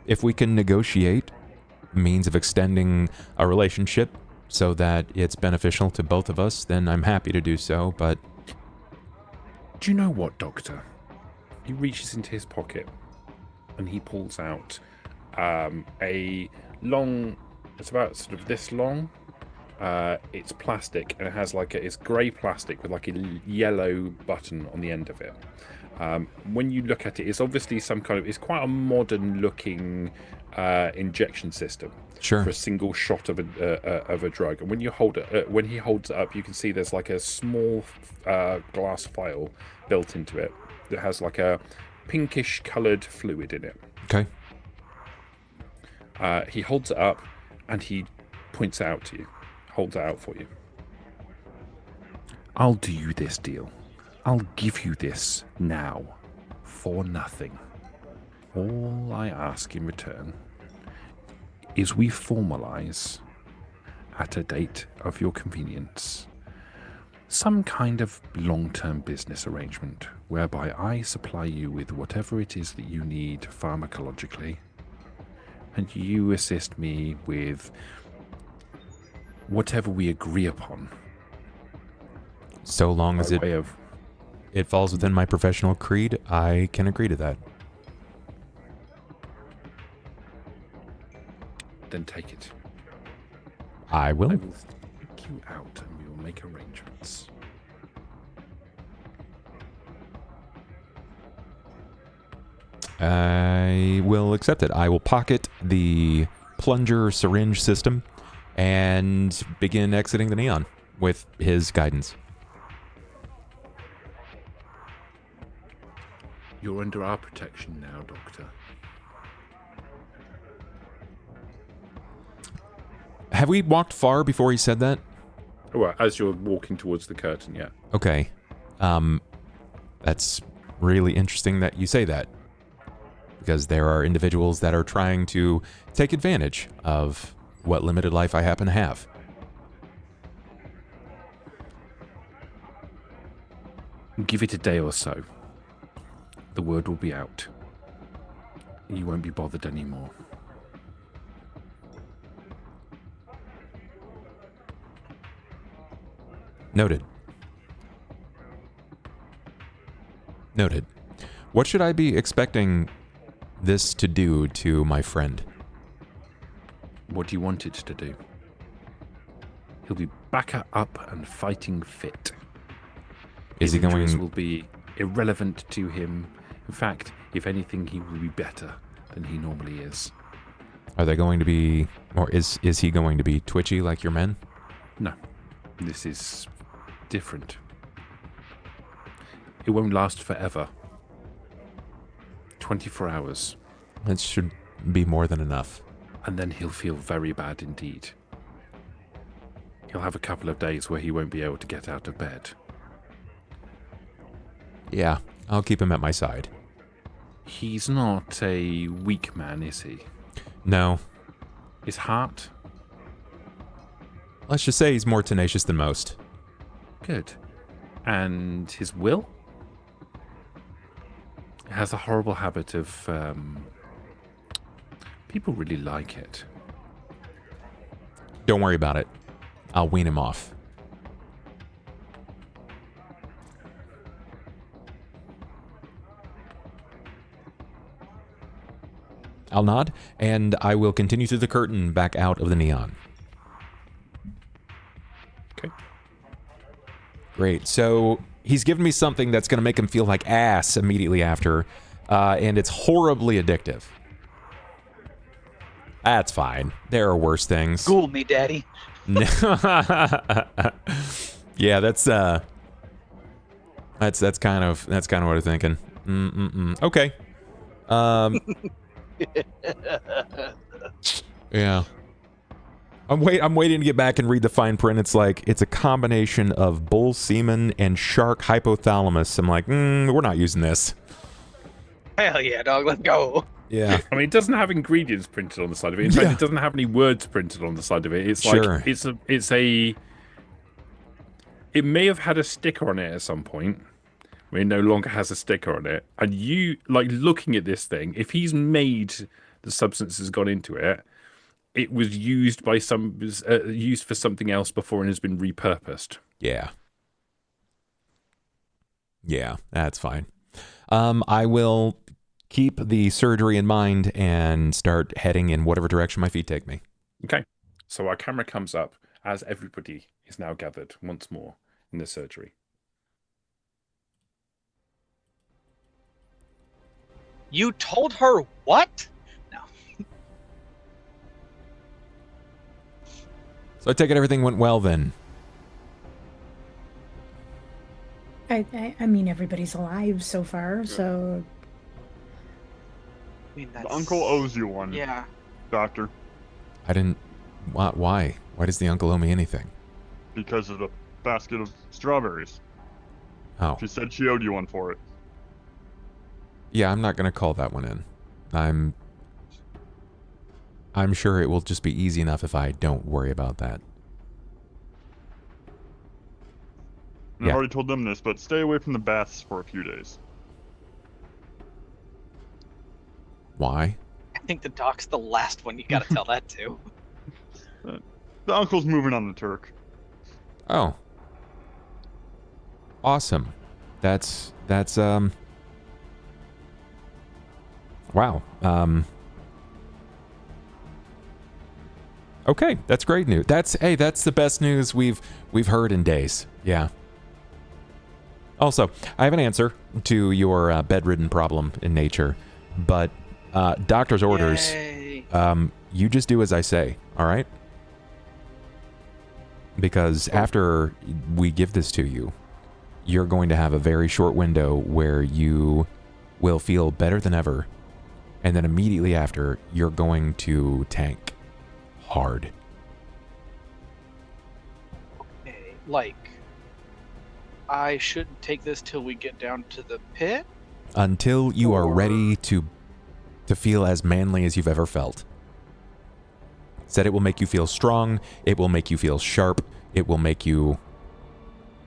Speaker 1: If we can negotiate means of extending a relationship so that it's beneficial to both of us, then I'm happy to do so, but...
Speaker 2: Do you know what, Doctor? He reaches into his pocket and he pulls out a long... It's about sort of this long. It's plastic and it has it's grey plastic with like a yellow button on the end of it. When you look at it, it's obviously some kind of... It's quite a modern looking injection system.
Speaker 1: Sure.
Speaker 2: For a single shot of a drug. And when you hold it, when he holds it up, you can see there's like a small glass vial built into it that has like a pinkish coloured fluid in it.
Speaker 1: Okay.
Speaker 2: He holds it up and he points it out to you, holds it out for you. I'll do you this deal. I'll give you this now for nothing. All I ask in return is we formalize, at a date of your convenience, some kind of long-term business arrangement whereby I supply you with whatever it is that you need pharmacologically, and you assist me with whatever we agree upon.
Speaker 1: So long as it falls within my professional creed, I can agree to that.
Speaker 2: Then take it.
Speaker 1: I will.
Speaker 2: I will take you out and we will make arrangements.
Speaker 1: I will accept it. I will pocket the plunger syringe system and begin exiting the neon with his guidance.
Speaker 2: You're under our protection now, Doctor.
Speaker 1: Have we walked far before he said that?
Speaker 2: Well, as you're walking towards the curtain, yeah.
Speaker 1: Okay. That's really interesting that you say that. Because there are individuals that are trying to take advantage of what limited life I happen to have.
Speaker 2: Give it a day or so. The word will be out. You won't be bothered anymore.
Speaker 1: Noted. Noted. What should I be expecting this to do to my friend?
Speaker 2: What do you want it to do? He'll be back up and fighting fit.
Speaker 1: Is he
Speaker 2: Injuries
Speaker 1: going...
Speaker 2: will be irrelevant to him. In fact, if anything, he will be better than he normally is.
Speaker 1: Are they going to be... Or is he going to be twitchy like your men?
Speaker 2: No. This is different. It won't last forever. 24 hours.
Speaker 1: That should be more than enough.
Speaker 2: And then he'll feel very bad indeed. He'll have a couple of days where he won't be able to get out of bed.
Speaker 1: Yeah, I'll keep him at my side.
Speaker 2: He's not a weak man, is he?
Speaker 1: No.
Speaker 2: His heart?
Speaker 1: Let's just say he's more tenacious than most.
Speaker 2: Good. And his will? It has a horrible habit of... people really like it.
Speaker 1: Don't worry about it. I'll wean him off. I'll nod, and I will continue through the curtain back out of the neon.
Speaker 2: Okay.
Speaker 1: Great. So he's given me something that's going to make him feel like ass immediately after, and it's horribly addictive. That's fine. There are worse things.
Speaker 5: School me, Daddy.
Speaker 1: Yeah, that's kind of what I'm thinking. Okay. Yeah. I'm waiting to get back and read the fine print. It's like it's a combination of bull semen and shark hypothalamus. I'm like, we're not using this.
Speaker 5: Hell yeah, dog. Let's go.
Speaker 1: Yeah.
Speaker 2: I mean, it doesn't have ingredients printed on the side of it. In fact, it doesn't have any words printed on the side of it. It's like
Speaker 1: Sure.
Speaker 2: it may have had a sticker on it at some point. It no longer has a sticker on it. And you, like, looking at this thing, if he's made the substance has gone into it, it was used by used for something else before and has been repurposed.
Speaker 1: Yeah. Yeah, that's fine. I will keep the surgery in mind and start heading in whatever direction my feet take me.
Speaker 2: Okay. So our camera comes up as everybody is now gathered once more in the surgery.
Speaker 5: You told her what? No.
Speaker 1: So I take it everything went well then.
Speaker 4: I mean, everybody's alive so far, so...
Speaker 5: I mean,
Speaker 3: The uncle owes you one,
Speaker 5: Yeah.
Speaker 3: Doctor,
Speaker 1: I didn't... Why? Why does the uncle owe me anything?
Speaker 3: because of the basket of strawberries.
Speaker 1: Oh.
Speaker 3: She said she owed you one for it.
Speaker 1: Yeah, I'm not going to call that one in. I'm sure it will just be easy enough if I don't worry about that.
Speaker 3: And
Speaker 1: Yeah.
Speaker 3: I've already told them this, but stay away from the baths for a few days.
Speaker 1: Why?
Speaker 5: I think the doc's the last one you gotta tell that to.
Speaker 3: The uncle's moving on the Turk.
Speaker 1: Oh. Awesome. That's wow. Okay, that's great news. That's the best news we've heard in days. Yeah. Also, I have an answer to your bedridden problem in nature, but doctor's orders.
Speaker 5: Yay.
Speaker 1: You just do as I say. All right. Because after we give this to you, you're going to have a very short window where you will feel better than ever. And then immediately after, you're going to tank hard.
Speaker 5: Okay, like, I shouldn't take this till we get down to the pit?
Speaker 1: Until you are
Speaker 5: Or-
Speaker 1: ready to feel as manly as you've ever felt. Said it will make you feel strong, it will make you feel sharp, it will make you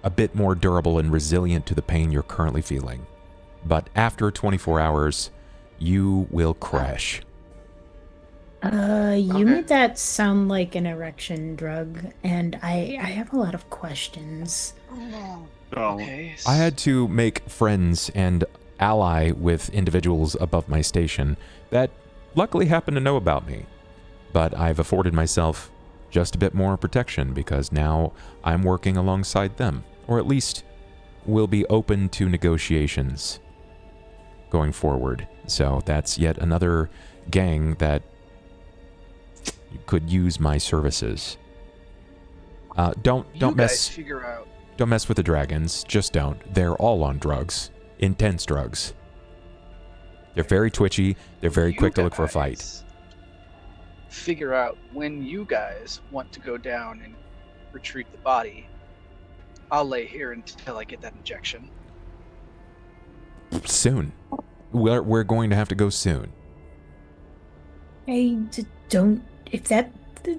Speaker 1: a bit more durable and resilient to the pain you're currently feeling. But after 24 hours, you will crash.
Speaker 4: You
Speaker 5: Okay.
Speaker 4: made that sound like an erection drug, and I have a lot of questions.
Speaker 3: So,
Speaker 5: Okay.
Speaker 1: I had to make friends and ally with individuals above my station that luckily happen to know about me. But I've afforded myself just a bit more protection because now I'm working alongside them, or at least will be open to negotiations going forward. So that's yet another gang that could use my services. Don't
Speaker 5: You guys
Speaker 1: mess
Speaker 5: figure out.
Speaker 1: don't mess with the dragons. Just don't. They're all on drugs, intense drugs. They're very twitchy. They're very
Speaker 5: You
Speaker 1: quick to look for a fight.
Speaker 5: guys Figure out when you guys want to go down and retrieve the body. I'll lay here until I get that injection.
Speaker 1: Soon. We're going to have to go soon.
Speaker 4: Don't. If that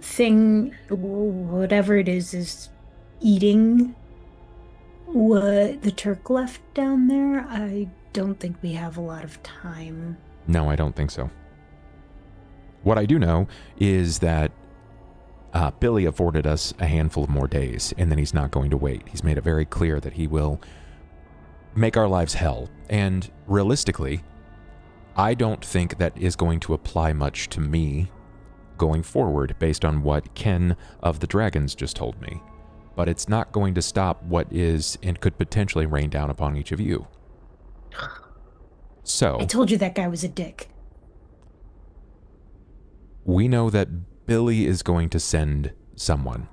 Speaker 4: thing, whatever it is eating what the Turk left down there, I don't think we have a lot of time.
Speaker 1: No, I don't think so. What I do know is that Billy afforded us a handful of more days, and then he's not going to wait. He's made it very clear that he will make our lives hell. And realistically, I don't think that is going to apply much to me going forward based on what Ken of the Dragons just told me. But it's not going to stop what is and could potentially rain down upon each of you. So,
Speaker 4: I told you that guy was a dick.
Speaker 1: we know that Billy is going to send someone.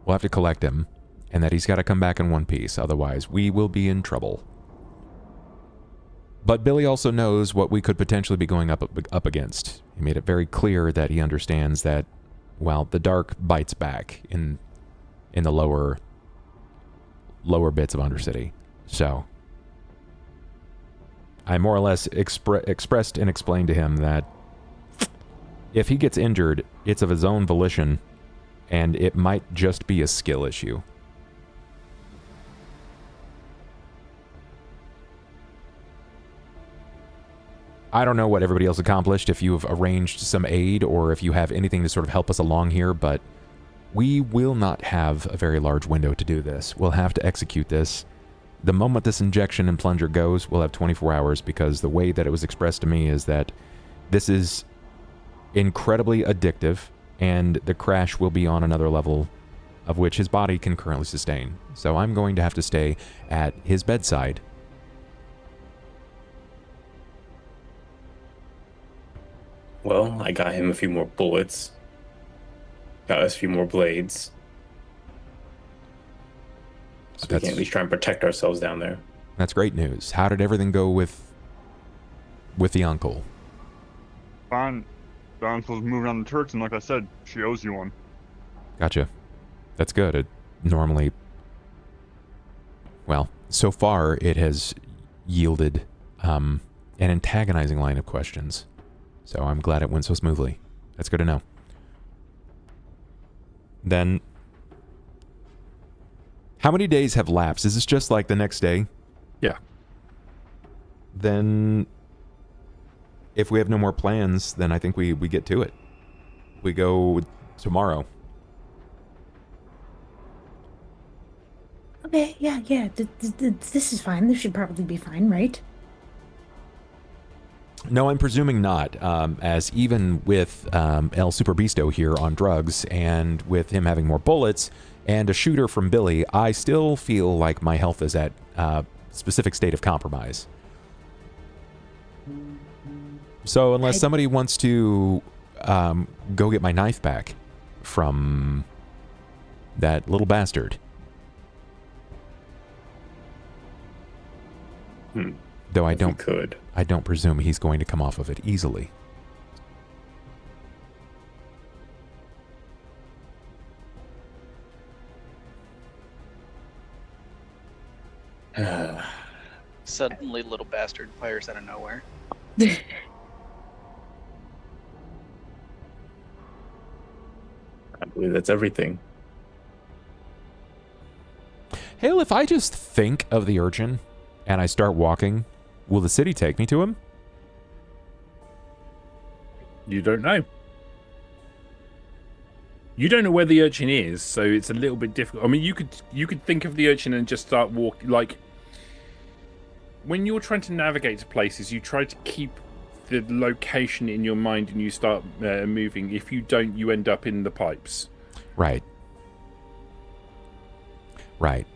Speaker 1: We'll have to collect him, and that he's got to come back in one piece, otherwise we will be in trouble. But Billy also knows what we could potentially be going up against. He made it very clear that he understands that, well, the dark bites back in the lower bits of Undercity. So, I more or less expressed and explained to him that if he gets injured, it's of his own volition, and it might just be a skill issue. I don't know what everybody else accomplished, if you've arranged some aid, or if you have anything to sort of help us along here, but we will not have a very large window to do this. We'll have to execute this. The moment this injection and plunger goes, we'll have 24 hours, because the way that it was expressed to me is that this is incredibly addictive, and the crash will be on another level of which his body can currently sustain. So I'm going to have to stay at his bedside.
Speaker 6: Well, I got him a few more bullets. Got us a few more blades. So we can at least try and protect ourselves down there.
Speaker 1: That's great news. How did everything go with the uncle?
Speaker 3: fine. Don's supposed to move around the Turks, and like I said, she owes you one.
Speaker 1: Gotcha. That's good. It normally... Well, so far it has yielded an antagonizing line of questions. So I'm glad it went so smoothly. That's good to know. Then... How many days have lapsed? Is this just like the next day?
Speaker 2: Yeah.
Speaker 1: Then... If we have no more plans, then I think we get to it. We go tomorrow.
Speaker 4: Okay, yeah. This is fine. This should probably be fine, right?
Speaker 1: No, I'm presuming not, as even with El Superbisto here on drugs, and with him having more bullets, and a shooter from Billy, I still feel like my health is at a specific state of compromise. So unless somebody wants to go get my knife back from that little bastard. Though I don't presume he's going to come off of it easily.
Speaker 5: Suddenly, little bastard fires out of nowhere.
Speaker 6: I believe that's everything.
Speaker 1: Hale, if I just think of the urchin and I start walking, will the city take me to him?
Speaker 2: You don't know. You don't know where the urchin is, so it's a little bit difficult. I mean, you could think of the urchin and just start walking. Like, when you're trying to navigate to places, you try to keep the location in your mind and you start moving. If you don't, you end up in the pipes.
Speaker 1: Right. Right.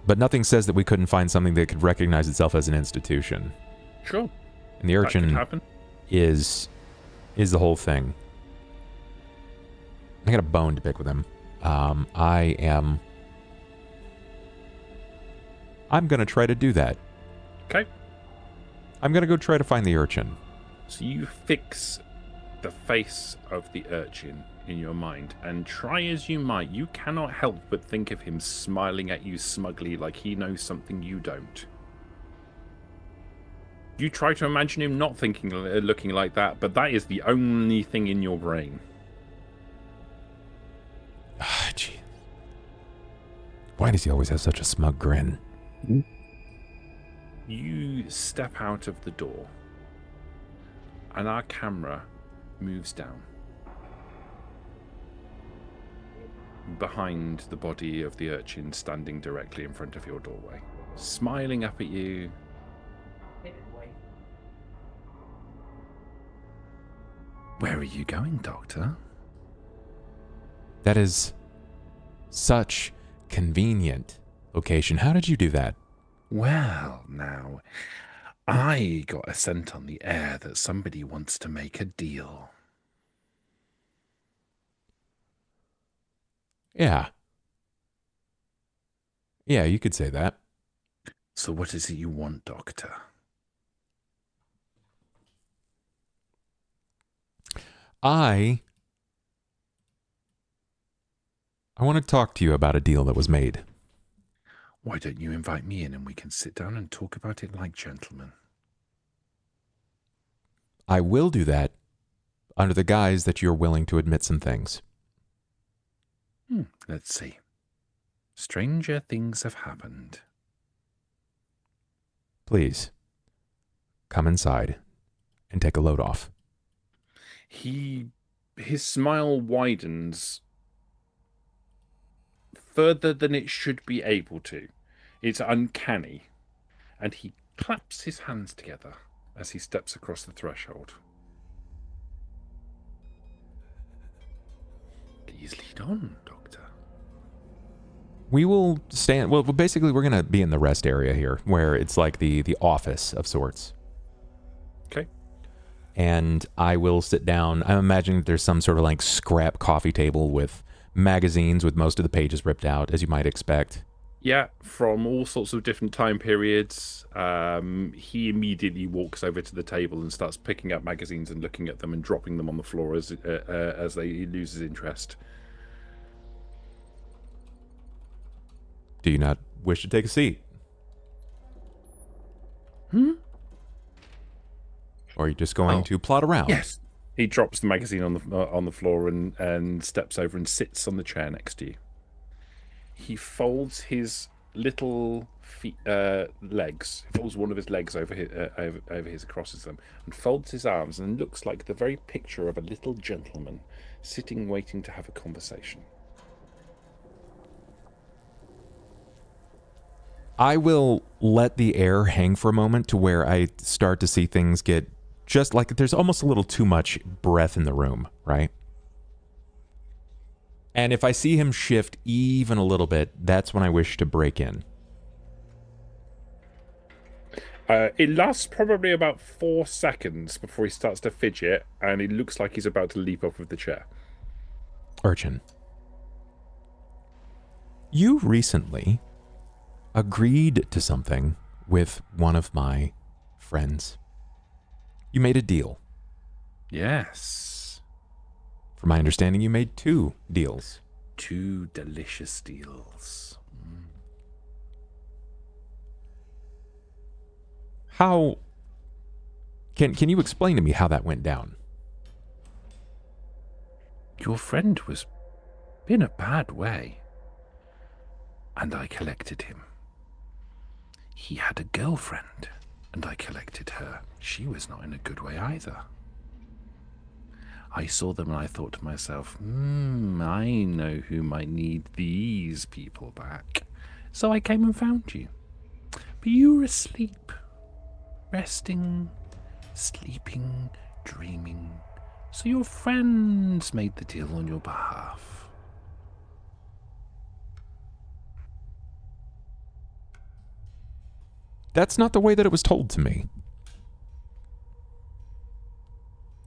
Speaker 1: But nothing says that we couldn't find something that could recognize itself as an institution.
Speaker 2: Sure.
Speaker 1: And the urchin is the whole thing. I got a bone to pick with him. I'm going to try to do that.
Speaker 2: Okay.
Speaker 1: I'm going to go try to find the urchin.
Speaker 2: So you fix the face of the urchin in your mind, and try as you might, you cannot help but think of him smiling at you smugly like he knows something you don't. You try to imagine him not looking like that, but that is the only thing in your brain.
Speaker 1: Ah, gee. Why does he always have such a smug grin?
Speaker 2: You step out of the door, and our camera moves down behind the body of the urchin standing directly in front of your doorway, smiling up at you. Where are you going, Doctor?
Speaker 1: That is such convenient location. How did you do that?
Speaker 2: Well, now, I got a scent on the air that somebody wants to make a deal.
Speaker 1: Yeah. Yeah, you could say that.
Speaker 2: So what is it you want, Doctor?
Speaker 1: I want to talk to you about a deal that was made.
Speaker 2: Why don't you invite me in and we can sit down and talk about it like gentlemen?
Speaker 1: I will do that under the guise that you're willing to admit some things.
Speaker 2: Let's see. Stranger things have happened.
Speaker 1: Please, come inside and take a load off.
Speaker 2: His smile widens further than it should be able to. It's uncanny. And he claps his hands together as he steps across the threshold. Please lead on, Doctor.
Speaker 1: We will stand... Well, basically, we're going to be in the rest area here, where it's like the office of sorts.
Speaker 2: Okay.
Speaker 1: And I will sit down. I'm imagining there's some sort of like scrap coffee table with magazines with most of the pages ripped out, as you might expect.
Speaker 2: Yeah, from all sorts of different time periods. He immediately walks over to the table and starts picking up magazines and looking at them and dropping them on the floor as he loses interest.
Speaker 1: Do you not wish to take a seat? Or are you just going to plod around?
Speaker 2: Yes. He drops the magazine on the floor and steps over and sits on the chair next to you. He folds his little legs. He folds one of his legs over his across them, and folds his arms and looks like the very picture of a little gentleman sitting waiting to have a conversation.
Speaker 1: I will let the air hang for a moment to where I start to see things get just like there's almost a little too much breath in the room, right? And if I see him shift even a little bit, that's when I wish to break in.
Speaker 2: It lasts probably about 4 seconds before he starts to fidget, and it looks like he's about to leap off of the chair.
Speaker 1: Urchin, you recently agreed to something with one of my friends. You made a deal.
Speaker 2: Yes.
Speaker 1: From my understanding, you made 2 deals.
Speaker 2: 2 delicious deals.
Speaker 1: How... Can you explain to me how that went down?
Speaker 2: Your friend was in a bad way, and I collected him. He had a girlfriend, and I collected her. She was not in a good way either. I saw them and I thought to myself, I know who might need these people back. So I came and found you. But you were asleep, resting, sleeping, dreaming. So your friends made the deal on your behalf.
Speaker 1: That's not the way that it was told to me.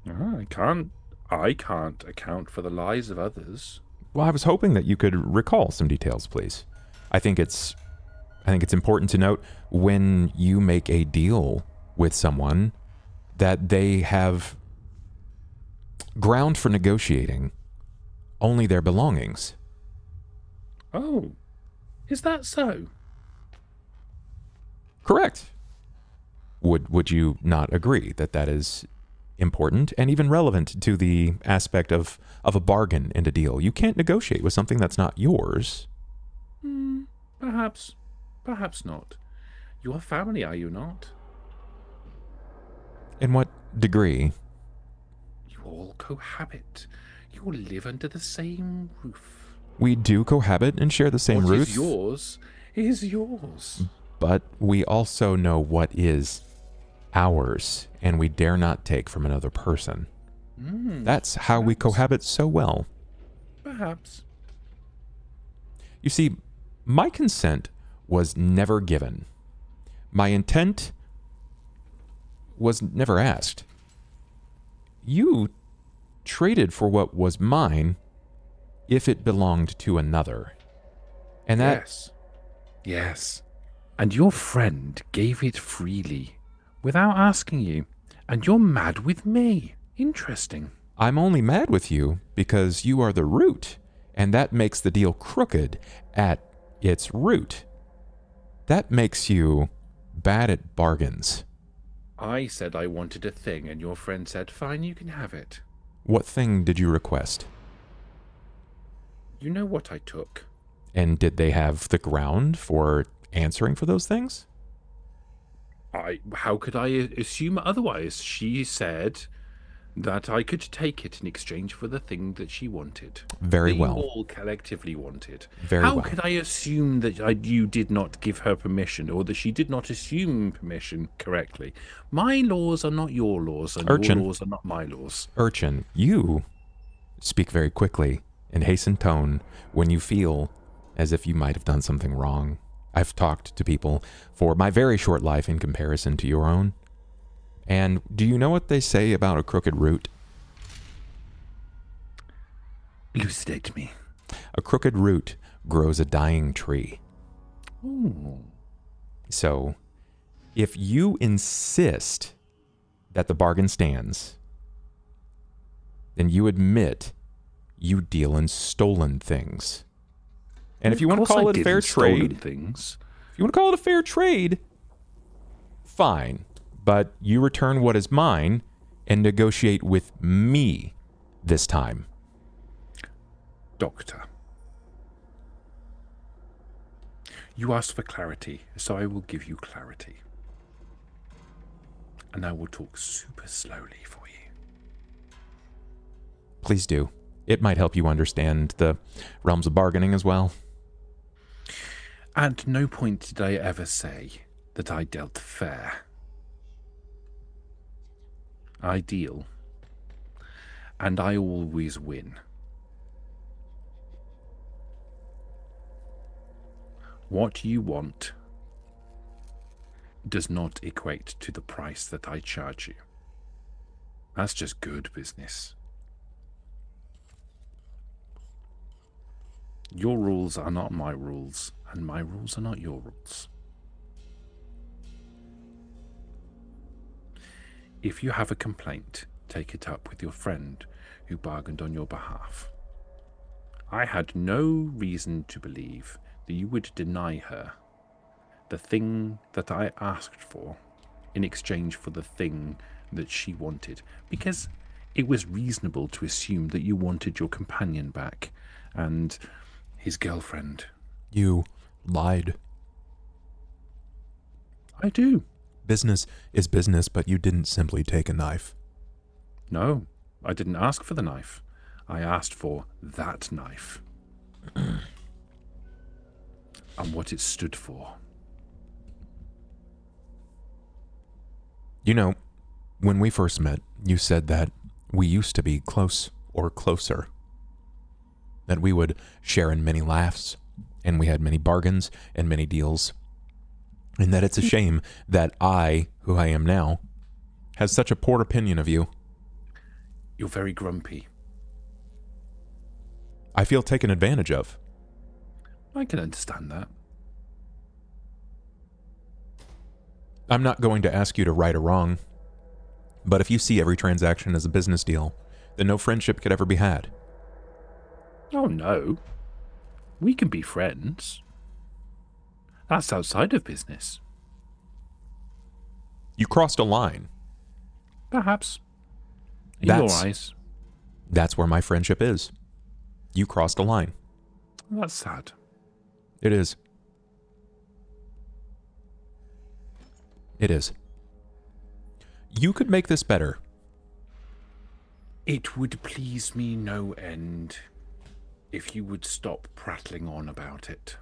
Speaker 2: I can't account for the lies of others.
Speaker 1: Well, I was hoping that you could recall some details, please. I think it's important to note when you make a deal with someone that they have ground for negotiating only their belongings.
Speaker 2: Oh, is that so?
Speaker 1: Correct. Would you not agree that that is important and even relevant to the aspect of a bargain and a deal? You can't negotiate with something that's not yours.
Speaker 2: Perhaps not. You are family, are you not?
Speaker 1: In what degree?
Speaker 2: You all cohabit. You all live under the same roof.
Speaker 1: We do cohabit and share the same
Speaker 2: What
Speaker 1: roof.
Speaker 2: is yours is yours.
Speaker 1: But we also know what is ours, and we dare not take from another person. That's how we cohabit so well.
Speaker 2: Perhaps.
Speaker 1: You see, my consent was never given. My intent was never asked. You traded for what was mine if it belonged to another. And that...
Speaker 2: Yes. And your friend gave it freely, without asking you. And you're mad with me. Interesting.
Speaker 1: I'm only mad with you because you are the root, and that makes the deal crooked at its root. That makes you bad at bargains.
Speaker 2: I said I wanted a thing, and your friend said, fine, you can have it.
Speaker 1: What thing did you request?
Speaker 2: You know what I took.
Speaker 1: And did they have the ground for answering for those things?
Speaker 2: How could I assume otherwise? She said that I could take it in exchange for the thing that she wanted.
Speaker 1: Very
Speaker 2: that
Speaker 1: well.
Speaker 2: You all collectively wanted.
Speaker 1: Very
Speaker 2: How
Speaker 1: well.
Speaker 2: could I assume that you did not give her permission, or that she did not assume permission correctly? My laws are not your laws, and
Speaker 1: Urchin.
Speaker 2: your laws are not my laws.
Speaker 1: Urchin, you speak very quickly in hastened tone when you feel as if you might have done something wrong. I've talked to people for my very short life in comparison to your own. And do you know what they say about a crooked root?
Speaker 2: Elucidate me.
Speaker 1: A crooked root grows a dying tree.
Speaker 2: Ooh.
Speaker 1: So, if you insist that the bargain stands, then you admit you deal in stolen things. And if you want to call it a fair trade, if you want to call it a fair trade, fine. But you return what is mine and negotiate with me this time.
Speaker 2: Doctor, you asked for clarity, so I will give you clarity. And I will talk super slowly for you.
Speaker 1: Please do. It might help you understand the realms of bargaining as well.
Speaker 2: At no point did I ever say that I dealt fair. I deal, and I always win. What you want does not equate to the price that I charge you. That's just good business. Your rules are not my rules, and my rules are not your rules. If you have a complaint, take it up with your friend who bargained on your behalf. I had no reason to believe that you would deny her the thing that I asked for in exchange for the thing that she wanted, because it was reasonable to assume that you wanted your companion back and his girlfriend.
Speaker 1: You lied.
Speaker 2: I do.
Speaker 1: Business is business, but you didn't simply take a knife.
Speaker 2: No, I didn't ask for the knife. I asked for that knife. And what it stood for.
Speaker 1: You know, when we first met, you said that we used to be close or closer. That we would share in many laughs, and we had many bargains and many deals. And that it's a shame that I, who I am now, has such a poor opinion of you.
Speaker 2: You're very grumpy.
Speaker 1: I feel taken advantage of.
Speaker 2: I can understand that.
Speaker 1: I'm not going to ask you to right or wrong, but if you see every transaction as a business deal, then no friendship could ever be had.
Speaker 2: Oh no. We can be friends. That's outside of business.
Speaker 1: You crossed a line.
Speaker 2: Perhaps. In your
Speaker 1: That's-
Speaker 2: eyes.
Speaker 1: That's where my friendship is. You crossed a line.
Speaker 2: That's sad.
Speaker 1: It is. It is. You could make this better.
Speaker 2: It would please me no end if you would stop prattling on about it.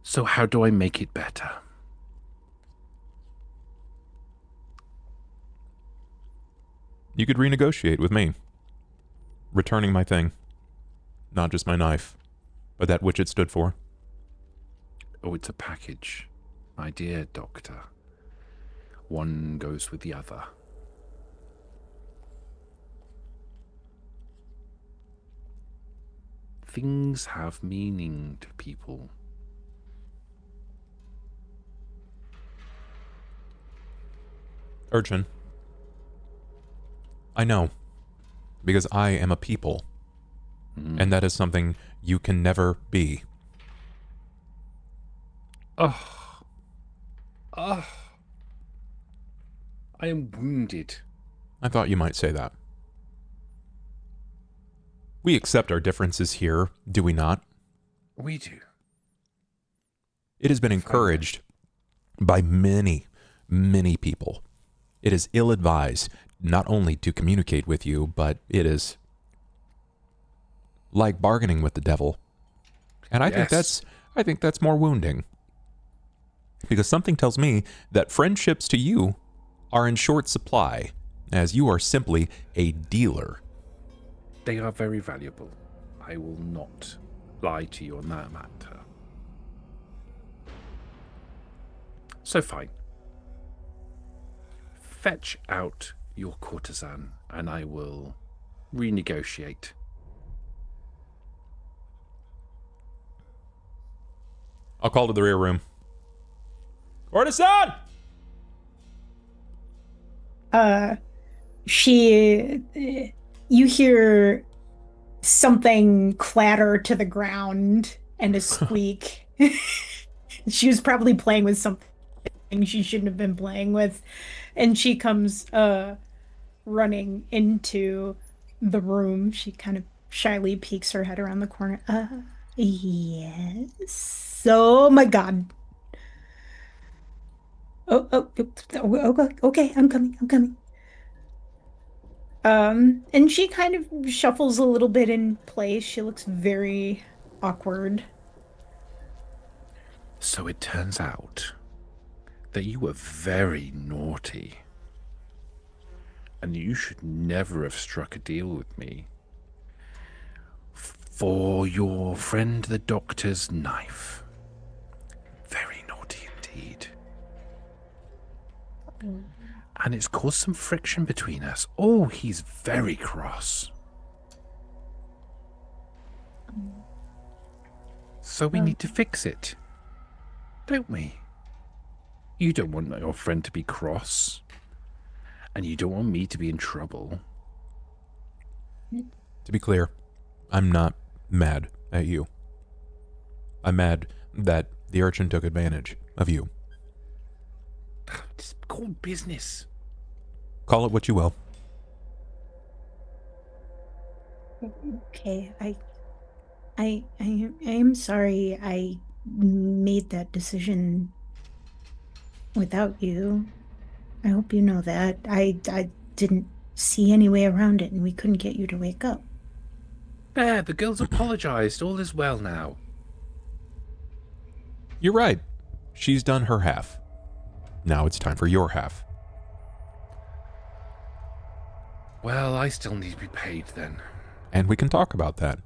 Speaker 2: So how do I make it better?
Speaker 1: You could renegotiate with me. Returning my thing. Not just my knife, but that which it stood for.
Speaker 2: Oh, it's a package. My dear doctor. One goes with the other. Things have meaning to people.
Speaker 1: Urchin. I know. Because I am a people. And that is something you can never be.
Speaker 2: Oh. Oh. I am wounded.
Speaker 1: I thought you might say that. We accept our differences here, do we not?
Speaker 2: We do.
Speaker 1: It has been encouraged by many, many people. It is ill-advised not only to communicate with you, but it is like bargaining with the devil. And I think that's more wounding. Because something tells me that friendships to you are in short supply, as you are simply a dealer.
Speaker 2: They are very valuable. I will not lie to you on that matter. So fine. Fetch out your courtesan, and I will renegotiate.
Speaker 1: I'll call to the rear room. Courtesan!
Speaker 4: You hear something clatter to the ground and a squeak. She was probably playing with something she shouldn't have been playing with. And she comes running into the room. She kind of shyly peeks her head around the corner. Yes. Oh my God. Okay, I'm coming. And she kind of shuffles a little bit in place. She looks very awkward.
Speaker 2: So it turns out that you were very naughty. And you should never have struck a deal with me for your friend the doctor's knife. Very naughty indeed. And it's caused some friction between us. Oh, he's very cross. So we need to fix it, don't we? You don't want your friend to be cross. And you don't want me to be in trouble.
Speaker 1: To be clear, I'm not mad at you. I'm mad that the urchin took advantage of you.
Speaker 2: It's called business.
Speaker 1: Call it what you will.
Speaker 4: Okay, I am sorry I made that decision without you. I hope you know that. I didn't see any way around it, and we couldn't get you to wake up.
Speaker 2: There, the girl's apologized. All is well now.
Speaker 1: You're right. She's done her half. Now it's time for your half.
Speaker 2: Well, I still need to be paid then.
Speaker 1: And we can talk about that.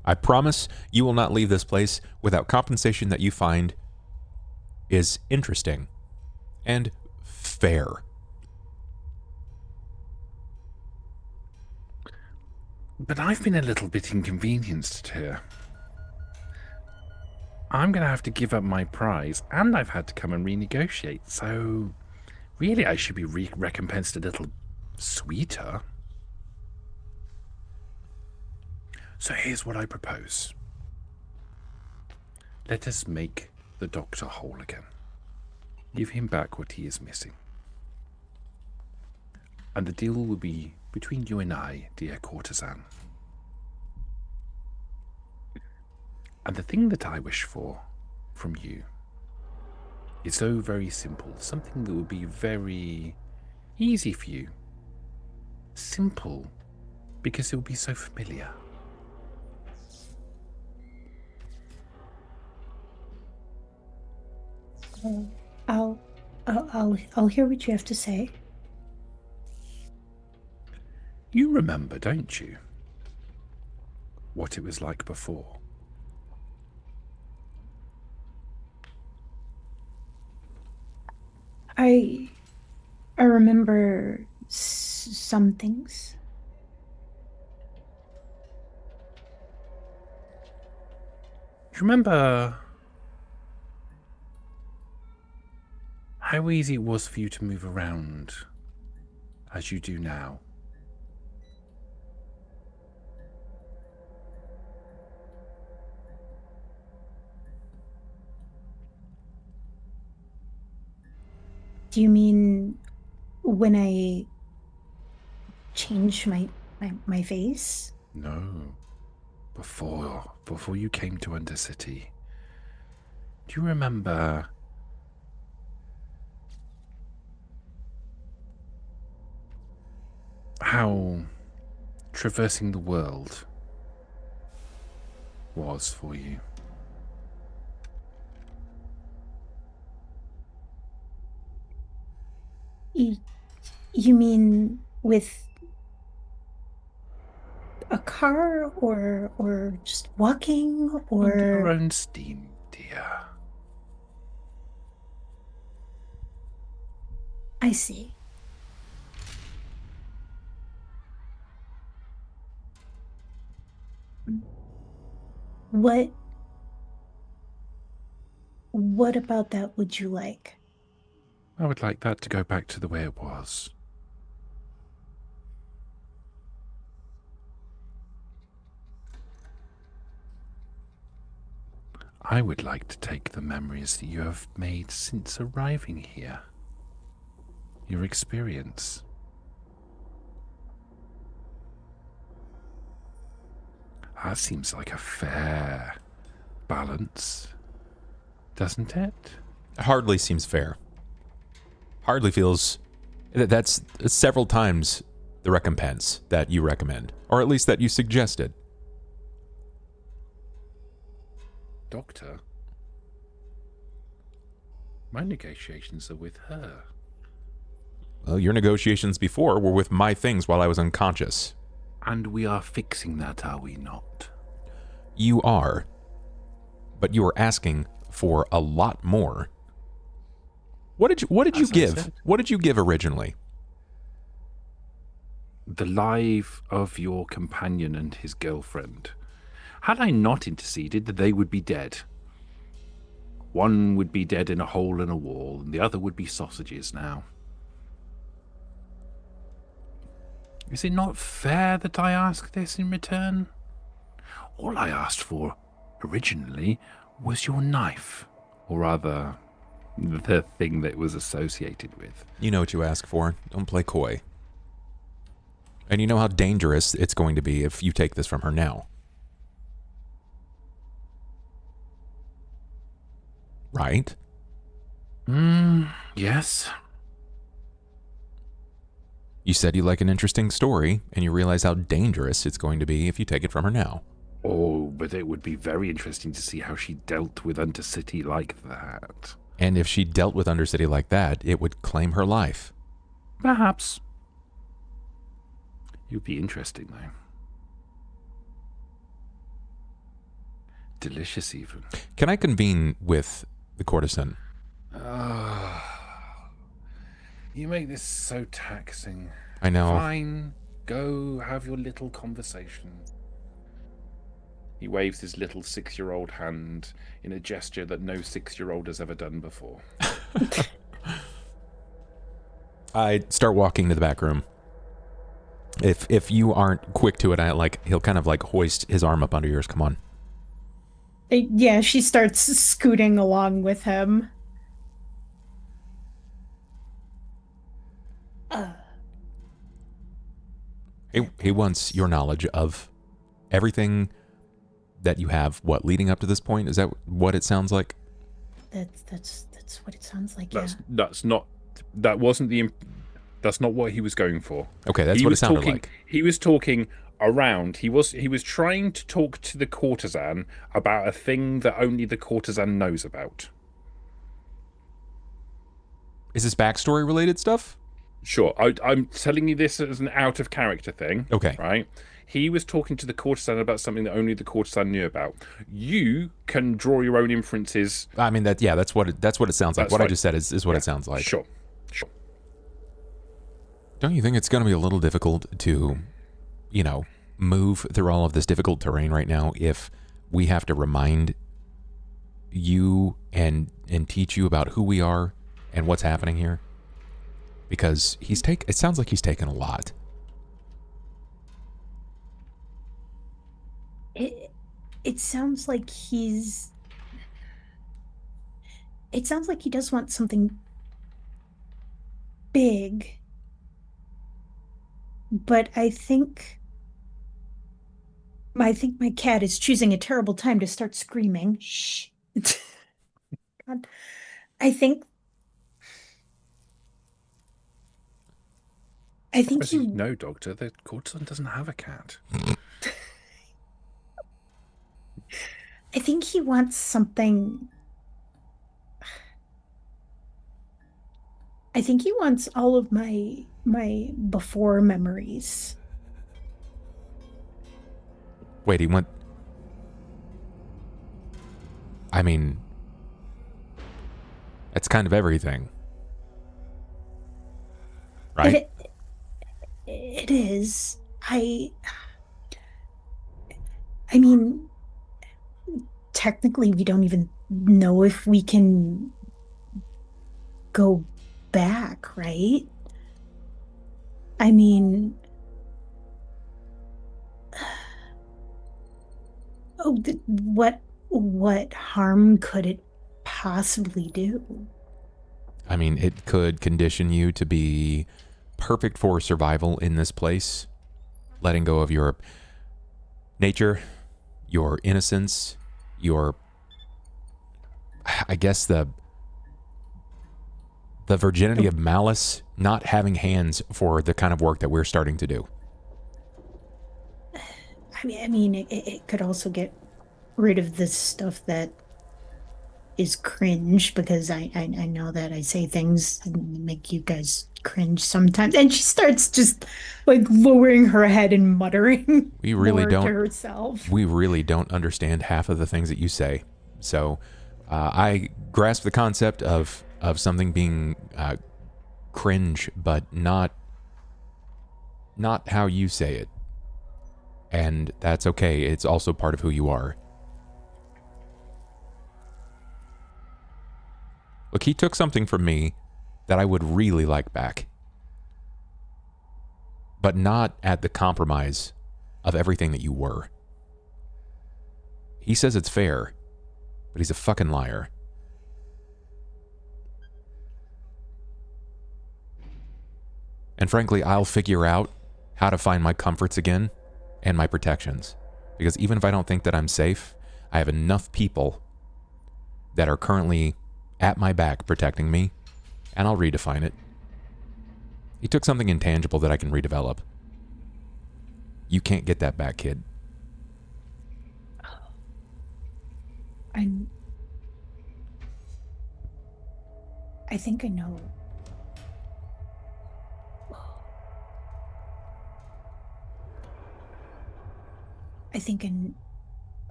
Speaker 1: I promise you will not leave this place without compensation that you find is interesting and fair.
Speaker 2: But I've been a little bit inconvenienced here. I'm going to have to give up my prize, and I've had to come and renegotiate, so really I should be recompensed a little sweeter. So here's what I propose. Let us make the doctor whole again. Give him back what he is missing. And the deal will be between you and I, dear courtesan. And the thing that I wish for from you is so very simple. Something that would be very easy for you. Simple, because it would be so familiar.
Speaker 4: I'll hear what you have to say.
Speaker 2: You remember, don't you? What it was like before.
Speaker 4: I remember some things.
Speaker 2: Do you remember how easy it was for you to move around as you do now?
Speaker 4: Do you mean when I changed my face?
Speaker 2: No. Before you came to Undercity. Do you remember how traversing the world was for you?
Speaker 4: You mean with a car or just walking or
Speaker 2: Under your own steam, dear.
Speaker 4: I see. What about that would you like?
Speaker 2: I would like that to go back to the way it was. I would like to take the memories that you have made since arriving here. Your experience. That seems like a fair balance, doesn't it?
Speaker 1: Hardly seems fair. Hardly feels that's several times the recompense that you recommend, or at least that you suggested.
Speaker 2: doctor. My negotiations are with her.
Speaker 1: Well, your negotiations before were with my things while I was unconscious.
Speaker 2: And we are fixing that, are we not?
Speaker 1: You are. But you are asking for a lot more. What did you
Speaker 2: As I
Speaker 1: give?
Speaker 2: said.
Speaker 1: What did you give originally?
Speaker 2: The life of your companion and his girlfriend. Had I not interceded, they would be dead. One would be dead in a hole in a wall, and the other would be sausages now. Is it not fair that I ask this in return? All I asked for originally was your knife, or rather, the thing that was associated with.
Speaker 1: You know what you ask for. Don't play coy. And you know how dangerous it's going to be if you take this from her now. Right?
Speaker 2: Yes.
Speaker 1: You said you like an interesting story, and you realize how dangerous it's going to be if you take it from her now.
Speaker 2: Oh, but it would be very interesting to see how she dealt with Undercity like that.
Speaker 1: And if she dealt with Undercity like that, it would claim her life.
Speaker 2: Perhaps. You'd be interesting, though. Delicious, even.
Speaker 1: Can I convene with the courtesan?
Speaker 2: You make this so taxing.
Speaker 1: I know.
Speaker 2: Fine, go have your little conversation. He waves his little 6-year-old hand in a gesture that no 6-year-old has ever done before.
Speaker 1: I start walking to the back room. If you aren't quick to it, he'll kind of hoist his arm up under yours. Come on.
Speaker 4: Yeah, she starts scooting along with him.
Speaker 1: He wants your knowledge of everything that you have. What, leading up to this point? Is that what it sounds like?
Speaker 4: That's what it sounds like.
Speaker 2: That's not what he was going for.
Speaker 1: Okay, that's what it sounded like.
Speaker 2: He was talking around. He was trying to talk to the courtesan about a thing that only the courtesan knows about.
Speaker 1: Is this backstory related stuff?
Speaker 2: Sure, I'm telling you this as an out of character thing.
Speaker 1: Okay.
Speaker 2: Right? He was talking to the courtesan about something that only the courtesan knew about. You can draw your own inferences.
Speaker 1: I mean, that's what it sounds like. What I just said is what it sounds like.
Speaker 2: Sure.
Speaker 1: Don't you think it's going to be a little difficult to, move through all of this difficult terrain right now if we have to remind you and teach you about who we are and what's happening here? Because it sounds like he's taken a lot.
Speaker 4: It sounds like he does want something big. But I think my cat is choosing a terrible time to start screaming. Shh. God. I think
Speaker 2: As you know, Doctor, the courtesan doesn't have a cat.
Speaker 4: I think he wants something. I think he wants all of my before memories.
Speaker 1: Wait, he went... I mean... That's kind of everything. Right?
Speaker 4: It is. I mean, technically we don't even know if we can go back, right? I mean, what harm could it possibly do?
Speaker 1: I mean, it could condition you to be perfect for survival in this place, letting go of your nature, your innocence, I guess the virginity of malice, not having hands for the kind of work that we're starting to do.
Speaker 4: I mean, it could also get rid of the stuff that is cringe because I know that I say things and make you guys cringe sometimes. And she starts just like lowering her head and muttering
Speaker 1: We really
Speaker 4: more to
Speaker 1: don't.
Speaker 4: herself.
Speaker 1: We really don't understand half of the things that you say. So I grasp the concept of something being cringe, but not how you say it. And that's okay. It's also part of who you are. Look, he took something from me that I would really like back. But not at the compromise of everything that you were. He says it's fair, but he's a fucking liar. And frankly, I'll figure out how to find my comforts again and my protections. Because even if I don't think that I'm safe, I have enough people that are currently at my back protecting me, and I'll redefine it. He took something intangible that I can redevelop. You can't get that back, kid.
Speaker 4: I think I know. I think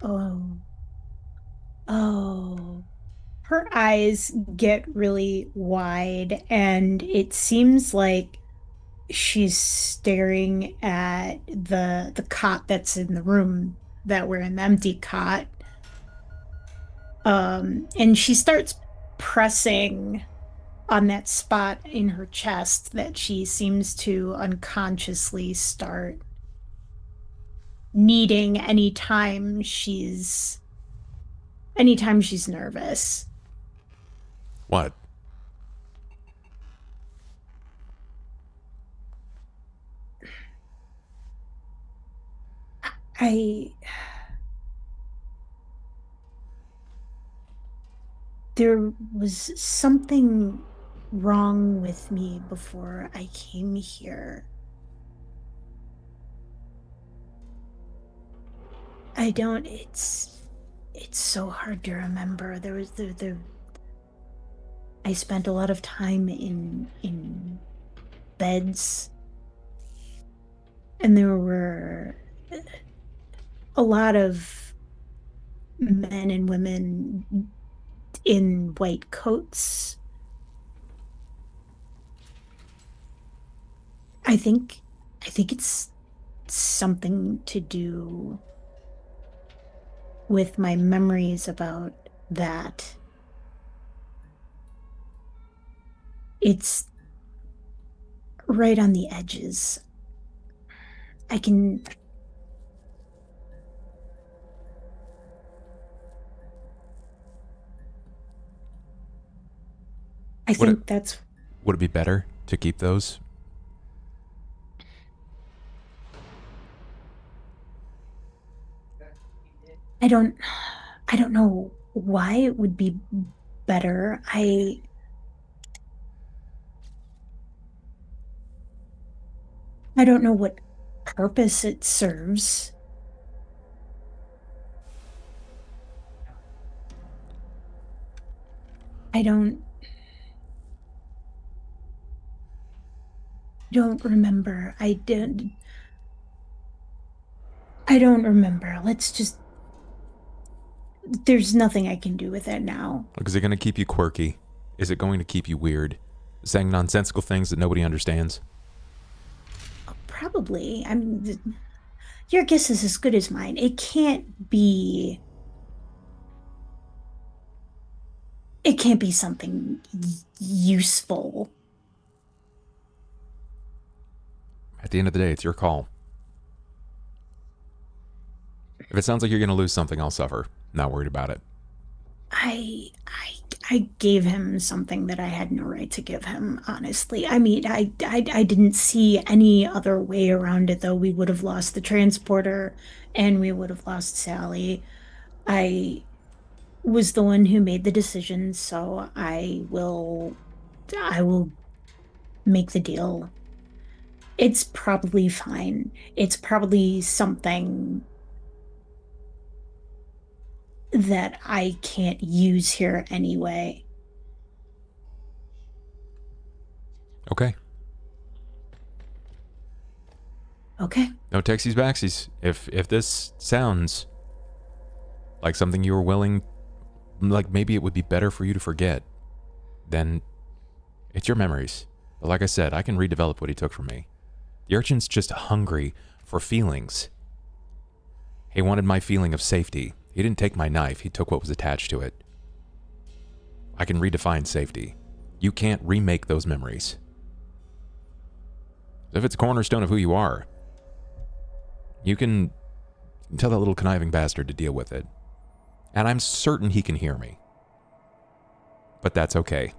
Speaker 4: oh. Her eyes get really wide, and it seems like she's staring at the cot that's in the room that we're in, the empty cot. And she starts pressing on that spot in her chest that she seems to unconsciously start needing anytime she's nervous.
Speaker 1: What?
Speaker 4: There was something wrong with me before I came here. It's so hard to remember. There was I spent a lot of time in beds, and there were a lot of men and women in white coats. I think it's something to do with my memories about that. It's right on the edges. I can. I
Speaker 1: Would
Speaker 4: think that's.
Speaker 1: Would it be better to keep those?
Speaker 4: I don't. I don't know why it would be better. I don't know what purpose it serves. I don't remember. I don't remember. There's nothing I can do with it now.
Speaker 1: Look, is it going to keep you quirky? Is it going to keep you weird? Saying nonsensical things that nobody understands?
Speaker 4: Probably. I mean, your guess is as good as mine. It can't be. It can't be something useful.
Speaker 1: At the end of the day, it's your call. If it sounds like you're going to lose something, I'll suffer. Not worried about it.
Speaker 4: I gave him something that I had no right to give him, honestly. I mean, I didn't see any other way around it, though. We would have lost the transporter and we would have lost Sally. I was the one who made the decision, so I will make the deal. It's probably fine. It's probably something that I can't use here anyway.
Speaker 1: Okay.
Speaker 4: Okay.
Speaker 1: No texies backsies. If this sounds like something you were willing, like maybe it would be better for you to forget, then it's your memories. But like I said, I can redevelop what he took from me. The urchin's just hungry for feelings. He wanted my feeling of safety. He didn't take my knife, he took what was attached to it. I can redefine safety. You can't remake those memories. If it's a cornerstone of who you are, you can tell that little conniving bastard to deal with it. And I'm certain he can hear me. But that's okay.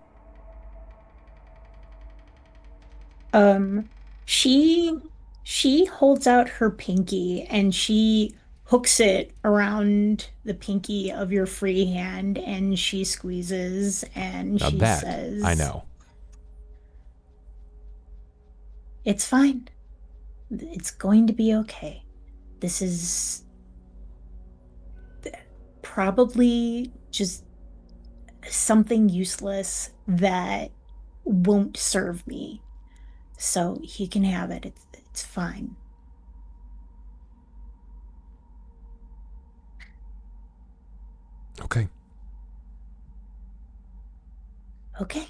Speaker 4: She holds out her pinky and she hooks it around the pinky of your free hand and she squeezes and
Speaker 1: Now
Speaker 4: she
Speaker 1: that, I
Speaker 4: says,
Speaker 1: know.
Speaker 4: "It's fine. It's going to be okay. This is probably just something useless that won't serve me. So he can have it. It's fine."
Speaker 1: Okay.
Speaker 4: Okay.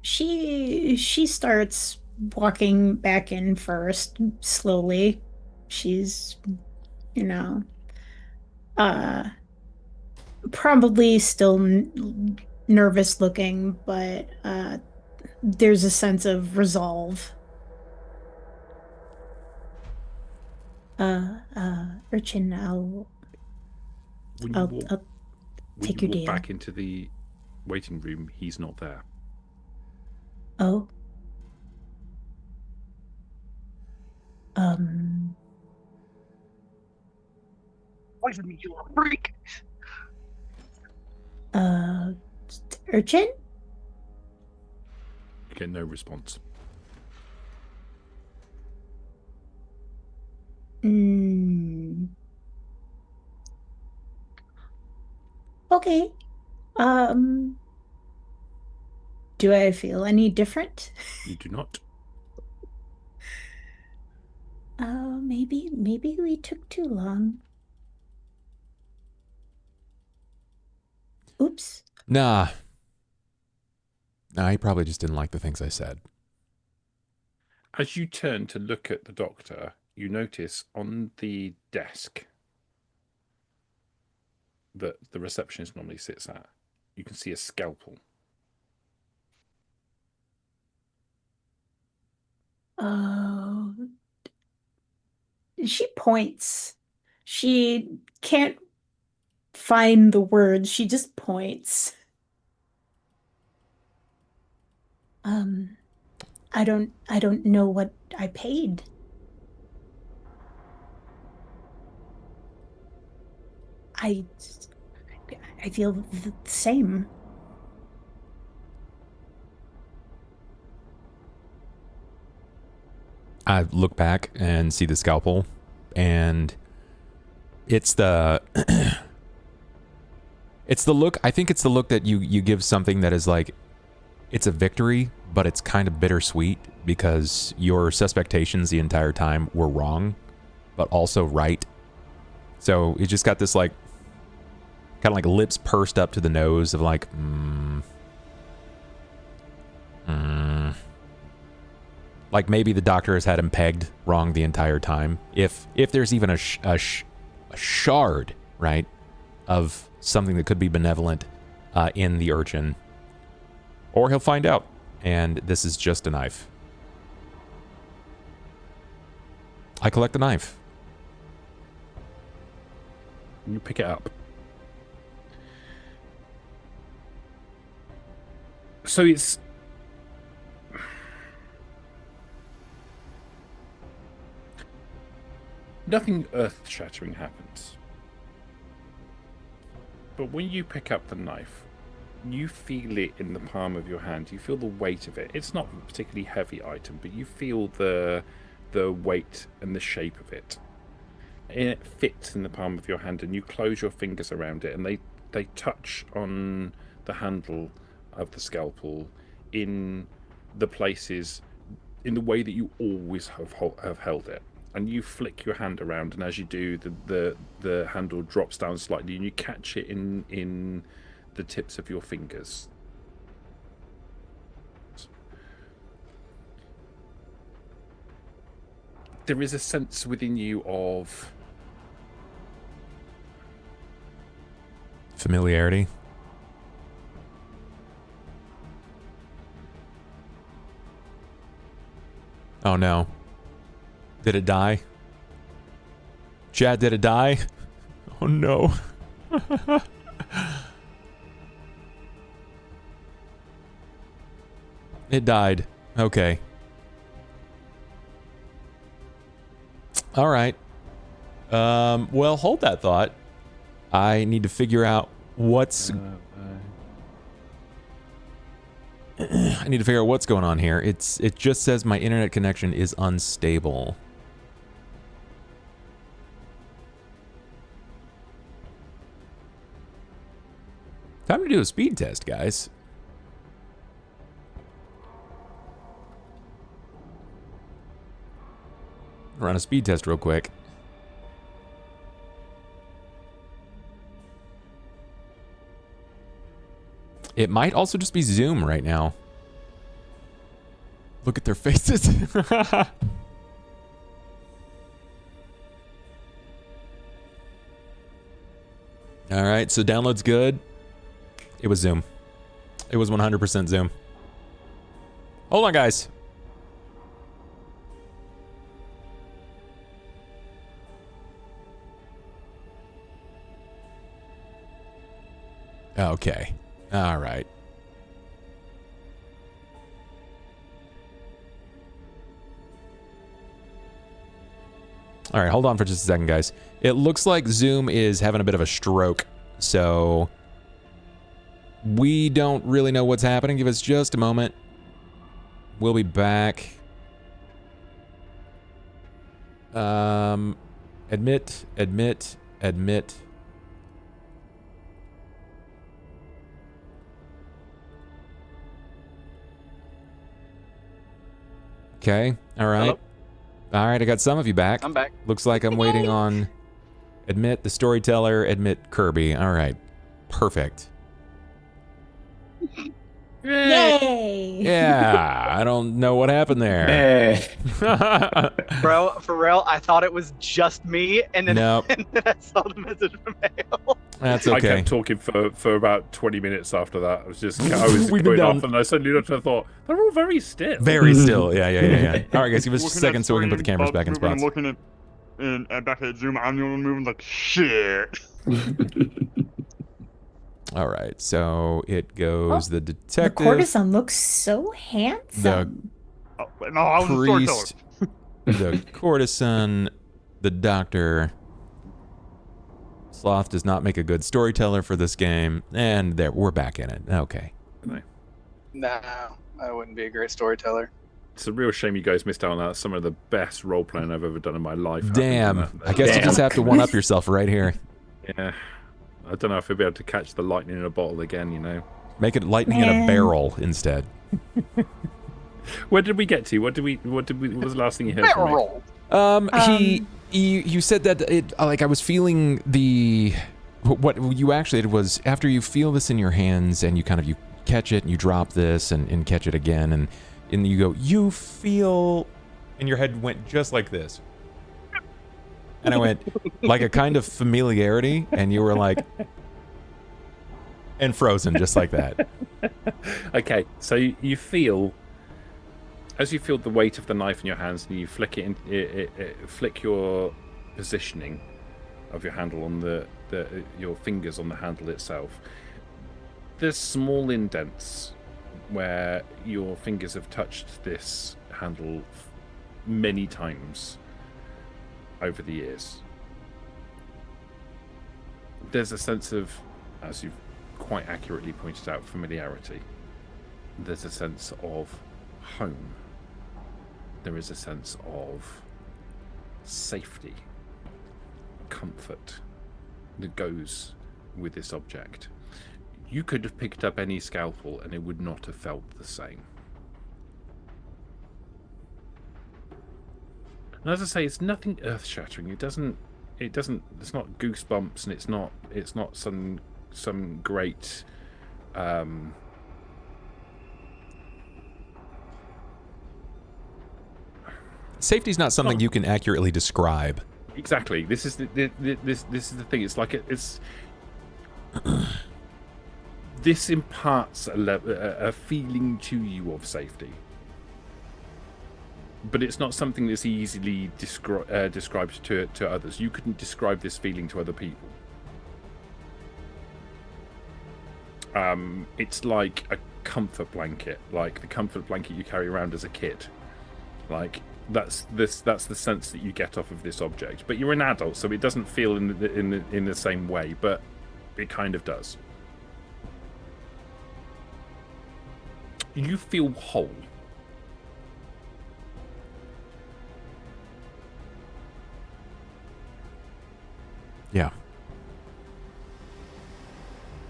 Speaker 4: She starts walking back in first, slowly. She's, you know, uh probably still nervous looking, but there's a sense of resolve. Urchin,
Speaker 2: When you walk,
Speaker 4: I'll
Speaker 2: when
Speaker 4: take
Speaker 2: you
Speaker 4: your
Speaker 2: walk
Speaker 4: deal.
Speaker 2: back into the waiting room, he's not there.
Speaker 4: Oh. Um,
Speaker 5: Poison me, you little freak.
Speaker 4: uh, Urchin?
Speaker 2: You get no response.
Speaker 4: Mm. Okay. Um, do I feel any different?
Speaker 2: You do not.
Speaker 4: Maybe we took too long. Oops.
Speaker 1: Nah. Nah, he probably just didn't like the things I said.
Speaker 2: As you turn to look at the doctor, you notice on the desk that the receptionist normally sits at, you can see a scalpel.
Speaker 4: Oh, she points. She can't find the words. She just points. Um, I don't know what I paid. I I feel the same.
Speaker 1: I look back and see the scalpel, and it's the it's the look. I think it's the look that you give something that is like, it's a victory, but it's kind of bittersweet because your suspectations the entire time were wrong, but also right. So you just got this like kind of like lips pursed up to the nose of like, like maybe the doctor has had him pegged wrong the entire time. If there's even a shard, right, of something that could be benevolent in the urchin, or he'll find out, and this is just a knife. I collect the knife.
Speaker 2: You pick it up. So it's nothing earth-shattering happens. But when you pick up the knife, you feel it in the palm of your hand. You feel the weight of it. It's not a particularly heavy item, but you feel the weight and the shape of it. it fits in the palm of your hand, and you close your fingers around it, and they touch on the handle of the scalpel in the places, in the way that you always have held it. And you flick your hand around, and as you do, the handle drops down slightly, and you catch it in the tips of your fingers. There is a sense within you of
Speaker 1: familiarity. Oh no. Did it die? Chad, did it die? Oh no. It died. Okay. All right. Well, hold that thought. I need to figure out what's... I need to figure out what's going on here. It just says my internet connection is unstable. Time to do a speed test, guys. Run a speed test real quick. It might also just be Zoom right now. Look at their faces. All right, so download's good. It was Zoom. It was 100% Zoom. Hold on, guys. Okay. All right. All right, hold on for just a second, guys. It looks like Zoom is having a bit of a stroke, so we don't really know what's happening. Give us just a moment. We'll be back. Admit. Okay, all right.
Speaker 5: Hello?
Speaker 1: All right, I got some of you back.
Speaker 5: I'm back.
Speaker 1: Looks like I'm waiting on admit the storyteller, admit Kirby. All right, perfect.
Speaker 4: Yay!
Speaker 1: Yeah, I don't know what happened there.
Speaker 5: Bro, for real, I thought it was just me, and then,
Speaker 1: Nope.
Speaker 5: and then I saw the message from mail.
Speaker 1: That's
Speaker 2: I
Speaker 1: okay.
Speaker 2: kept talking for about 20 minutes after that. I was
Speaker 1: We've been
Speaker 2: going
Speaker 1: down-
Speaker 2: off, and I suddenly looked and I thought, they're all very still.
Speaker 1: Very still. Yeah. All right, guys, give us a
Speaker 3: Looking
Speaker 1: second
Speaker 3: at
Speaker 1: so we can put the
Speaker 3: screen,
Speaker 1: cameras
Speaker 3: Bub's
Speaker 1: back in
Speaker 3: moving and
Speaker 1: spots.
Speaker 3: looking at back at Zoom. I'm the only one moving like shit.
Speaker 1: All right, so it goes the
Speaker 4: The
Speaker 1: detective,
Speaker 4: courtesan looks so handsome.
Speaker 3: Oh, no, I was a storyteller.
Speaker 1: priest, the courtesan, the doctor. Sloth does not make a good storyteller for this game, and there we're back in it. Okay.
Speaker 5: Nah, I wouldn't be a great storyteller.
Speaker 2: It's a real shame you guys missed out on that. Some of the best role playing I've ever done in my life. happened
Speaker 1: Damn.
Speaker 2: in that.
Speaker 1: I guess you just have to one up yourself right here.
Speaker 2: Yeah. I don't know if I'll be able to catch the lightning in a bottle again, you know.
Speaker 1: Make it lightning in a
Speaker 4: Man.
Speaker 1: barrel instead.
Speaker 2: Where did we get to? What was the last thing you heard from me?
Speaker 5: Barrel.
Speaker 1: You said that it, like, I was feeling the, what you actually did was, after you feel this in your hands and you catch it and you drop this and catch it again and you go, you feel, and your head went just like this. And I went, like a kind of familiarity, and you were like, and frozen just like that.
Speaker 2: Okay, so you feel, as you feel the weight of the knife in your hands, and you flick it, flick your positioning of your handle on your fingers on the handle itself. There's small indents where your fingers have touched this handle many times over the years. There's a sense of, as you've quite accurately pointed out, familiarity. There's a sense of home. There is a sense of safety. comfort that goes with this object. You could have picked up any scalpel and it would not have felt the same. And as I say, it's nothing earth-shattering. It's not goosebumps, and it's not some great
Speaker 1: Safety's not something you can accurately describe.
Speaker 2: Exactly. This is the thing. It's like it's this imparts a feeling to you of safety, but it's not something that's easily described to others. You couldn't describe this feeling to other people. It's like a comfort blanket, like the comfort blanket you carry around as a kid. Like that's the sense that you get off of this object. But you're an adult, so it doesn't feel in the same way, but it kind of does. You feel whole.
Speaker 1: Yeah.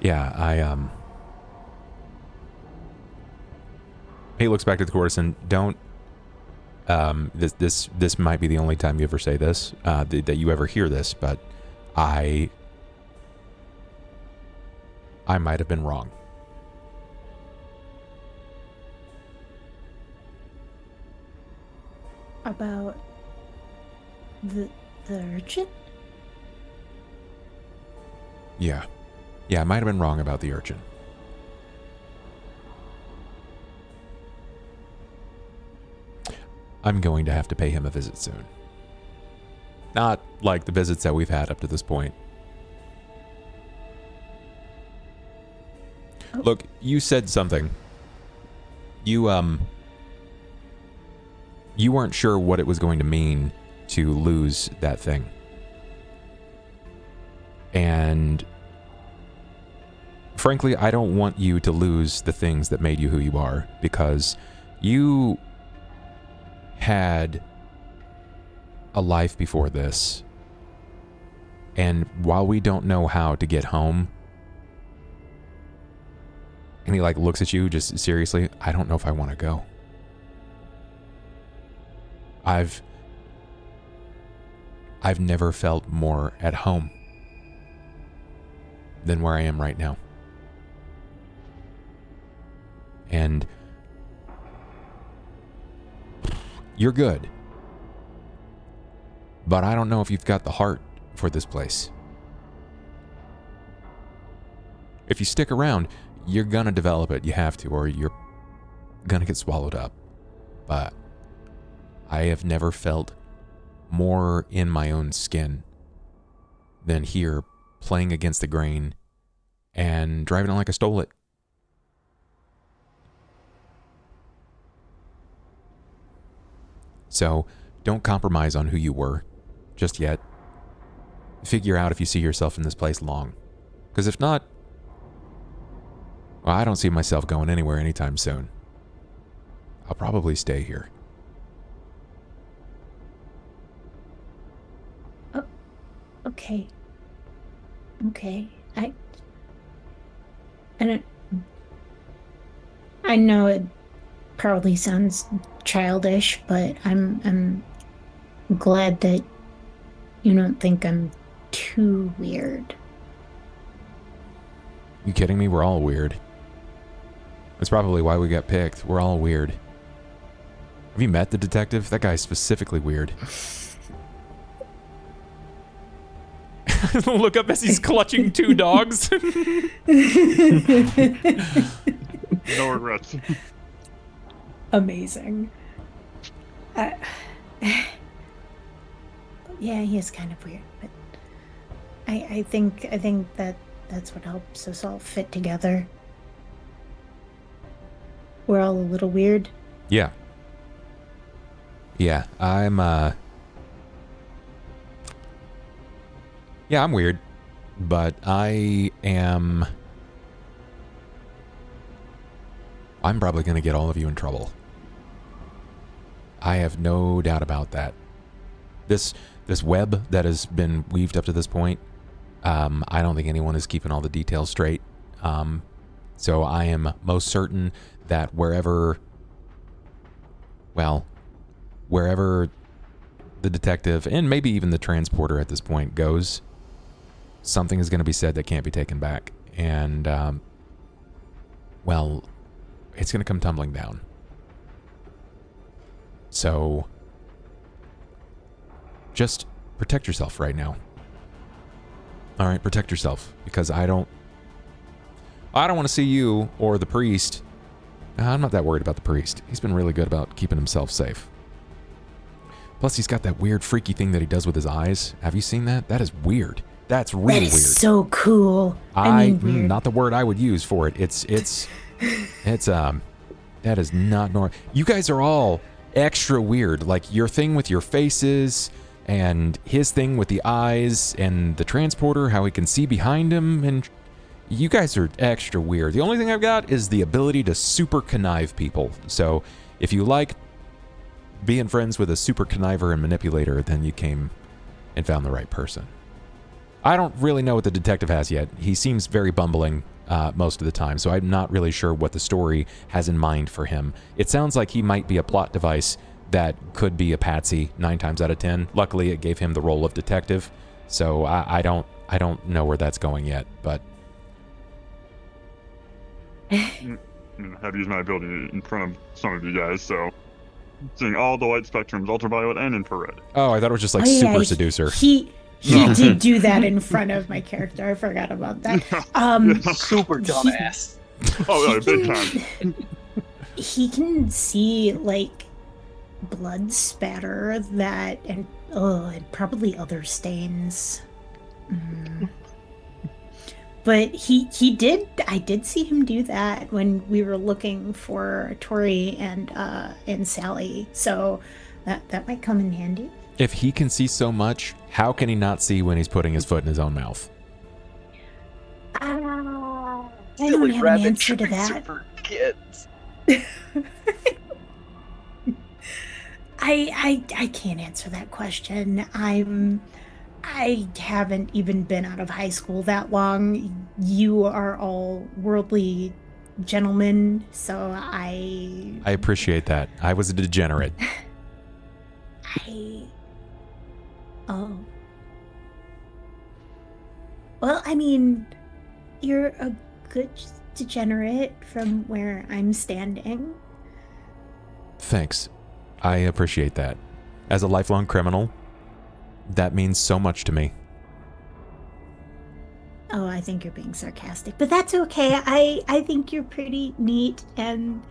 Speaker 1: Yeah, he looks back at the courtesan. Don't this might be the only time you ever say this, that you ever hear this, but I might have been wrong.
Speaker 4: About the urchin?
Speaker 1: Yeah. Yeah, I might have been wrong about the urchin. I'm going to have to pay him a visit soon. Not like the visits that we've had up to this point.
Speaker 4: Oh.
Speaker 1: Look, you said something. You weren't sure what it was going to mean to lose that thing. And frankly, I don't want you to lose the things that made you who you are, because you had a life before this, and while we don't know how to get home, and he like looks at you just seriously, I don't know if I want to go. I've never felt more at home than where I am right now. And you're good. But I don't know if you've got the heart for this place. If you stick around, you're gonna develop it. You have to, or you're gonna get swallowed up. But I have never felt more in my own skin than here, playing against the grain and driving it like I stole it. So, don't compromise on who you were just yet. Figure out if you see yourself in this place long. Because if not, well, I don't see myself going anywhere anytime soon. I'll probably stay here.
Speaker 4: Oh, okay. Okay. I know it probably sounds childish, but I'm glad that you don't think I'm too weird.
Speaker 1: You kidding me? We're all weird. That's probably why we got picked. We're all weird. Have you met the detective? That guy's specifically weird. Look up as he's clutching two dogs.
Speaker 3: No regrets.
Speaker 4: Amazing. Yeah, he is kind of weird, but I think that's what helps us all fit together. We're all a little weird.
Speaker 1: Yeah. Yeah, I'm weird, but I'm probably going to get all of you in trouble. I have no doubt about that. This web that has been weaved up to this point, I don't think anyone is keeping all the details straight. So I am most certain that wherever the detective and maybe even the transporter at this point goes, something is going to be said that can't be taken back. And, it's going to come tumbling down. So just protect yourself right now. All right, protect yourself, because I don't want to see you or the priest. I'm not that worried about the priest. He's been really good about keeping himself safe. Plus, he's got that weird, freaky thing that he does with his eyes. Have you seen that? That is weird. That's really weird.
Speaker 4: That is so cool. I mean, weird.
Speaker 1: Not the word I would use for it. It's that is not normal. You guys are all extra weird. Like your thing with your faces and his thing with the eyes and the transporter, how he can see behind him, and you guys are extra weird. The only thing I've got is the ability to super connive people. So if you like being friends with a super conniver and manipulator, then you came and found the right person. I don't really know what the detective has yet. He seems very bumbling most of the time, so I'm not really sure what the story has in mind for him. It sounds like he might be a plot device that could be a patsy 9 times out of 10. Luckily, it gave him the role of detective, so I don't know where that's going yet, but...
Speaker 3: I have used my ability in front of some of you guys, so seeing all the light spectrums, ultraviolet and infrared.
Speaker 1: Oh, I thought it was just like super seducer.
Speaker 4: He did do that in front of my character. I forgot about that.
Speaker 5: Super dumbass.
Speaker 3: Big time.
Speaker 4: He can see like blood spatter that and probably other stains. But he did. I did see him do that when we were looking for Tori and Sally. So that might come in handy.
Speaker 1: If he can see so much, how can he not see when he's putting his foot in his own mouth?
Speaker 4: I don't have an answer to that.
Speaker 5: For kids.
Speaker 4: I can't answer that question. I haven't even been out of high school that long. You are all worldly gentlemen, so I
Speaker 1: appreciate that. I was a degenerate.
Speaker 4: Well, I mean, you're a good degenerate from where I'm standing.
Speaker 1: Thanks. I appreciate that. As a lifelong criminal, that means so much to me.
Speaker 4: Oh, I think you're being sarcastic, but that's okay. I think you're pretty neat, and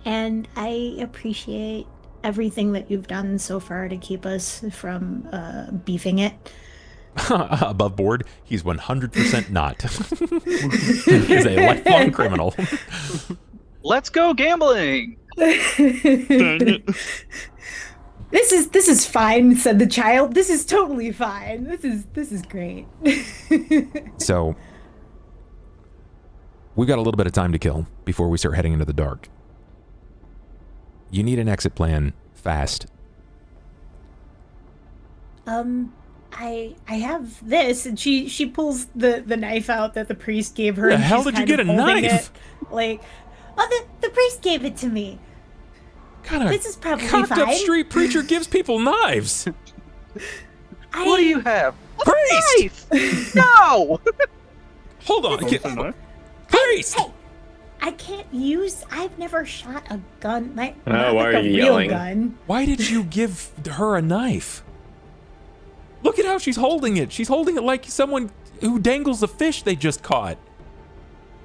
Speaker 4: I appreciate everything that you've done so far to keep us from beefing it.
Speaker 1: Above board, he's 100% not. He's a lifelong criminal.
Speaker 5: Let's go gambling.
Speaker 3: Dang it.
Speaker 4: This is fine, said the child. This is totally fine. This is great.
Speaker 1: So, we've got a little bit of time to kill before we start heading into the dark. You need an exit plan fast.
Speaker 4: I have this, and she pulls the knife out that the priest gave her.
Speaker 1: Where the
Speaker 4: and
Speaker 1: hell
Speaker 4: she's
Speaker 1: did you
Speaker 4: kind
Speaker 1: get
Speaker 4: of
Speaker 1: a
Speaker 4: holding
Speaker 1: knife?
Speaker 4: it, like, the priest gave it to me. This is probably
Speaker 1: cocked
Speaker 4: fine.
Speaker 1: up street preacher gives people knives.
Speaker 5: What do you have?
Speaker 1: Priest!
Speaker 5: No!
Speaker 1: Hold on. Priest!
Speaker 4: Hey, I can't use. I've never shot a gun. Not
Speaker 6: why
Speaker 4: like
Speaker 6: are
Speaker 4: a
Speaker 6: you
Speaker 4: real
Speaker 6: yelling?
Speaker 4: gun.
Speaker 1: Why did you give her a knife? Look at how she's holding it. She's holding it like someone who dangles a fish they just caught.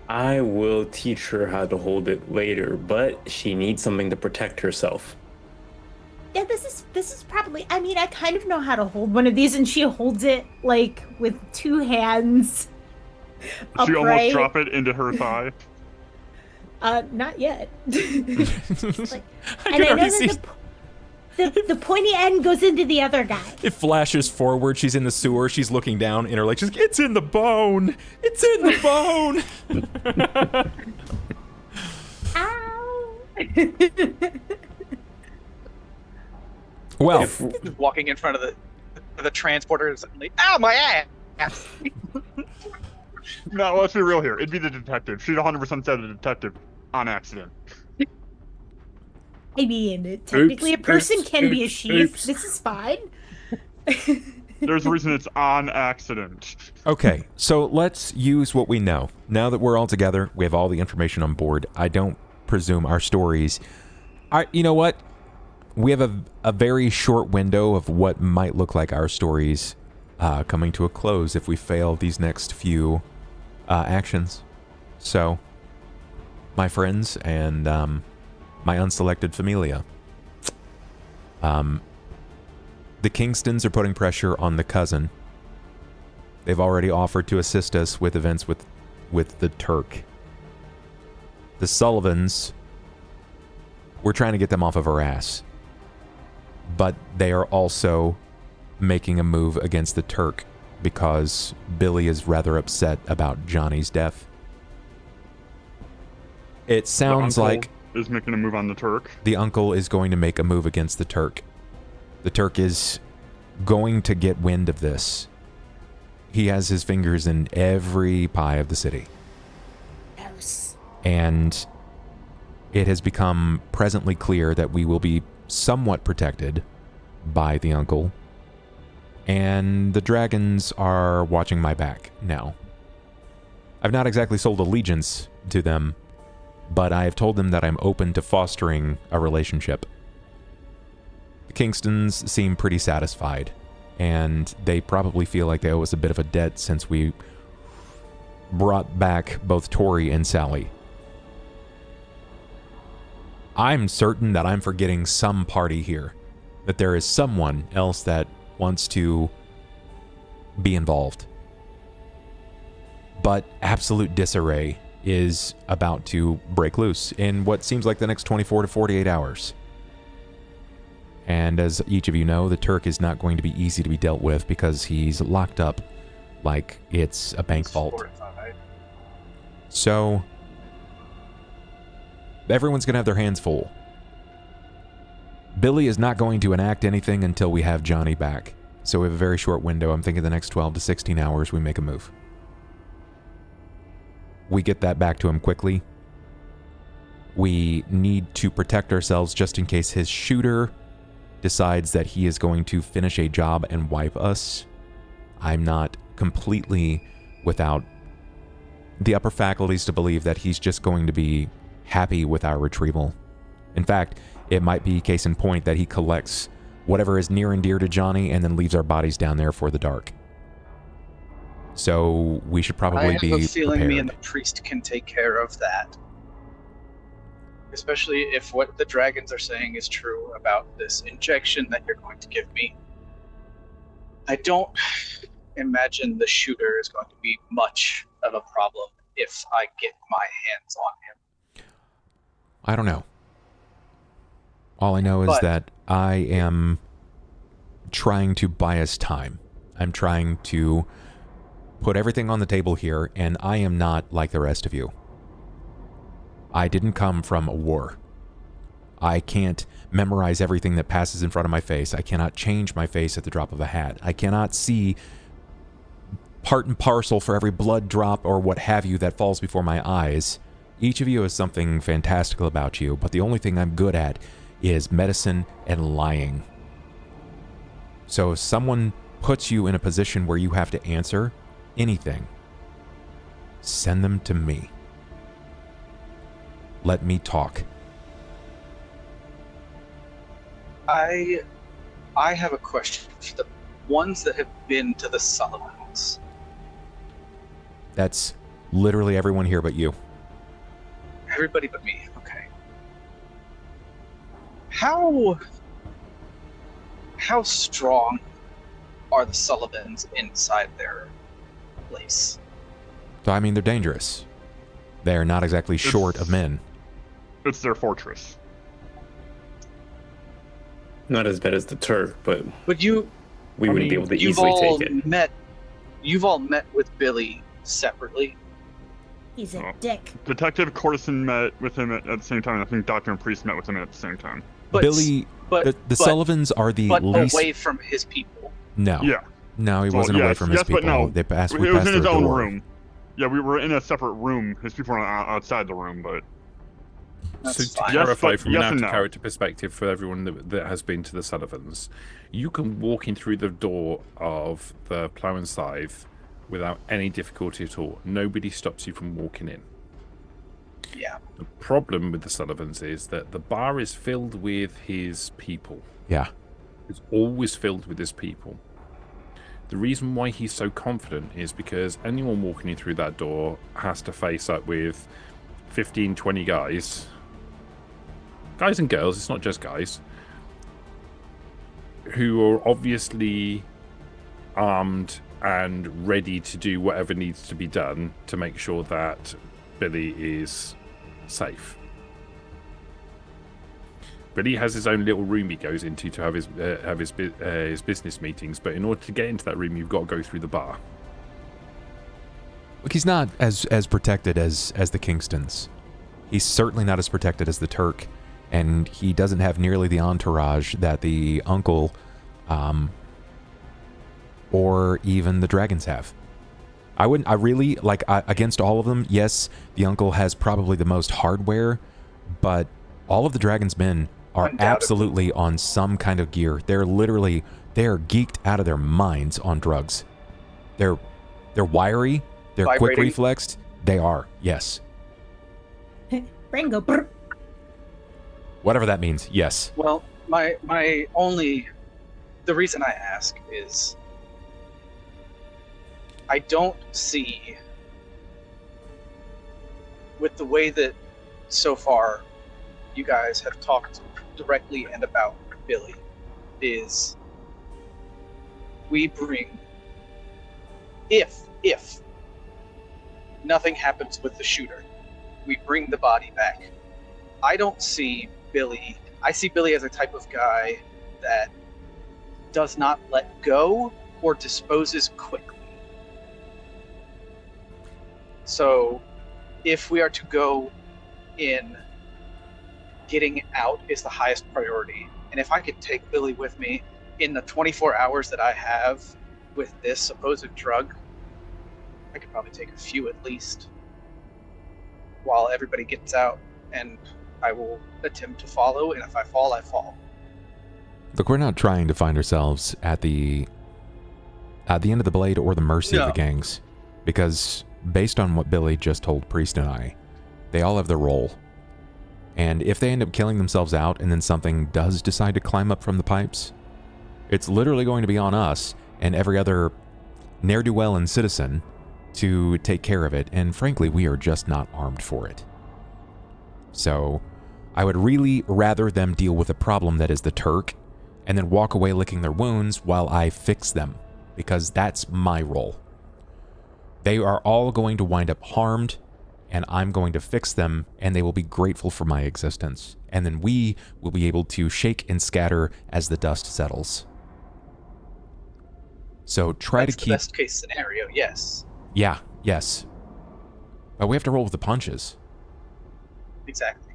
Speaker 6: I will teach her how to hold it later, but she needs something to protect herself.
Speaker 4: Yeah, this is probably. I mean, I kind of know how to hold one of these, and she holds it like with 2 hands.
Speaker 3: She almost
Speaker 4: upright.
Speaker 3: drop it into her thigh.
Speaker 4: Not yet. Like,
Speaker 1: I
Speaker 4: and
Speaker 1: can
Speaker 4: I know
Speaker 1: already see.
Speaker 4: that the pointy end goes into the other guy.
Speaker 1: It flashes forward. She's in the sewer. She's looking down, and her like, it's in the bone. It's in the bone.
Speaker 4: Ow!
Speaker 1: Well,
Speaker 5: Walking in front of the the transporter is suddenly, ow, my ass!
Speaker 3: No, let's be real here. It'd be the detective. She'd 100% said the detective on accident.
Speaker 4: I mean, technically a person can be a sheath.
Speaker 6: oops.
Speaker 4: This is fine.
Speaker 3: There's a reason it's on accident.
Speaker 1: Okay, so let's use what we know. Now that we're all together, we have all the information on board. I don't presume our stories... you know what? We have a very short window of what might look like our stories coming to a close if we fail these next few actions. So, my friends and my unselected familia. The Kingstons are putting pressure on the cousin. They've already offered to assist us with events with the Turk. The Sullivans, we're trying to get them off of our ass. But they are also making a move against the Turk because Billy is rather upset about Johnny's death. It sounds like
Speaker 3: is making a move on the Turk.
Speaker 1: The uncle is going to make a move against the Turk. The Turk is going to get wind of this. He has his fingers in every pie of the city.
Speaker 4: Gross.
Speaker 1: And it has become presently clear that we will be somewhat protected by the uncle. And the dragons are watching my back now. I've not exactly sold allegiance to them, but I have told them that I'm open to fostering a relationship. The Kingstons seem pretty satisfied, and they probably feel like they owe us a bit of a debt since we brought back both Tori and Sally. I'm certain that I'm forgetting some party here, that there is someone else that wants to be involved. But absolute disarray is about to break loose in what seems like the next 24 to 48 hours. And as each of you know, the Turk is not going to be easy to be dealt with because he's locked up like it's a bank vault.
Speaker 5: Fortified.
Speaker 1: So, everyone's going to have their hands full. Billy is not going to enact anything until we have Johnny back. So we have a very short window. I'm thinking the next 12 to 16 hours we make a move. We get that back to him quickly. We need to protect ourselves just in case his shooter decides that he is going to finish a job and wipe us. I'm not completely without the upper faculties to believe that he's just going to be happy with our retrieval. In fact, it might be case in point that he collects whatever is near and dear to Johnny and then leaves our bodies down there for the dark. So we should probably be
Speaker 5: I have a feeling
Speaker 1: prepared.
Speaker 5: me and the priest can take care of that. Especially if what the dragons are saying is true about this injection that you're going to give me. I don't imagine the shooter is going to be much of a problem if I get my hands on him.
Speaker 1: I don't know. All I know is that I am trying to buy us time. I'm trying to put everything on the table here, and I am not like the rest of you. I didn't come from a war. I can't memorize everything that passes in front of my face. I cannot change my face at the drop of a hat. I cannot see part and parcel for every blood drop or what have you that falls before my eyes. Each of you has something fantastical about you, but the only thing I'm good at is medicine and lying. So if someone puts you in a position where you have to answer anything, send them to me. Let me talk.
Speaker 5: I have a question for the ones that have been to the Sullivans.
Speaker 1: That's literally everyone here but you.
Speaker 5: Everybody but me. Okay. How strong are the Sullivans inside their place?
Speaker 1: So, I mean, they're dangerous. They're not exactly short of men.
Speaker 3: It's their fortress.
Speaker 6: Not as bad as the Turk, but
Speaker 5: you,
Speaker 6: we wouldn't be able to easily take it.
Speaker 5: You've all met with Billy separately.
Speaker 4: He's a
Speaker 3: Oh.
Speaker 4: dick.
Speaker 3: Detective Cortison met with him at the same time. I think Doctor and Priest met with him at the same time.
Speaker 5: But,
Speaker 1: Billy,
Speaker 5: but
Speaker 1: the Sullivans are the
Speaker 5: but
Speaker 1: least...
Speaker 5: away from his people.
Speaker 1: No.
Speaker 3: Yeah.
Speaker 1: No, he
Speaker 3: So,
Speaker 1: wasn't away
Speaker 3: yes,
Speaker 1: from his
Speaker 3: yes,
Speaker 1: people.
Speaker 3: but no.
Speaker 1: We
Speaker 3: It
Speaker 1: passed
Speaker 3: was in
Speaker 1: through
Speaker 3: his
Speaker 1: a
Speaker 3: own
Speaker 1: door.
Speaker 3: room. Yeah, we were in a separate room. His people are outside the room, but...
Speaker 2: So
Speaker 5: That's
Speaker 2: to
Speaker 5: fine.
Speaker 2: clarify
Speaker 3: Yes, but
Speaker 2: from an
Speaker 3: yes and no.
Speaker 2: out-of-character perspective for everyone that has been to the Sullivans, you can walk in through the door of the Plough and Scythe without any difficulty at all. Nobody stops you from walking in.
Speaker 5: Yeah.
Speaker 2: The problem with the Sullivans is that the bar is filled with his people.
Speaker 1: Yeah.
Speaker 2: It's always filled with his people. The reason why he's so confident is because anyone walking in through that door has to face up with 15, 20 guys and girls, it's not just guys, who are obviously armed and ready to do whatever needs to be done to make sure that Billy is safe. Billy has his own little room he goes into to have his business meetings, but in order to get into that room, you've got to go through the bar.
Speaker 1: Look, he's not as protected as the Kingstons. He's certainly not as protected as the Turk, and he doesn't have nearly the entourage that the uncle, or even the dragons have. Against all of them, yes, the uncle has probably the most hardware, but all of the dragons' men are absolutely on some kind of gear. They're geeked out of their minds on drugs. They're wiry, they're quick reflexed. They are, yes.
Speaker 4: Rango. Brr.
Speaker 1: Whatever that means, yes.
Speaker 5: Well, the reason I ask is I don't see, with the way that so far you guys have talked directly and about Billy, is we bring, if nothing happens with the shooter, we bring the body back. I don't see Billy. I see Billy as a type of guy that does not let go or disposes quickly. So if we are to go in, getting out is the highest priority. And if I could take Billy with me in the 24 hours that I have with this supposed drug, I could probably take a few at least while everybody gets out, and I will attempt to follow, and if I fall, I fall.
Speaker 1: Look, we're not trying to find ourselves at the end of the blade or the mercy of the gangs, because based on what Billy just told Priest and I, they all have their role. And if they end up killing themselves out and then something does decide to climb up from the pipes, it's literally going to be on us and every other ne'er-do-well and citizen to take care of it, and frankly, we are just not armed for it. So, I would really rather them deal with the problem that is the Turk, and then walk away licking their wounds while I fix them, because that's my role. They are all going to wind up harmed, and I'm going to fix them, and they will be grateful for my existence. And then we will be able to shake and scatter as the dust settles. So try
Speaker 5: That's
Speaker 1: to
Speaker 5: the
Speaker 1: keep...
Speaker 5: best case scenario, yes.
Speaker 1: Yeah, yes. But we have to roll with the punches.
Speaker 5: Exactly.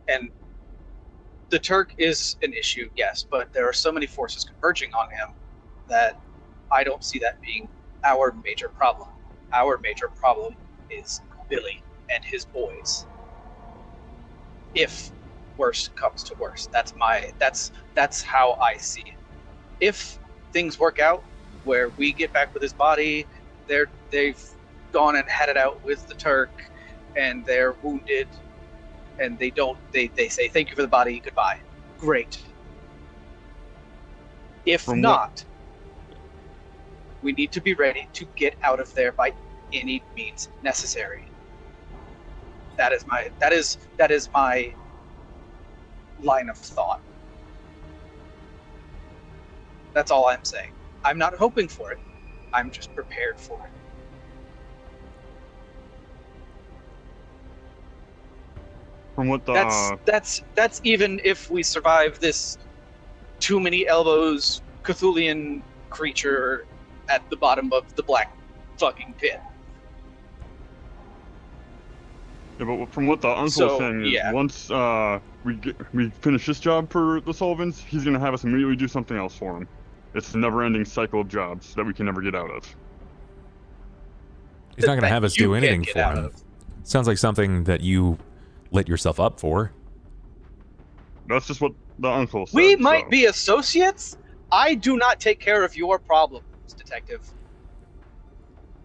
Speaker 5: And the Turk is an issue, yes, but there are so many forces converging on him that I don't see that being our major problem. Our major problem is Billy and his boys. If worst comes to worst, that's how I see it. If things work out where we get back with his body, they've gone and had it out with the Turk, and they're wounded, and they say thank you for the body, goodbye. Great. If not, we need to be ready to get out of there by any means necessary. That is my line of thought. That's all I'm saying. I'm not hoping for it. I'm just prepared for it.
Speaker 3: From what the
Speaker 5: that's even if we survive this too many elbows Cthulhian creature at the bottom of the black fucking pit.
Speaker 3: Yeah, but from what the uncle was saying is, once we finish this job for the Sullivans, he's gonna have us immediately do something else for him, It's a never-ending cycle of jobs that we can never get out of.
Speaker 1: He's not going to
Speaker 5: That
Speaker 1: have us
Speaker 5: you
Speaker 1: do
Speaker 5: can't
Speaker 1: anything
Speaker 5: get
Speaker 1: for
Speaker 5: out
Speaker 1: him.
Speaker 5: of.
Speaker 1: Sounds like something that you lit yourself up for.
Speaker 3: That's just what the uncle said.
Speaker 5: We might
Speaker 3: so.
Speaker 5: be associates. I do not take care of your problems, detective.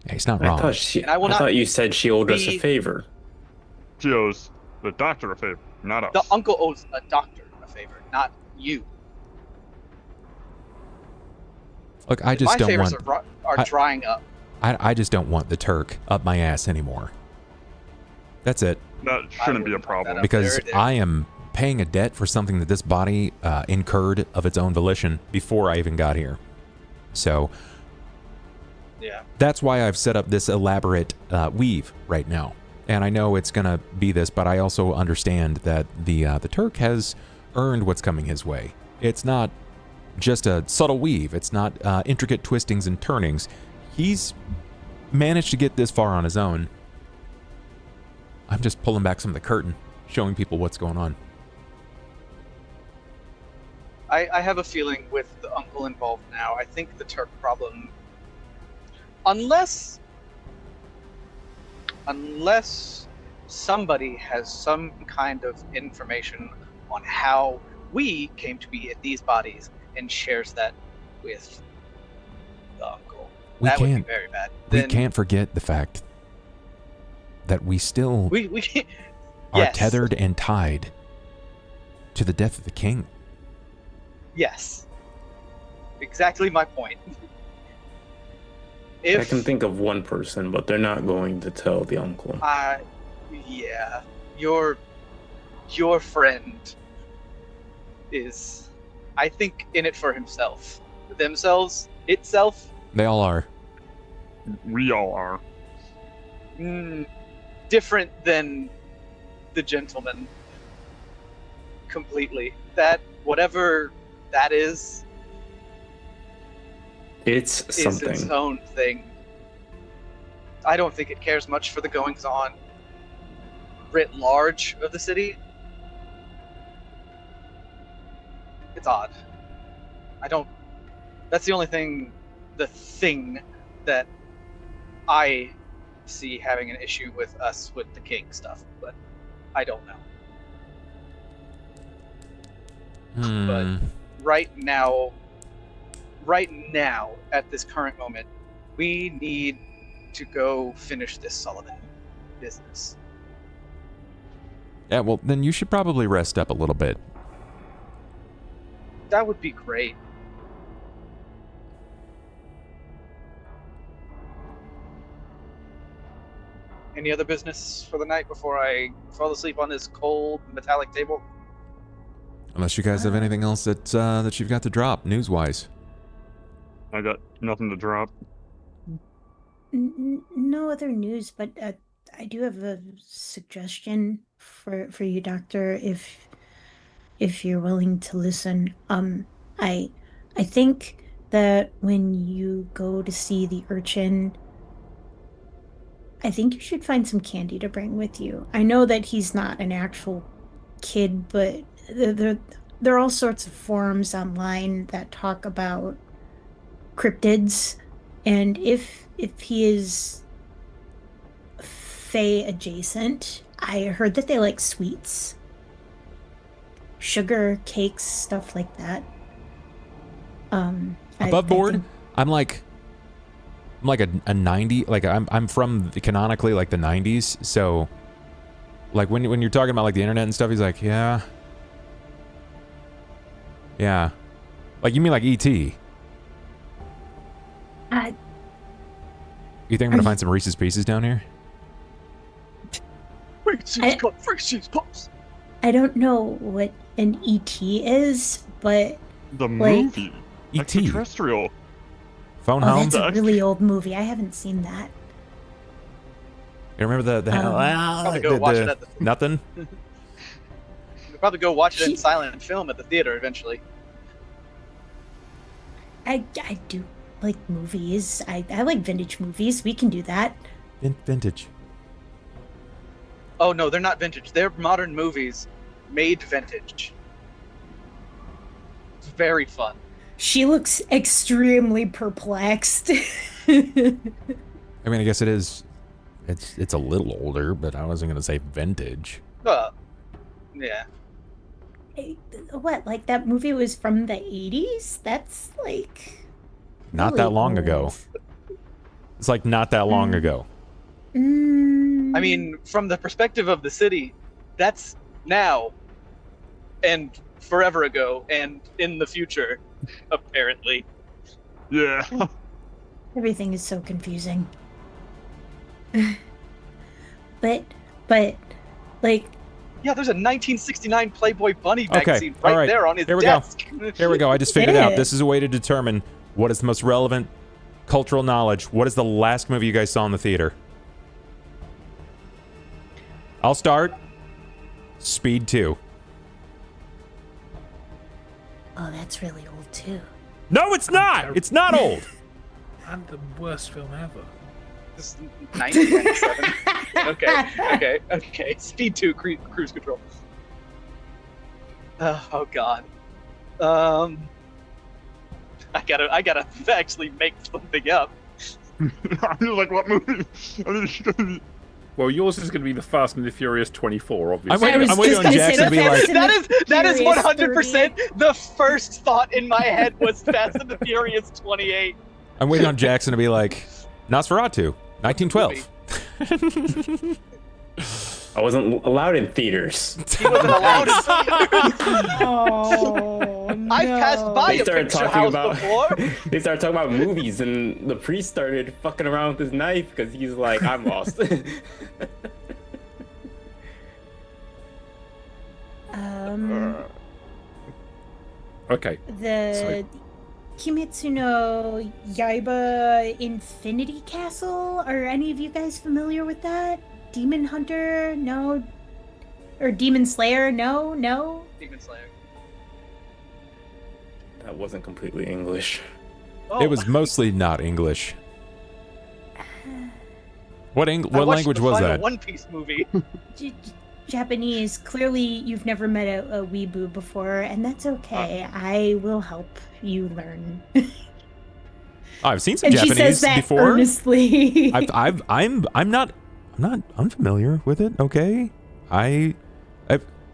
Speaker 1: Yeah, he's not
Speaker 6: I
Speaker 1: wrong.
Speaker 6: thought
Speaker 5: And I will not
Speaker 6: thought you said she owed us a
Speaker 5: be-
Speaker 6: favor.
Speaker 3: She owes the doctor a favor, not us.
Speaker 5: The uncle owes a doctor a favor, not you.
Speaker 1: Look, I just
Speaker 5: My
Speaker 1: don't
Speaker 5: favors
Speaker 1: want.
Speaker 5: are drying up.
Speaker 1: I just don't want the Turk up my ass anymore. That's it.
Speaker 3: That shouldn't be a
Speaker 5: wouldn't want
Speaker 3: problem.
Speaker 5: that up.
Speaker 1: Because
Speaker 5: there it is.
Speaker 1: I am paying a debt for something that this body incurred of its own volition before I even got here. So
Speaker 5: Yeah.
Speaker 1: that's why I've set up this elaborate weave right now. And I know it's going to be this, but I also understand that the Turk has earned what's coming his way. It's not just a subtle weave. It's not intricate twistings and turnings. He's managed to get this far on his own. I'm just pulling back some of the curtain, showing people what's going on.
Speaker 5: I have a feeling with the uncle involved now, I think the Turk problem, unless somebody has some kind of information on how we came to be in these bodies and shares that with the uncle, that would be very bad.
Speaker 1: We can't forget the fact that we still
Speaker 5: we
Speaker 1: are
Speaker 5: yes.
Speaker 1: tethered and tied to the death of the king.
Speaker 5: Yes. Exactly my point.
Speaker 6: I can think of one person, but they're not going to tell the uncle.
Speaker 5: Yeah. Your friend is, I think, in it for himself. Themselves? Itself?
Speaker 1: They all are.
Speaker 3: We all are.
Speaker 5: Different than the gentleman. Completely. That, whatever that is
Speaker 6: something.
Speaker 5: its own thing. I don't think it cares much for the goings-on writ large of the city. It's odd. That's the only thing that I see having an issue with us with the king stuff, but I don't know. But right now, at this current moment, we need to go finish this Sullivan business.
Speaker 1: Yeah, well, then you should probably rest up a little bit.
Speaker 5: That would be great. Any other business for the night before I fall asleep on this cold metallic table?
Speaker 1: Unless you guys have anything else that you've got to drop, news-wise.
Speaker 3: I got nothing to drop.
Speaker 4: No other news, but I do have a suggestion for you, Doctor, if you're willing to listen. I think that when you go to see the urchin, I think you should find some candy to bring with you. I know that he's not an actual kid, but there are all sorts of forums online that talk about cryptids, and if he is Fae adjacent, I heard that they like sweets, sugar, cakes, stuff like that.
Speaker 1: Above board, I'm like a 90. Like I'm from canonically like the 90s. So like when you're talking about like the internet and stuff, he's like, yeah. Like you mean like ET? You think I'm gonna find some Reese's Pieces down here?
Speaker 5: Reese's Puffs.
Speaker 4: I don't know what an ET is, but
Speaker 3: The
Speaker 4: like,
Speaker 3: movie.
Speaker 1: ET.
Speaker 3: Extraterrestrial.
Speaker 1: Phone
Speaker 4: oh,
Speaker 1: home.
Speaker 4: that's a really old movie. I haven't seen that.
Speaker 1: You remember the
Speaker 5: Probably go watch it at the
Speaker 1: nothing?
Speaker 5: We'll probably go watch it in silent film at the theater eventually.
Speaker 4: I do like movies. I like vintage movies. We can do that.
Speaker 1: Vintage.
Speaker 5: Oh no, they're not vintage. They're modern movies made vintage. It's very fun.
Speaker 4: She looks extremely perplexed.
Speaker 1: I mean, I guess it is. It's a little older, but I wasn't gonna say vintage.
Speaker 5: Yeah.
Speaker 4: What, like that movie was from the 80s? That's like
Speaker 1: Not
Speaker 4: really
Speaker 1: that long ago.
Speaker 4: old.
Speaker 1: It's like not that long ago.
Speaker 5: I mean, from the perspective of the city, that's now and forever ago and in the future, apparently.
Speaker 3: Yeah.
Speaker 4: Everything is so confusing. but like,
Speaker 5: Yeah, there's a 1969 Playboy Bunny magazine
Speaker 1: all
Speaker 5: right
Speaker 1: right.
Speaker 5: there on his
Speaker 1: Here we
Speaker 5: desk.
Speaker 1: Here we go. I just figured out.
Speaker 4: Yeah.
Speaker 1: This is a way to determine what is the most relevant cultural knowledge. What is the last movie you guys saw in the theater? I'll start. Speed 2.
Speaker 4: oh, that's really old too.
Speaker 1: No, it's not. It's not old.
Speaker 2: And the worst film ever.
Speaker 5: This is 1997. Okay. Speed 2, cruise control. Oh God. I gotta actually make something up.
Speaker 3: I'm just like, what movie?
Speaker 2: Well, yours is going to be the Fast and the Furious 24, obviously.
Speaker 1: I'm waiting on Jackson to be like,
Speaker 5: That is
Speaker 4: Furious
Speaker 5: 100% the first thought in my head was Fast and the Furious 28.
Speaker 1: I'm waiting on Jackson to be like, Nosferatu, 1912.
Speaker 6: I wasn't allowed in theaters.
Speaker 5: He wasn't allowed to see it.
Speaker 4: Oh, no.
Speaker 5: I've passed by
Speaker 6: They
Speaker 5: a
Speaker 6: started
Speaker 5: picture
Speaker 6: talking
Speaker 5: house
Speaker 6: about
Speaker 5: before.
Speaker 6: they started talking about movies, and the priest started fucking around with his knife because he's like, I'm lost.
Speaker 2: Okay.
Speaker 4: The Kimetsu no Yaiba Infinity Castle. Are any of you guys familiar with that? Demon Hunter? No. Or Demon Slayer? No.
Speaker 5: Demon Slayer.
Speaker 6: That wasn't completely English.
Speaker 5: Oh,
Speaker 1: It was mostly not English. What
Speaker 5: I watched
Speaker 1: language
Speaker 5: the
Speaker 1: was
Speaker 5: final
Speaker 1: that?
Speaker 5: One Piece movie.
Speaker 4: Japanese. Clearly, you've never met a weeboo before, and that's okay. I will help you learn.
Speaker 1: Oh, I've seen some
Speaker 4: And
Speaker 1: Japanese
Speaker 4: she says that
Speaker 1: before.
Speaker 4: earnestly.
Speaker 1: I'm not unfamiliar with it. Okay,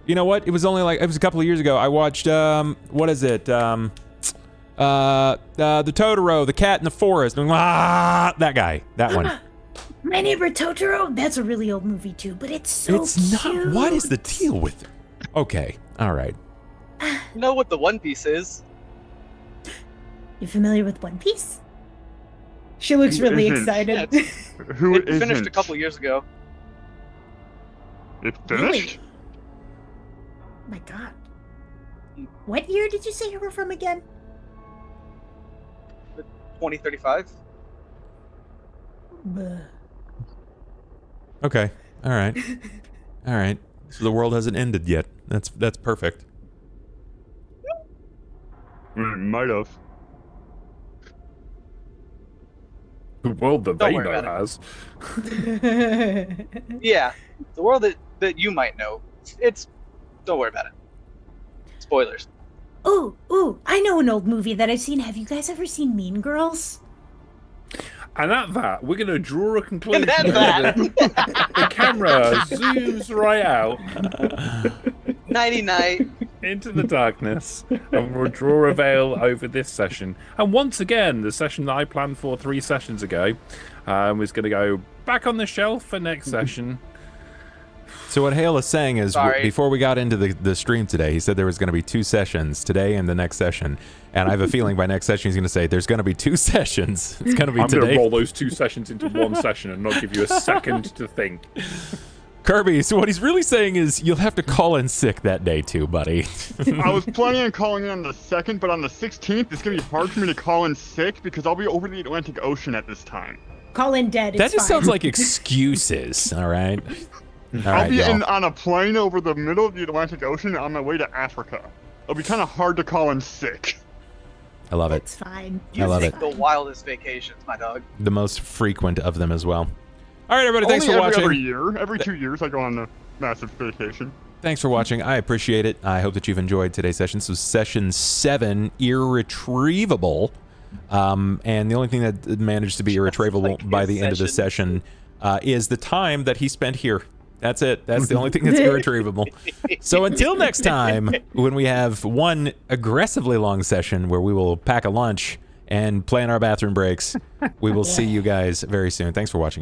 Speaker 1: you know what? It was only it was a couple of years ago. I watched what is it? The Totoro, the cat in the forest. That guy, that one.
Speaker 4: My Neighbor Totoro. That's a really old movie too, but it's so
Speaker 1: It's
Speaker 4: cute.
Speaker 1: not. What is the deal with it? Okay, all right.
Speaker 5: Know what the One Piece is?
Speaker 4: You familiar with One Piece? She looks
Speaker 3: Who
Speaker 4: really
Speaker 3: isn't?
Speaker 4: excited.
Speaker 3: Who
Speaker 5: It
Speaker 3: isn't?
Speaker 5: finished a couple years ago.
Speaker 3: It finished?
Speaker 4: Really? My God. What year did you say you were from again?
Speaker 5: 2035.
Speaker 1: Okay, all right, all right. So the world hasn't ended yet. That's perfect.
Speaker 3: It might have.
Speaker 2: The world that
Speaker 5: Don't
Speaker 2: they
Speaker 5: worry
Speaker 2: know
Speaker 5: about
Speaker 2: has.
Speaker 5: Yeah, the world that you might know. Don't worry about it. Spoilers.
Speaker 4: Ooh, I know an old movie that I've seen. Have you guys ever seen Mean Girls?
Speaker 2: And at that, we're going to draw a conclusion.
Speaker 5: And at that.
Speaker 2: The camera zooms right out
Speaker 5: Nighty night.
Speaker 2: into the darkness, and we'll draw a veil over this session. And once again, the session that I planned for 3 sessions ago was going to go back on the shelf for next session.
Speaker 1: So what Hale is saying is,
Speaker 5: Sorry.
Speaker 1: before we got into the stream today, he said there was going to be 2 sessions today and the next session. And I have a feeling by next session he's going to say there's going to be 2 sessions. It's going to be
Speaker 2: I'm going to
Speaker 1: today.
Speaker 2: roll those 2 sessions into one session and not give you a second to think.
Speaker 1: Kirby, so what he's really saying is you'll have to call in sick that day too, buddy.
Speaker 3: I was planning on calling in on the 2nd, but on the 16th, it's going to be hard for me to call in sick because I'll be over the Atlantic Ocean at this time.
Speaker 4: Call in dead.
Speaker 1: That
Speaker 4: It's
Speaker 1: just
Speaker 4: fine.
Speaker 1: sounds like excuses, all right? All
Speaker 3: I'll
Speaker 1: right,
Speaker 3: be
Speaker 1: y'all.
Speaker 3: on a plane over the middle of the Atlantic Ocean on my way to Africa. It'll be kind of hard to call in sick.
Speaker 1: I love it.
Speaker 4: It's fine.
Speaker 1: I love
Speaker 5: Take
Speaker 1: it.
Speaker 5: the wildest vacations, my dog.
Speaker 1: The most frequent of them as well. All right, everybody, thanks
Speaker 3: Only
Speaker 1: for
Speaker 3: every
Speaker 1: watching.
Speaker 3: other year. Every 2 years, I go on a massive vacation.
Speaker 1: Thanks for watching. I appreciate it. I hope that you've enjoyed today's session. So session 7, Irretrievable. And the only thing that managed to be irretrievable by the end of the session is the time that he spent here. That's it. That's the only thing that's irretrievable. So until next time, when we have one aggressively long session where we will pack a lunch and plan our bathroom breaks, we will see you guys very soon. Thanks for watching.